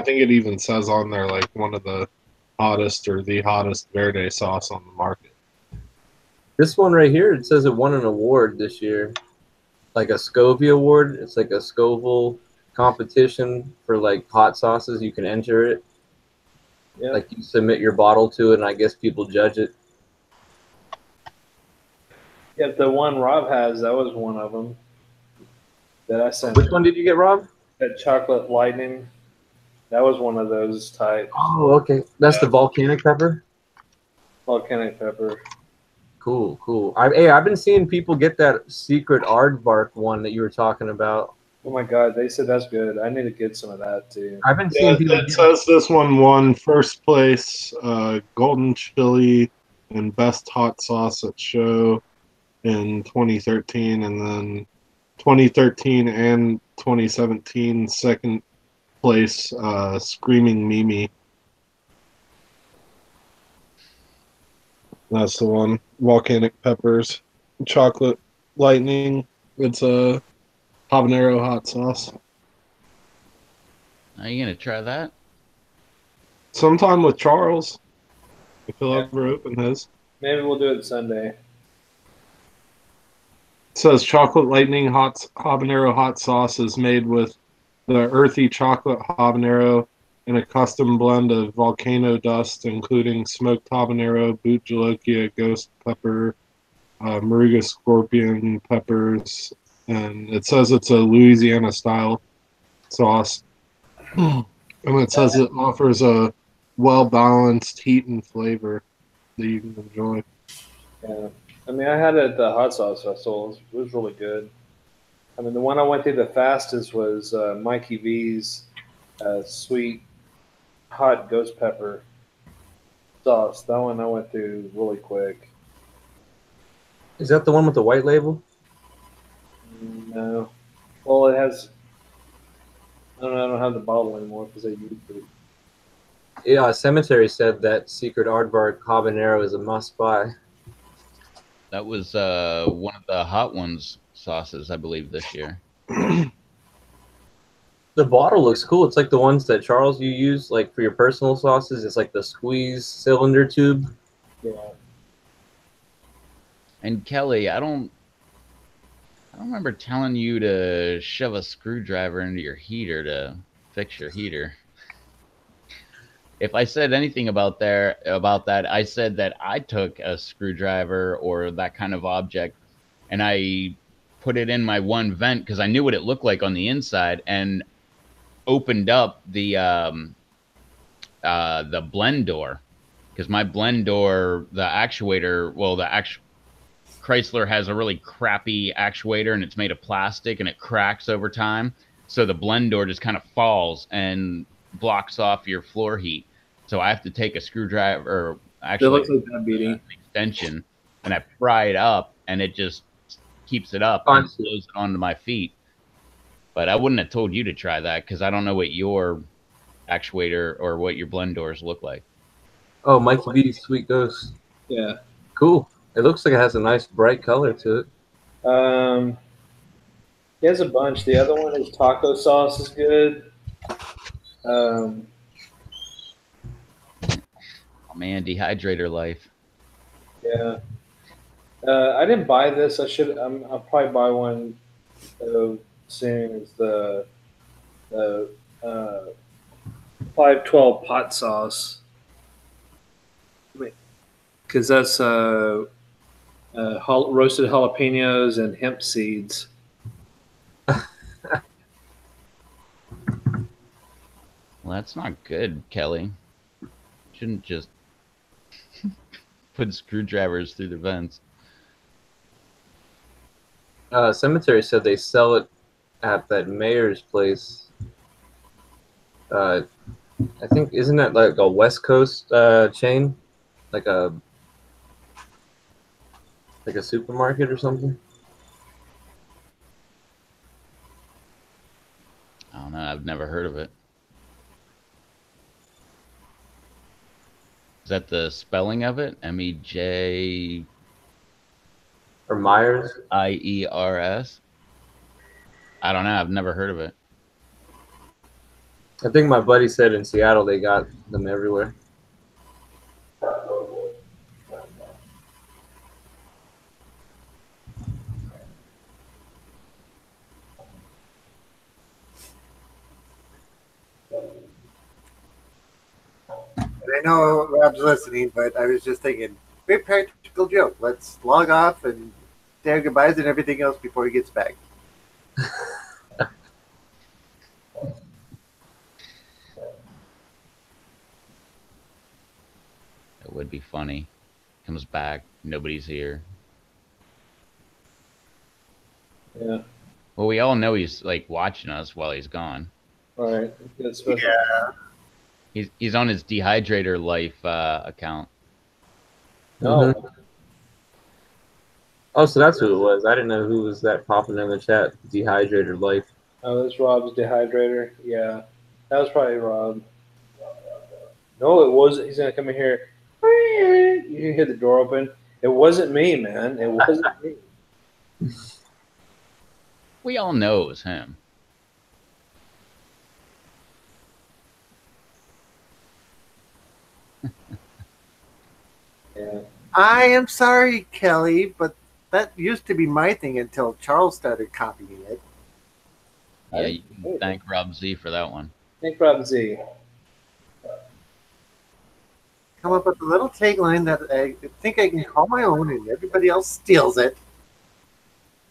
think it even says on there like one of the hottest or the hottest verde sauce on the market. this one right here. It says it won an award this year, like a Scovie award. It's like a Scoville competition for like hot sauces. You can enter it. Yeah. Like you submit your bottle to it, and I guess people judge it. Yeah, the one Rob has, that was one of them that I sent. Which one did you get, Rob? That chocolate lightning. That was one of those types. Oh, okay. That's the volcanic pepper. Volcanic pepper. Cool, cool. I've been seeing people get that secret aardvark one that you were talking about. Oh my god, they said that's good. I need to get some of that too. I've been Yeah, seeing people. it says this one won first place, golden chili and best hot sauce at show in 2013, and then 2013 and 2017 second place, Screaming Mimi. That's the one. Volcanic peppers, chocolate lightning. It's a habanero hot sauce. Are you gonna try that? Sometime with Charles, if he'll Yeah. ever open his. Maybe we'll do it Sunday. It says chocolate lightning hot habanero hot sauce is made with the earthy chocolate habanero and a custom blend of volcano dust, including smoked habanero, boot jalokia, ghost pepper, Moruga scorpion peppers, and it says it's a Louisiana style sauce. And it says it offers a well-balanced heat and flavor that you can enjoy. Yeah. I mean, I had it at the hot sauce festival. It was really good. I mean, the one I went through the fastest was Mikey V's sweet hot ghost pepper sauce. That one I went through really quick. Is that the one with the white label? No. Well, it has. I don't have the bottle anymore because I used it. Yeah, Cemetery said that secret aardvark habanero is a must-buy. That was one of the Hot Ones sauces, I believe, this year. The bottle looks cool. It's like the ones that Charles you use like for your personal sauces. It's like the squeeze cylinder tube. Yeah. And Kelly, I don't remember telling you to shove a screwdriver into your heater to fix your heater. If I said anything about that, I said that I took a screwdriver or that kind of object and I put it in my one vent because I knew what it looked like on the inside and opened up the blend door, because my blend door, the actuator, well, Chrysler has a really crappy actuator and it's made of plastic and it cracks over time. So the blend door just kind of falls and blocks off your floor heat. So I have to take a screwdriver, or actually It looks like that, BD. an extension, and I pry it up and it just keeps it up and slows it onto my feet. But I wouldn't have told you to try that because I don't know what your actuator or what your blend doors look like. Oh, Mikey V's Sweet Ghost. Yeah. Cool. It looks like it has a nice bright color to it. Um, he has a bunch. The other one is taco sauce is good. Um, Oh man, dehydrator life. yeah. I didn't buy this. I should. I'll probably buy one soon. Is the 512 pot sauce because that's roasted jalapenos and hemp seeds. Well, that's not good, Kelly. Shouldn't just put screwdrivers through the vents. Cemetery said they sell it at that mayor's place. I think isn't that like a West Coast chain, like a supermarket or something? I don't know. I've never heard of it. Is that the spelling of it? MEJIERS? Or Myers? I don't know. I've never heard of it. I think my buddy said in Seattle they got them everywhere. And I know Rob's listening, but I was just thinking, great practical joke. Let's log off and say our goodbyes and everything else before he gets back. It would be funny. Comes back, nobody's here. Yeah. Well, we all know he's like watching us while he's gone. All right. That's Yeah. He's on his dehydrator life account. No. Mhm. Oh, so that's who it was. I didn't know who was that popping in the chat. Dehydrator life. Oh, that's Rob's dehydrator. Yeah. That was probably Rob. No, it wasn't. He's gonna come in here. You can hear the door open. It wasn't me, man. It wasn't me. We all know it was him. Yeah. I am sorry, Kelly, but that used to be my thing until Charles started copying it. Yeah, you can thank Rob Z for that one. Thank Rob Z. Come up with a little tagline that I think I can call my own, and everybody else steals it.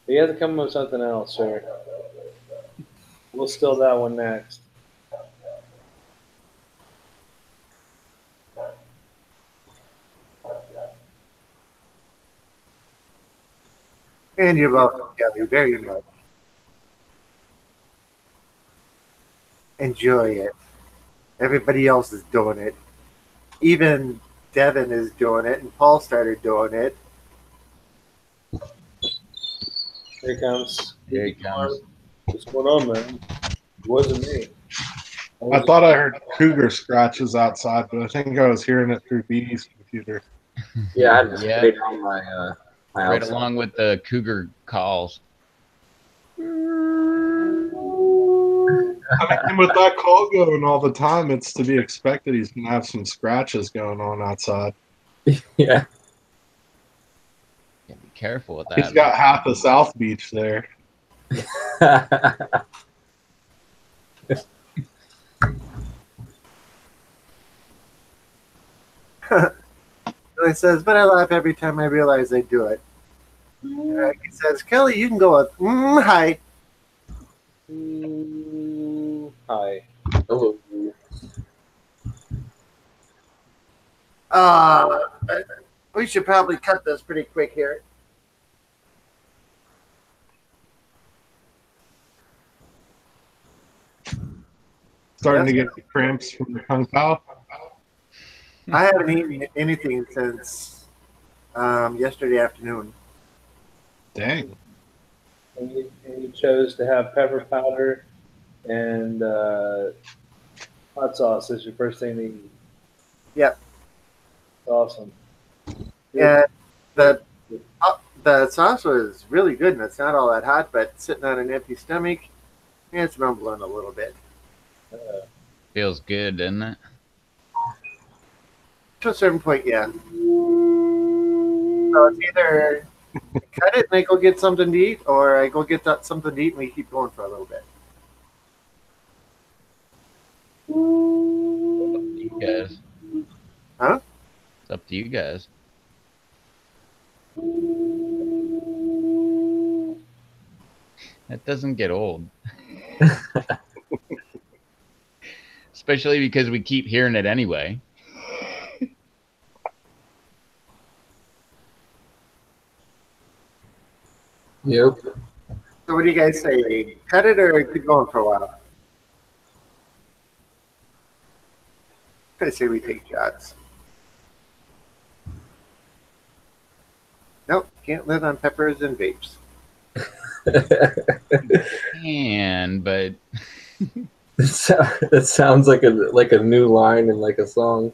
You have to come up with something else, sir. We'll steal that one next. And you're welcome, Kelly, very much. Enjoy it. Everybody else is doing it. Even Devin is doing it, and Paul started doing it. Here he comes. Here he comes. What's going on, man? It wasn't me. I thought I heard cougar scratches outside, but I think I was hearing it through B's computer. Yeah, I just Yeah. stayed on my my Right outside. along with the cougar calls. I mean, with that call going all the time, it's to be expected he's going to have some scratches going on outside. Yeah. Yeah, be careful with that. He's got half of South Beach there. He says, but I laugh every time I realize they do it. He says, Kelly, you can go with, hi. Hi. Oh. We should probably cut this pretty quick here. Starting to get cramps from the Kung Pao. I haven't eaten anything since yesterday afternoon. Dang. And you chose to have pepper powder and hot sauce as your first thing to eat. Yep. Awesome. And the The sauce was really good, and it's not all that hot, but sitting on an empty stomach, it's rumbling a little bit. Feels good, doesn't it? To a certain point, yeah. So it's either cut it and I go get something to eat, or I go get something to eat and we keep going for a little bit. You guys. Huh? It's up to you guys. That doesn't get old. Especially because we keep hearing it anyway. Yep. So what do you guys say? Cut it or keep going for a while? I say we take shots. Nope, can't live on peppers and vapes. And but That sounds like a new line in like a song.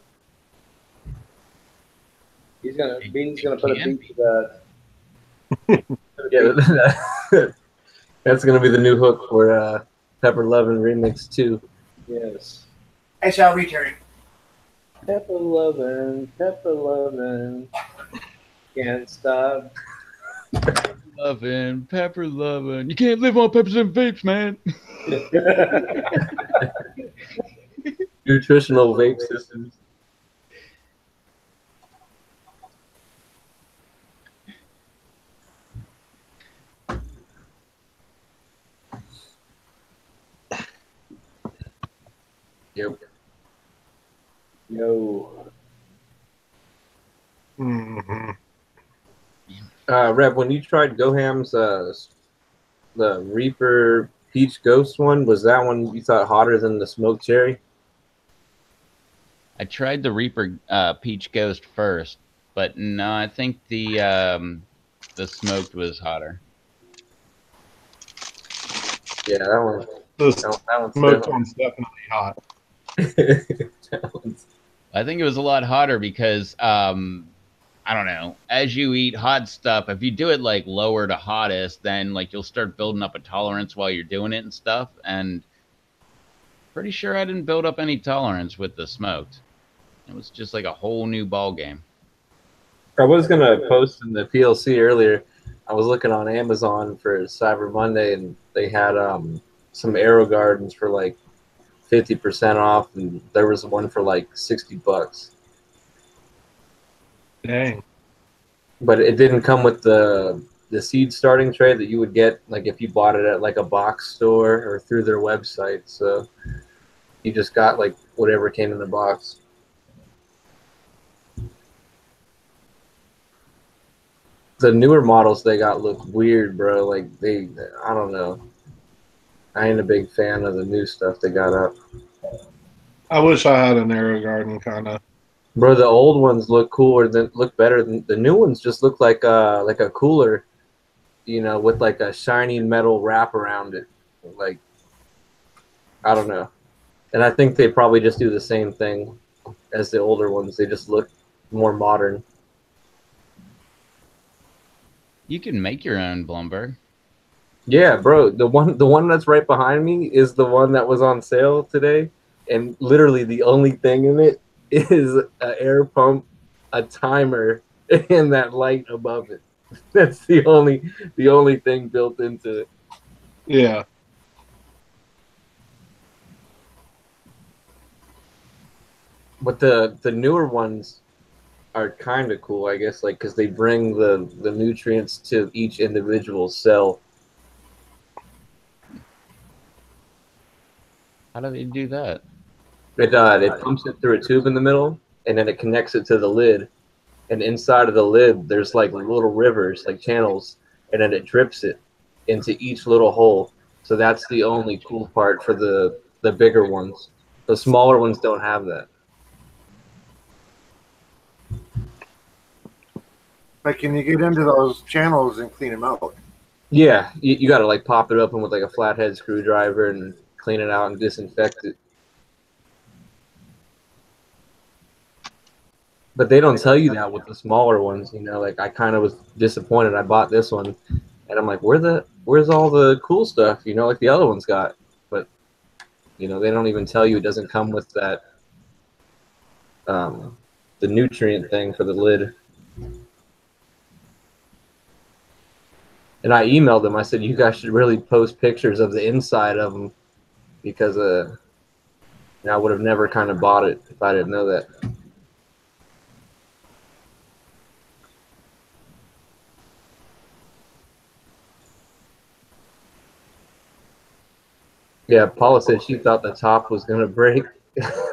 Bean's gonna put a beat to that. Yeah, that's gonna be the new hook for Pepper Lovin' Remix 2. Yes. I shall return. Pepper Lovin', can't stop. loving, pepper loving. You can't live on peppers and vapes, man. Nutritional vape systems. Yep. Yo. Mm-hmm. Rev, when you tried Goham's the Reaper Peach Ghost one, was that one you thought hotter than the smoked cherry? I tried the Reaper Peach Ghost first, but no, I think the smoked was hotter. Yeah, that one. The That one's smoked one's definitely hot. I think it was a lot hotter because I don't know. As you eat hot stuff, if you do it like lower to hottest, then like you'll start building up a tolerance while you're doing it and stuff. And pretty sure I didn't build up any tolerance with the smoked. It was just like a whole new ball game. I was gonna post in the PLC earlier. I was looking on Amazon for Cyber Monday, and they had some Arrow Gardens for like 50% off, and there was one for like $60. Dang. But it didn't come with the seed starting tray that you would get like if you bought it at like a box store or through their website. So you just got like whatever came in the box. The newer models they got look weird, bro. Like I don't know. I ain't a big fan of the new stuff they got up. I wish I had an Arrow Garden kind of. Bro, the old ones look look better than the new ones. Just look like a cooler, you know, with like a shiny metal wrap around it. Like, I don't know. And I think they probably just do the same thing as the older ones. They just look more modern. You can make your own Blumberg. Yeah, bro. The one that's right behind me is the one that was on sale today, and literally the only thing in it is an air pump, a timer, and that light above it. That's the only thing built into it. Yeah. But the newer ones are kind of cool, I guess, like because they bring the nutrients to each individual cell. How do they do that? It pumps it through a tube in the middle, and then it connects it to the lid. And inside of the lid, there's like little rivers, like channels, and then it drips it into each little hole. So that's the only cool part for the bigger ones. The smaller ones don't have that. But can you get into those channels and clean them out? Yeah, you got to like pop it open with like a flathead screwdriver and clean it out and disinfect it. But they don't tell you that with the smaller ones, you know. Like I kind of was disappointed. I bought this one, and I'm like, where's all the cool stuff, you know, like the other ones got. But you know, they don't even tell you it doesn't come with that the nutrient thing for the lid. And I emailed them. I said, you guys should really post pictures of the inside of them because I would have never kind of bought it if I didn't know that. Yeah, Paula said she thought the top was going to break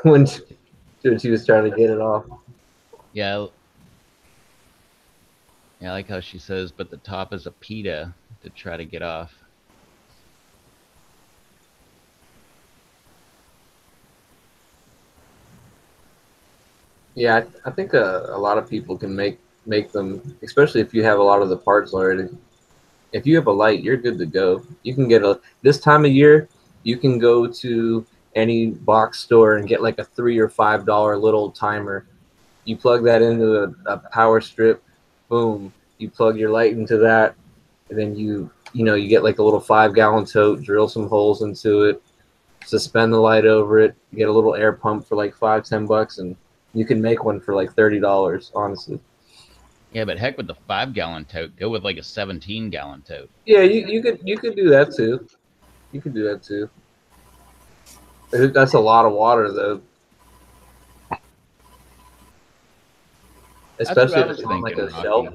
when she was trying to get it off. Yeah. Yeah, I like how she says, but the top is a pita to try to get off. Yeah, I think a lot of people can make them, especially if you have a lot of the parts already. If you have a light, you're good to go. You can get this time of year, you can go to any box store and get like a $3 or $5 little timer. You plug that into a power strip, boom. You plug your light into that, and then you get like a little 5-gallon tote, drill some holes into it, suspend the light over it, get a little air pump for like $5-10, and you can make one for like $30, honestly. Yeah, but heck with the 5-gallon tote. Go with like a 17-gallon tote. Yeah, you could do that too. You could do that too. That's a lot of water though. Especially if it's on like a shelf.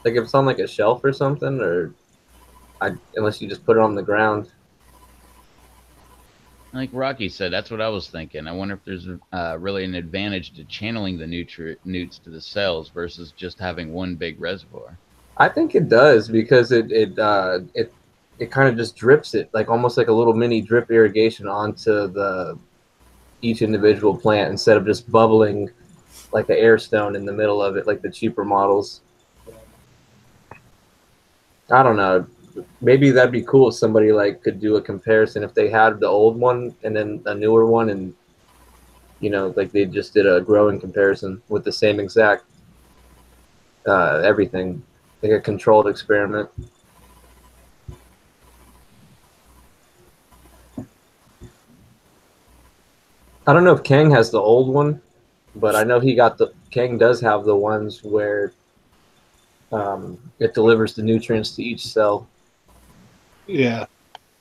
Like if it's on like a shelf or something, or unless you just put it on the ground. Like Rocky said, that's what I was thinking. I wonder if there's really an advantage to channeling the newts to the cells versus just having one big reservoir. I think it does because it kind of just drips it, like almost like a little mini drip irrigation onto each individual plant instead of just bubbling like the air stone in the middle of it, like the cheaper models. I don't know. Maybe that'd be cool if somebody like could do a comparison if they had the old one and then a newer one, and like they just did a growing comparison with the same exact everything, like a controlled experiment. I don't know if Kang has the old one, but I know Kang does have the ones where it delivers the nutrients to each cell. Yeah,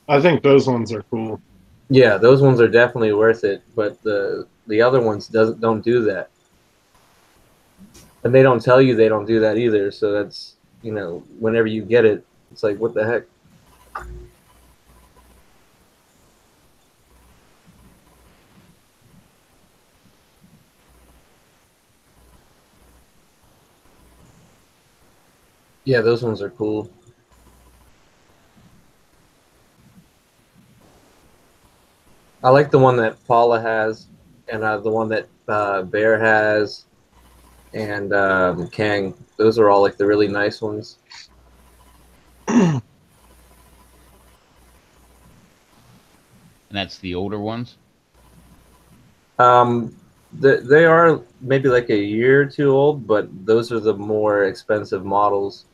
I think those ones are cool. Yeah, those ones are definitely worth it, but the other ones don't do that, and they don't tell you they don't do that either. So that's whenever you get it, it's like, what the heck. Yeah, those ones are cool. I like the one that Paula has, and the one that Bear has, and Kang. Those are all like the really nice ones. And that's the older ones? They are maybe like a year or two old, but those are the more expensive models.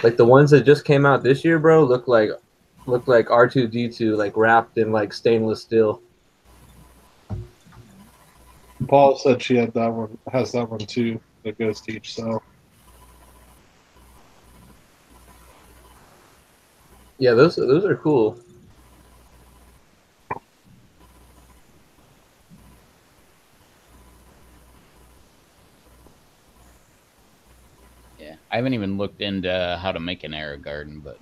Like the ones that just came out this year, bro, look like R2-D2, like wrapped in like stainless steel. Paul said she has that one too, that goes to each cell. Yeah, those are cool. Yeah, I haven't even looked into how to make an air garden, but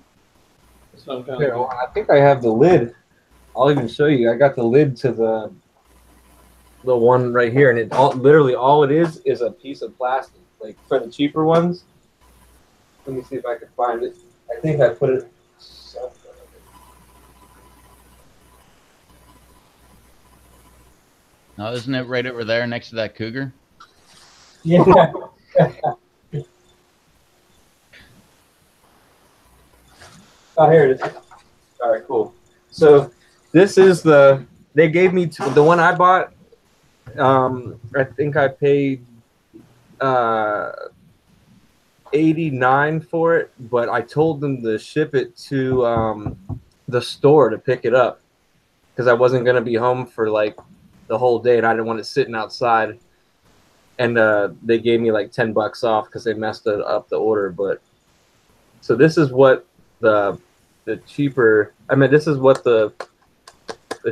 Here, well, I think I have the lid. I'll even show you. I got the lid to the one right here, and literally all it is a piece of plastic. Like for the cheaper ones. Let me see if I can find it. I think I put it. no, isn't it right over there next to that cougar? Yeah. Oh, here it is. All right, cool. So this is they gave me the one I bought I think I paid uh 89 for it, but I told them to ship it to the store to pick it up because I wasn't gonna be home for like the whole day, and I didn't want it sitting outside. And they gave me like $10 off because they messed up the order. But so this is what the cheaper. I mean, this is what the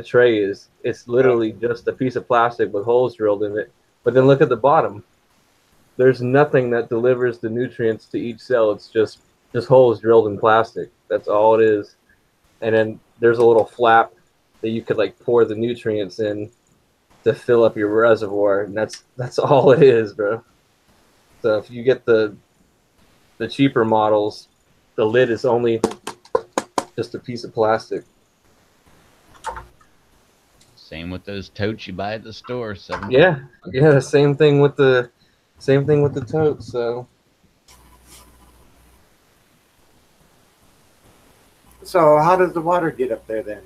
tray is. It's literally just a piece of plastic with holes drilled in it. But then look at the bottom. There's nothing that delivers the nutrients to each cell. It's just holes drilled in plastic. That's all it is. And then there's a little flap that you could like pour the nutrients in to fill up your reservoir, and that's all it is, bro. So if you get the cheaper models, the lid is only just a piece of plastic. Same with those totes you buy at the store. Yeah, the same thing with the totes. So how does the water get up there then?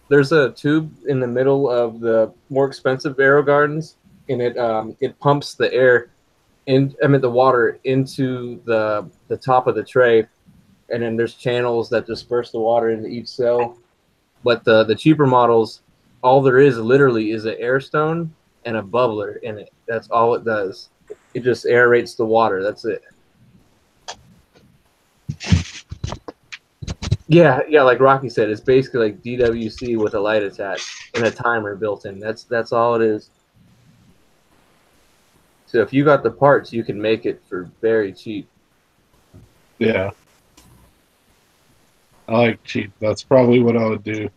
There's a tube in the middle of the more expensive Aero Gardens, and it pumps the air the water into the top of the tray, and then there's channels that disperse the water into each cell. But the cheaper models, all there is literally is an air stone and a bubbler in it. That's all it does. It just aerates the water. That's it. Yeah, like Rocky said, it's basically like DWC with a light attached and a timer built in. That's all it is. So if you got the parts, you can make it for very cheap. Yeah. I like cheap. That's probably what I would do.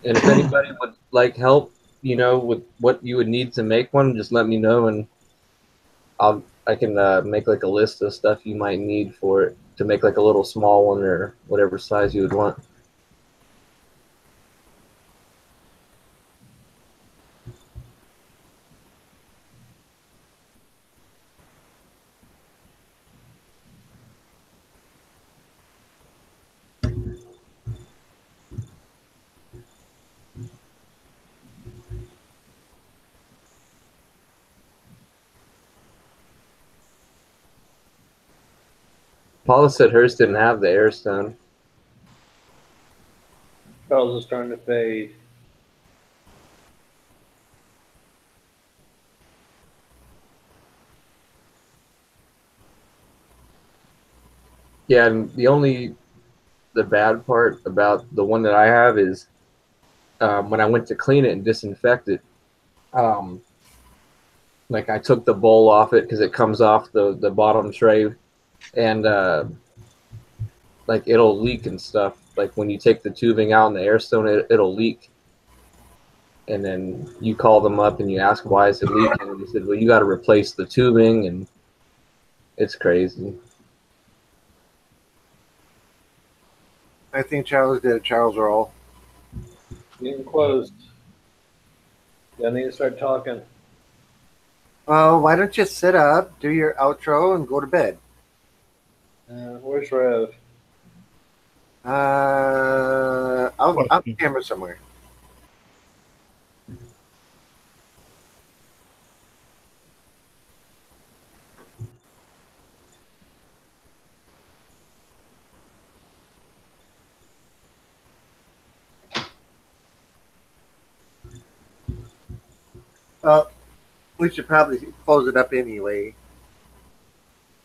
And if anybody would like help, with what you would need to make one, just let me know, and I can make like a list of stuff you might need for it to make like a little small one or whatever size you would want. Paula said hers didn't have the air stone. Charles is starting to fade. Yeah, and the bad part about the one that I have is when I went to clean it and disinfect it, like I took the bowl off it because it comes off the bottom tray, and like it'll leak and stuff. Like when you take the tubing out in the air stone, it'll leak. And then you call them up and you ask why is it leaking, and they said, well, you got to replace the tubing, and it's crazy. I think Charles did a Charles roll. Getting closed. I need to start talking. Well, why don't you sit up, do your outro, and go to bed? Where's Rev? Out the camera somewhere. Well, we should probably close it up anyway.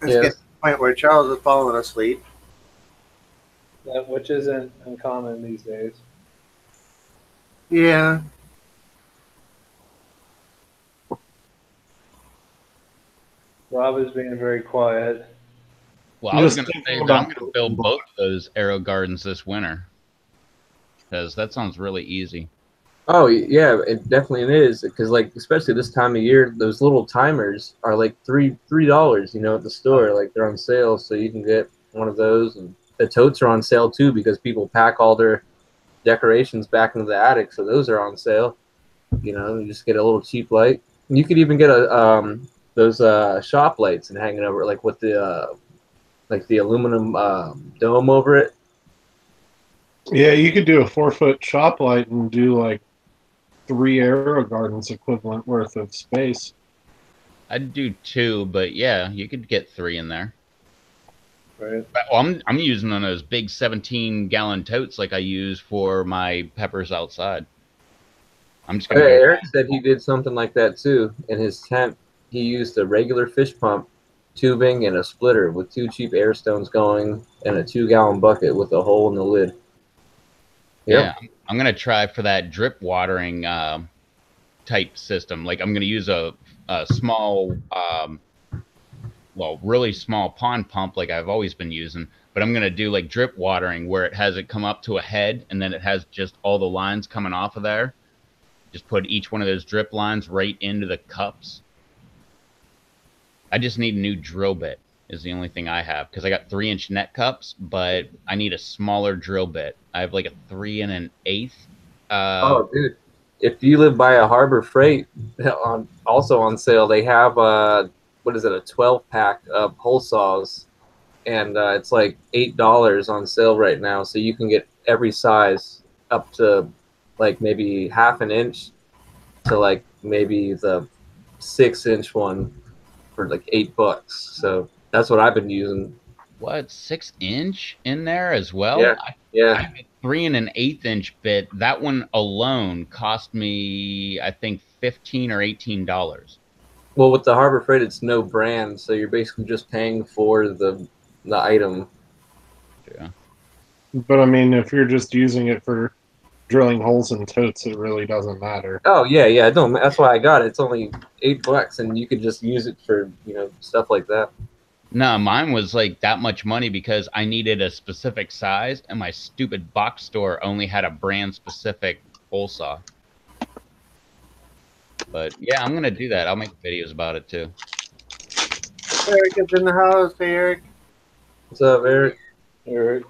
Let's get to the point where Charles is falling asleep. Which isn't uncommon these days. Yeah. Rob is being very quiet. Well, I was going to say that I'm going to build both of those Aero Gardens this winter because that sounds really easy. Oh yeah, it definitely is, because like especially this time of year, those little timers are like $3 at the store. Like they're on sale, so you can get one of those. And the totes are on sale too because people pack all their decorations back into the attic, so those are on sale. You just get a little cheap light. And you could even get those shop lights and hang it over, like with the aluminum dome over it. Yeah, you could do a 4-foot shop light and do like 3 Aero Gardens equivalent worth of space. I'd do 2, but yeah, you could get 3 in there. Right. But, well, I'm using one of those big 17-gallon totes like I use for my peppers outside. I'm just gonna go. Eric said he did something like that too. In his tent, he used a regular fish pump, tubing, and a splitter with 2 cheap air stones going and a 2-gallon bucket with a hole in the lid. Yeah, I'm gonna try for that drip watering type system. Like I'm gonna use a small, well, really small pond pump like I've always been using, but I'm gonna do like drip watering where it has it come up to a head and then it has just all the lines coming off of there. Just put each one of those drip lines right into the cups. I just need a new drill bit is the only thing I have because I got 3-inch net cups, but I need a smaller drill bit. I have like a 3 1/8. Oh, dude! If you live by a Harbor Freight, also on sale, they have what is it, a 12-pack of hole saws, and it's like $8 on sale right now. So you can get every size up to like maybe half an inch to like maybe the 6-inch one for like $8. So that's what I've been using. What, 6-inch in there as well? Yeah, I yeah. have a 3 1/8-inch bit. That one alone cost me, I think, $15 or $18. Well, with the Harbor Freight, it's no brand, so you're basically just paying for the item. Yeah. But I mean, if you're just using it for drilling holes in totes, it really doesn't matter. Oh yeah, yeah. Don't. That's why I got it. It's only $8, and you could just use it for stuff like that. No, mine was like that much money because I needed a specific size, and my stupid box store only had a brand specific hole saw. But yeah, I'm gonna do that. I'll make videos about it too. Eric is in the house. Hey, Eric. What's up, Eric? Eric.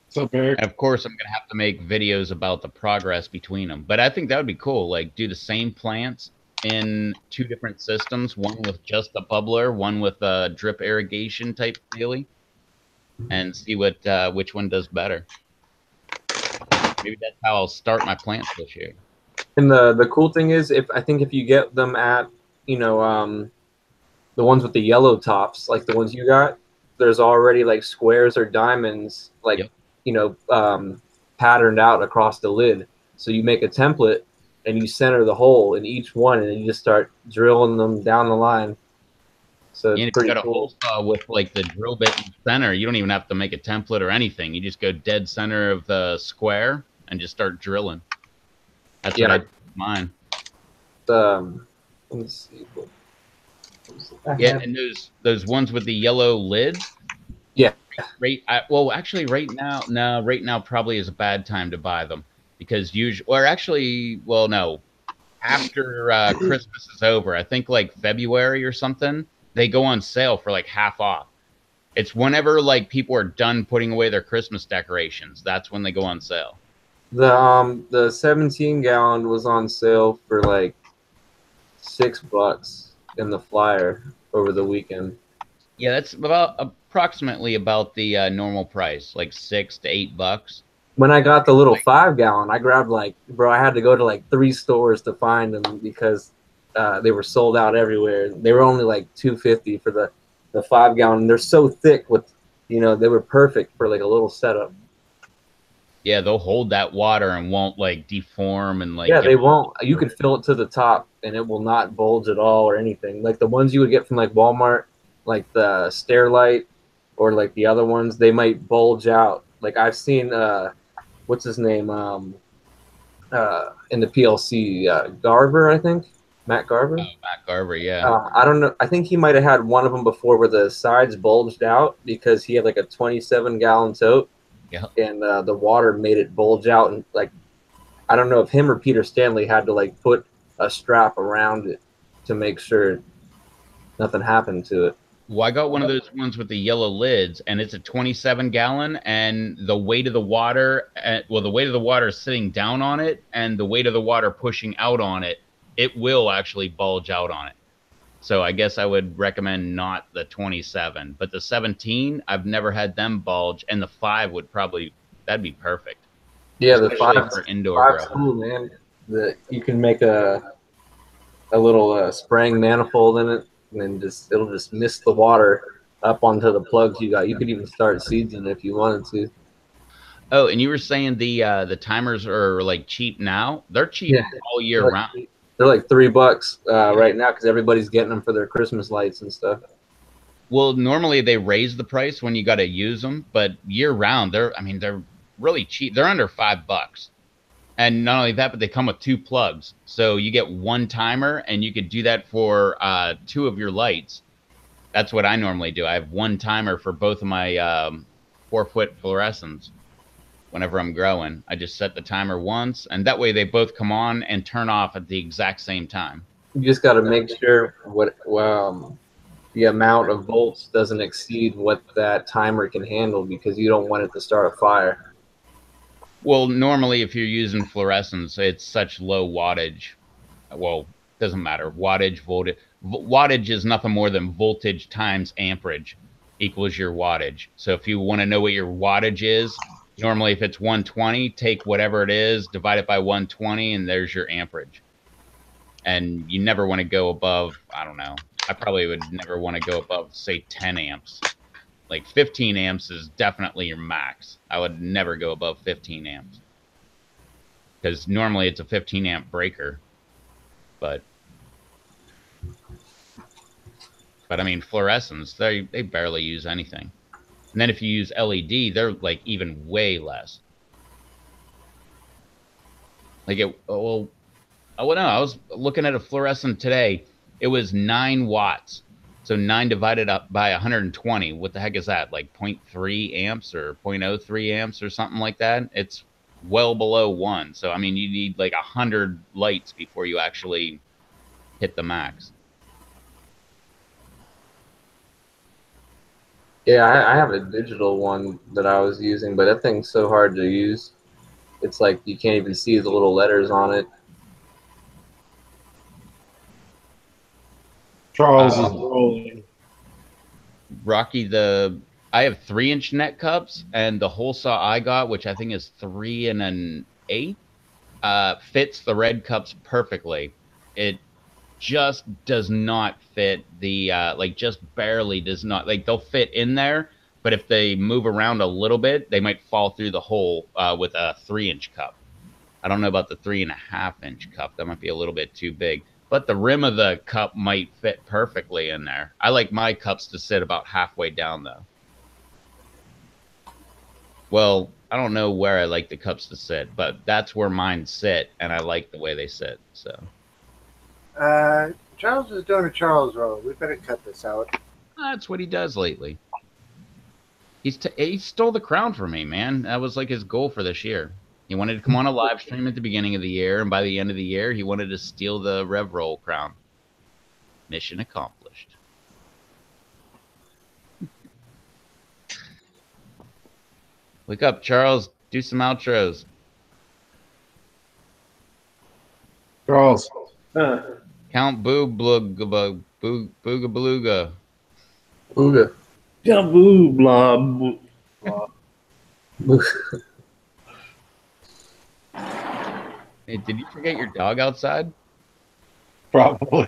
What's up, Eric? And of course, I'm gonna have to make videos about the progress between them. But I think that would be cool. Like do the same plants in 2 different systems, one with just a bubbler, one with a drip irrigation type dealy, and see what which one does better. Maybe that's how I'll start my plants this year. And the cool thing is, if you get them at the ones with the yellow tops, like the ones you got, there's already like squares or diamonds, like patterned out across the lid. So you make a template and you center the hole in each one, and then you just start drilling them down the line. So it's And if pretty you got a cool. hole saw with like the drill bit in the center, you don't even have to make a template or anything. You just go dead center of the square and just start drilling. That's what I did with mine. Let me see. Yeah, and those ones with the yellow lids. Yeah. Well, actually, right now probably is a bad time to buy them because after Christmas is over, I think like February or something, they go on sale for like half off. It's whenever like people are done putting away their Christmas decorations. That's when they go on sale. The 17-gallon was on sale for like $6 in the flyer over the weekend. Yeah, that's approximately about the normal price, like $6 to $8. When I got the little 5-gallon, I grabbed I had to go to like 3 stores to find them because they were sold out everywhere. They were only like $2.50 for the 5-gallon. They're so thick with, they were perfect for like a little setup. Yeah, they'll hold that water and won't like deform and like. Yeah, they won't. You could fill it to the top and it will not bulge at all or anything. Like the ones you would get from like Walmart, like the Stairlight, or like the other ones, they might bulge out. Like I've seen what's his name in the PLC, Garver, I think, Matt Garver. Oh, Matt Garver, yeah. I don't know. I think he might have had one of them before where the sides bulged out because he had like a 27-gallon tote. Yeah. And the water made it bulge out, and like I don't know if him or Peter Stanley had to like put a strap around it to make sure nothing happened to it. Well, I got one of those ones with the yellow lids, and it's a 27-gallon, and the weight of the water, the weight of the water sitting down on it, and the weight of the water pushing out on it, it will actually bulge out on it. So I guess I would recommend not the 27, but the 17, I've never had them bulge, and the 5 that'd be perfect. Yeah, the Especially 5 for indoor growth. Cool, man. you can make a little spraying manifold in it, and then it'll just mist the water up onto the plugs you got. You could even start seeds in it if you wanted to. Oh, and you were saying the timers are like cheap now? They're cheap Yeah, all year they're round. they're like $3 right now because everybody's getting them for their Christmas lights and stuff. Well, normally they raise the price when you got to use them, but year round they're really cheap. They're under $5. And not only that, but they come with 2 plugs. So you get 1 timer and you could do that for 2 of your lights. That's what I normally do. I have 1 timer for both of my 4-foot fluorescents. Whenever I'm growing, I just set the timer once, and that way they both come on and turn off at the exact same time. You just got to make sure the amount of volts doesn't exceed what that timer can handle because you don't want it to start a fire. Well, normally if you're using fluorescents, it's such low wattage. Well, doesn't matter. Wattage, voltage. Wattage is nothing more than voltage times amperage equals your wattage. So if you want to know what your wattage is, normally if it's 120, take whatever it is, divide it by 120, and there's your amperage. And you never want to go above, I don't know, I probably would never want to go above, say, 10 amps. Like 15 amps is definitely your max. I would never go above 15 amps. Because normally it's a 15 amp breaker. But I mean, fluorescents, they barely use anything. And then if you use LED, they're like even way less. Like well, oh no, I was looking at a fluorescent today. It was 9 watts. So 9 divided up by 120. What the heck is that? Like 0.3 amps or 0.03 amps or something like that? It's well below 1. So, I mean, you need like 100 lights before you actually hit the max. Yeah, I have a digital one that I was using, but that thing's so hard to use. It's like you can't even see the little letters on it. Charles is rolling. Rocky, I have 3-inch net cups, and the hole saw I got, which I think is 3 1/8, fits the red cups perfectly. It just does not fit the like just barely does not, like they'll fit in there, but if they move around a little bit, they might fall through the hole with a 3-inch cup. I don't know about the 3.5-inch cup. That might be a little bit too big. But the rim of the cup might fit perfectly in there. I like my cups to sit about halfway down, though. Well, I don't know where I like the cups to sit, but that's where mine sit, and I like the way they sit. So Charles is doing a Charles roll. We better cut this out. that's what he does lately. He stole the crown from me, man. That was like his goal for this year. He wanted to come on a live stream at the beginning of the year, and by the end of the year, he wanted to steal the Rev Roll crown. Mission accomplished. Wake up, Charles. Do some outros. Charles. Count Booga Beluga. Ooga. Boo blah. Boo. Hey, did you forget your dog outside? Probably.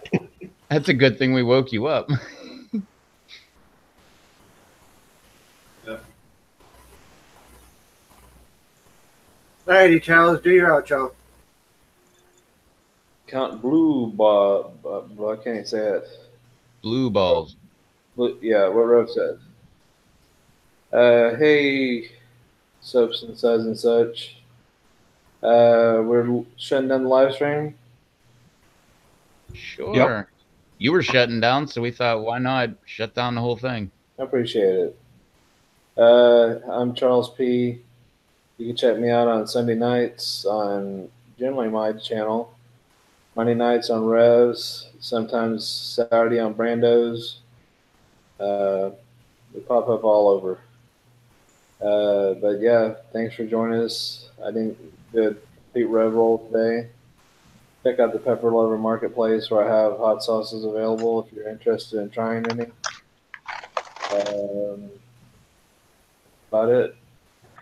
That's a good thing we woke you up. Alrighty, Charles, do your outro. Count blue blah, I can't even say it. Blue balls. Yeah, what Rev said. Hey, subs and suds and such. We're shutting down the live stream. Sure. Yep. You were shutting down, so we thought, why not shut down the whole thing? I appreciate it. I'm Charles P. You can check me out on Sunday nights on generally my channel. Monday nights on Revs. Sometimes Saturday on Brando's. We pop up all over. But yeah, thanks for joining us. I didn't do a complete Rev roll today. Check out the Pepper Lover Marketplace where I have hot sauces available if you're interested in trying any. About it.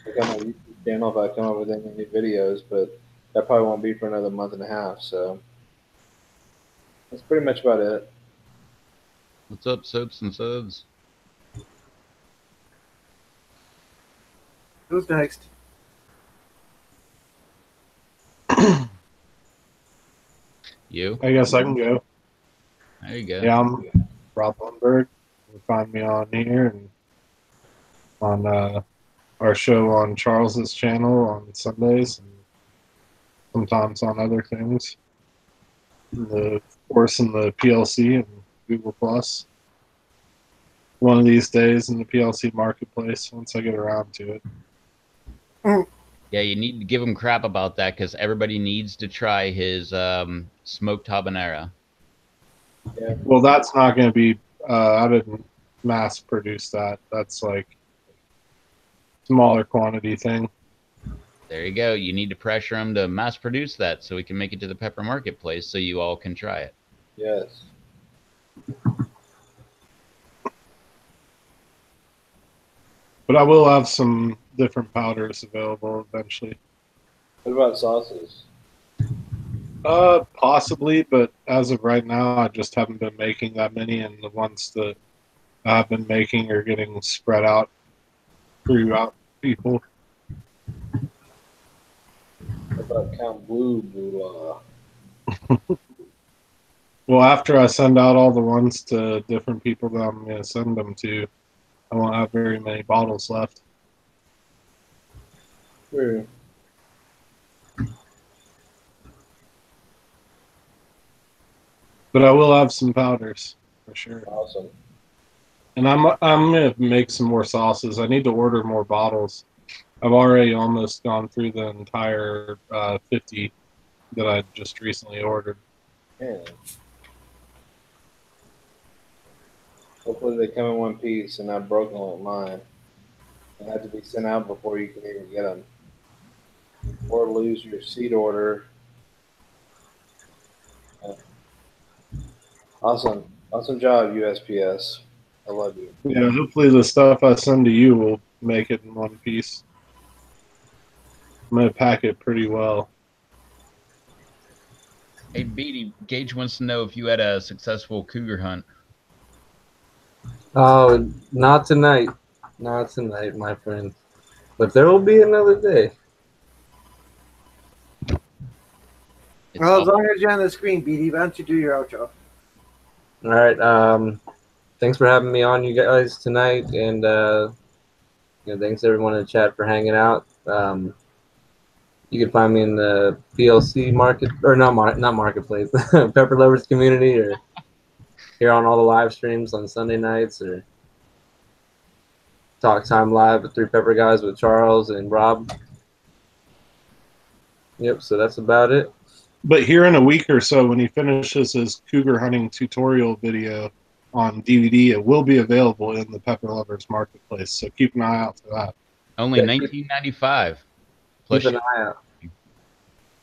Check out my YouTube channel if I come up with any new videos, but that probably won't be for another month and a half. So that's pretty much about it. What's up, soaps and subs? Who's next? You? I guess I can go. There you go. Yeah, I'm Rob Lundberg. You can find me on here and on our show on Charles's channel on Sundays and sometimes on other things. Of course, in the PLC and Google Plus. One of these days in the PLC marketplace once I get around to it. Yeah, you need to give him crap about that because everybody needs to try his smoked habanero. Yeah. Well, that's not going to be. I didn't mass produce that. That's like smaller quantity thing. There you go. You need to pressure him to mass produce that so we can make it to the pepper marketplace so you all can try it. Yes. But I will have some different powders available eventually. What about sauces? Possibly, but as of right now, I just haven't been making that many, and the ones that I've been making are getting spread out throughout people. What about Count Blue Blah? Well, after I send out all the ones to different people that I'm going to send them to, I won't have very many bottles left. True. But I will have some powders for sure. Awesome. And I'm going to make some more sauces. I need to order more bottles. I've already almost gone through the entire 50 that I just recently ordered. Man. Hopefully they come in one piece and not broken like mine. They have to be sent out before you can even get them. Or lose your seat order. Awesome. Awesome job, USPS. I love you. Yeah, hopefully the stuff I send to you will make it in one piece. I'm going to pack it pretty well. Hey, Beatty, Gage wants to know if you had a successful cougar hunt. Oh, not tonight. Not tonight, my friend. But there will be another day. Well, as long as you're on the screen, BD, why don't you do your outro? All right. Thanks for having me on, you guys, tonight, and thanks everyone in the chat for hanging out. You can find me in the PLC market, or not marketplace, Pepper Lovers community, or here on all the live streams on Sunday nights, or Talk Time Live with Three Pepper Guys with Charles and Rob. Yep, so that's about it. But here in a week or so, when he finishes his cougar hunting tutorial video on DVD, it will be available in the Pepper Lovers Marketplace. So keep an eye out for that. Only $19.95. Keep an eye out.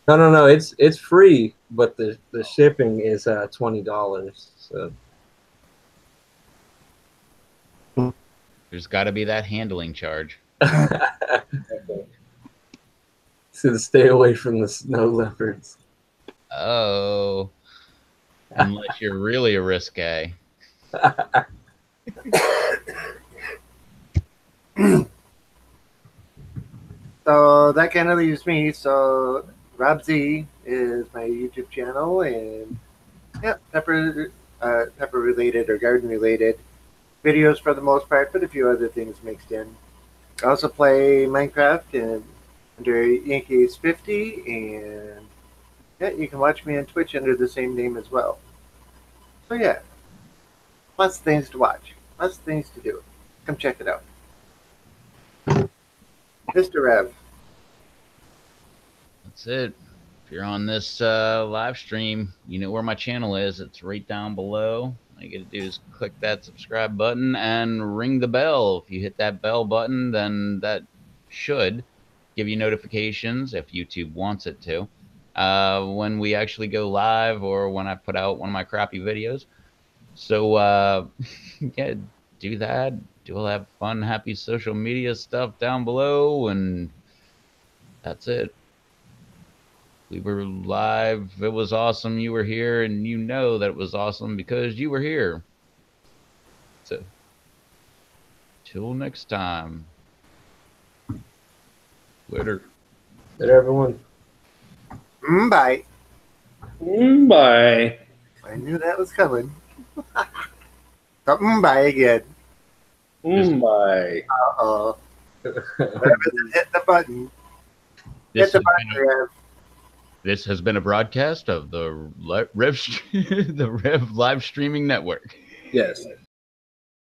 No. It's free, but the shipping is $20. So There's got to be that handling charge. to stay away from the snow leopards. Oh, unless you're really a risque. So that kind of leaves me. So Rob Z is my YouTube channel, and yeah, pepper related or garden related videos for the most part, but a few other things mixed in. I also play Minecraft and under Yankees 50, and yeah, you can watch me on Twitch under the same name as well. So yeah, lots of things to watch, lots of things to do. Come check it out. Mr. Rev. That's it. If you're on this live stream, you know where my channel is. It's right down below. All you got to do is click that subscribe button and ring the bell. If you hit that bell button, then that should give you notifications, if YouTube wants it to, when we actually go live or when I put out one of my crappy videos. So, yeah, do that. We'll have fun, happy social media stuff down below, and that's it. We were live. It was awesome. You were here, and you know that it was awesome because you were here. So, till next time. Later. Later, everyone. Bye. Bye. I knew that was coming. So, bye again. Bye. Uh-oh. Hit the button. This Hit the has button, Rev. This has been a broadcast of the Rev Live Streaming Network. Yes.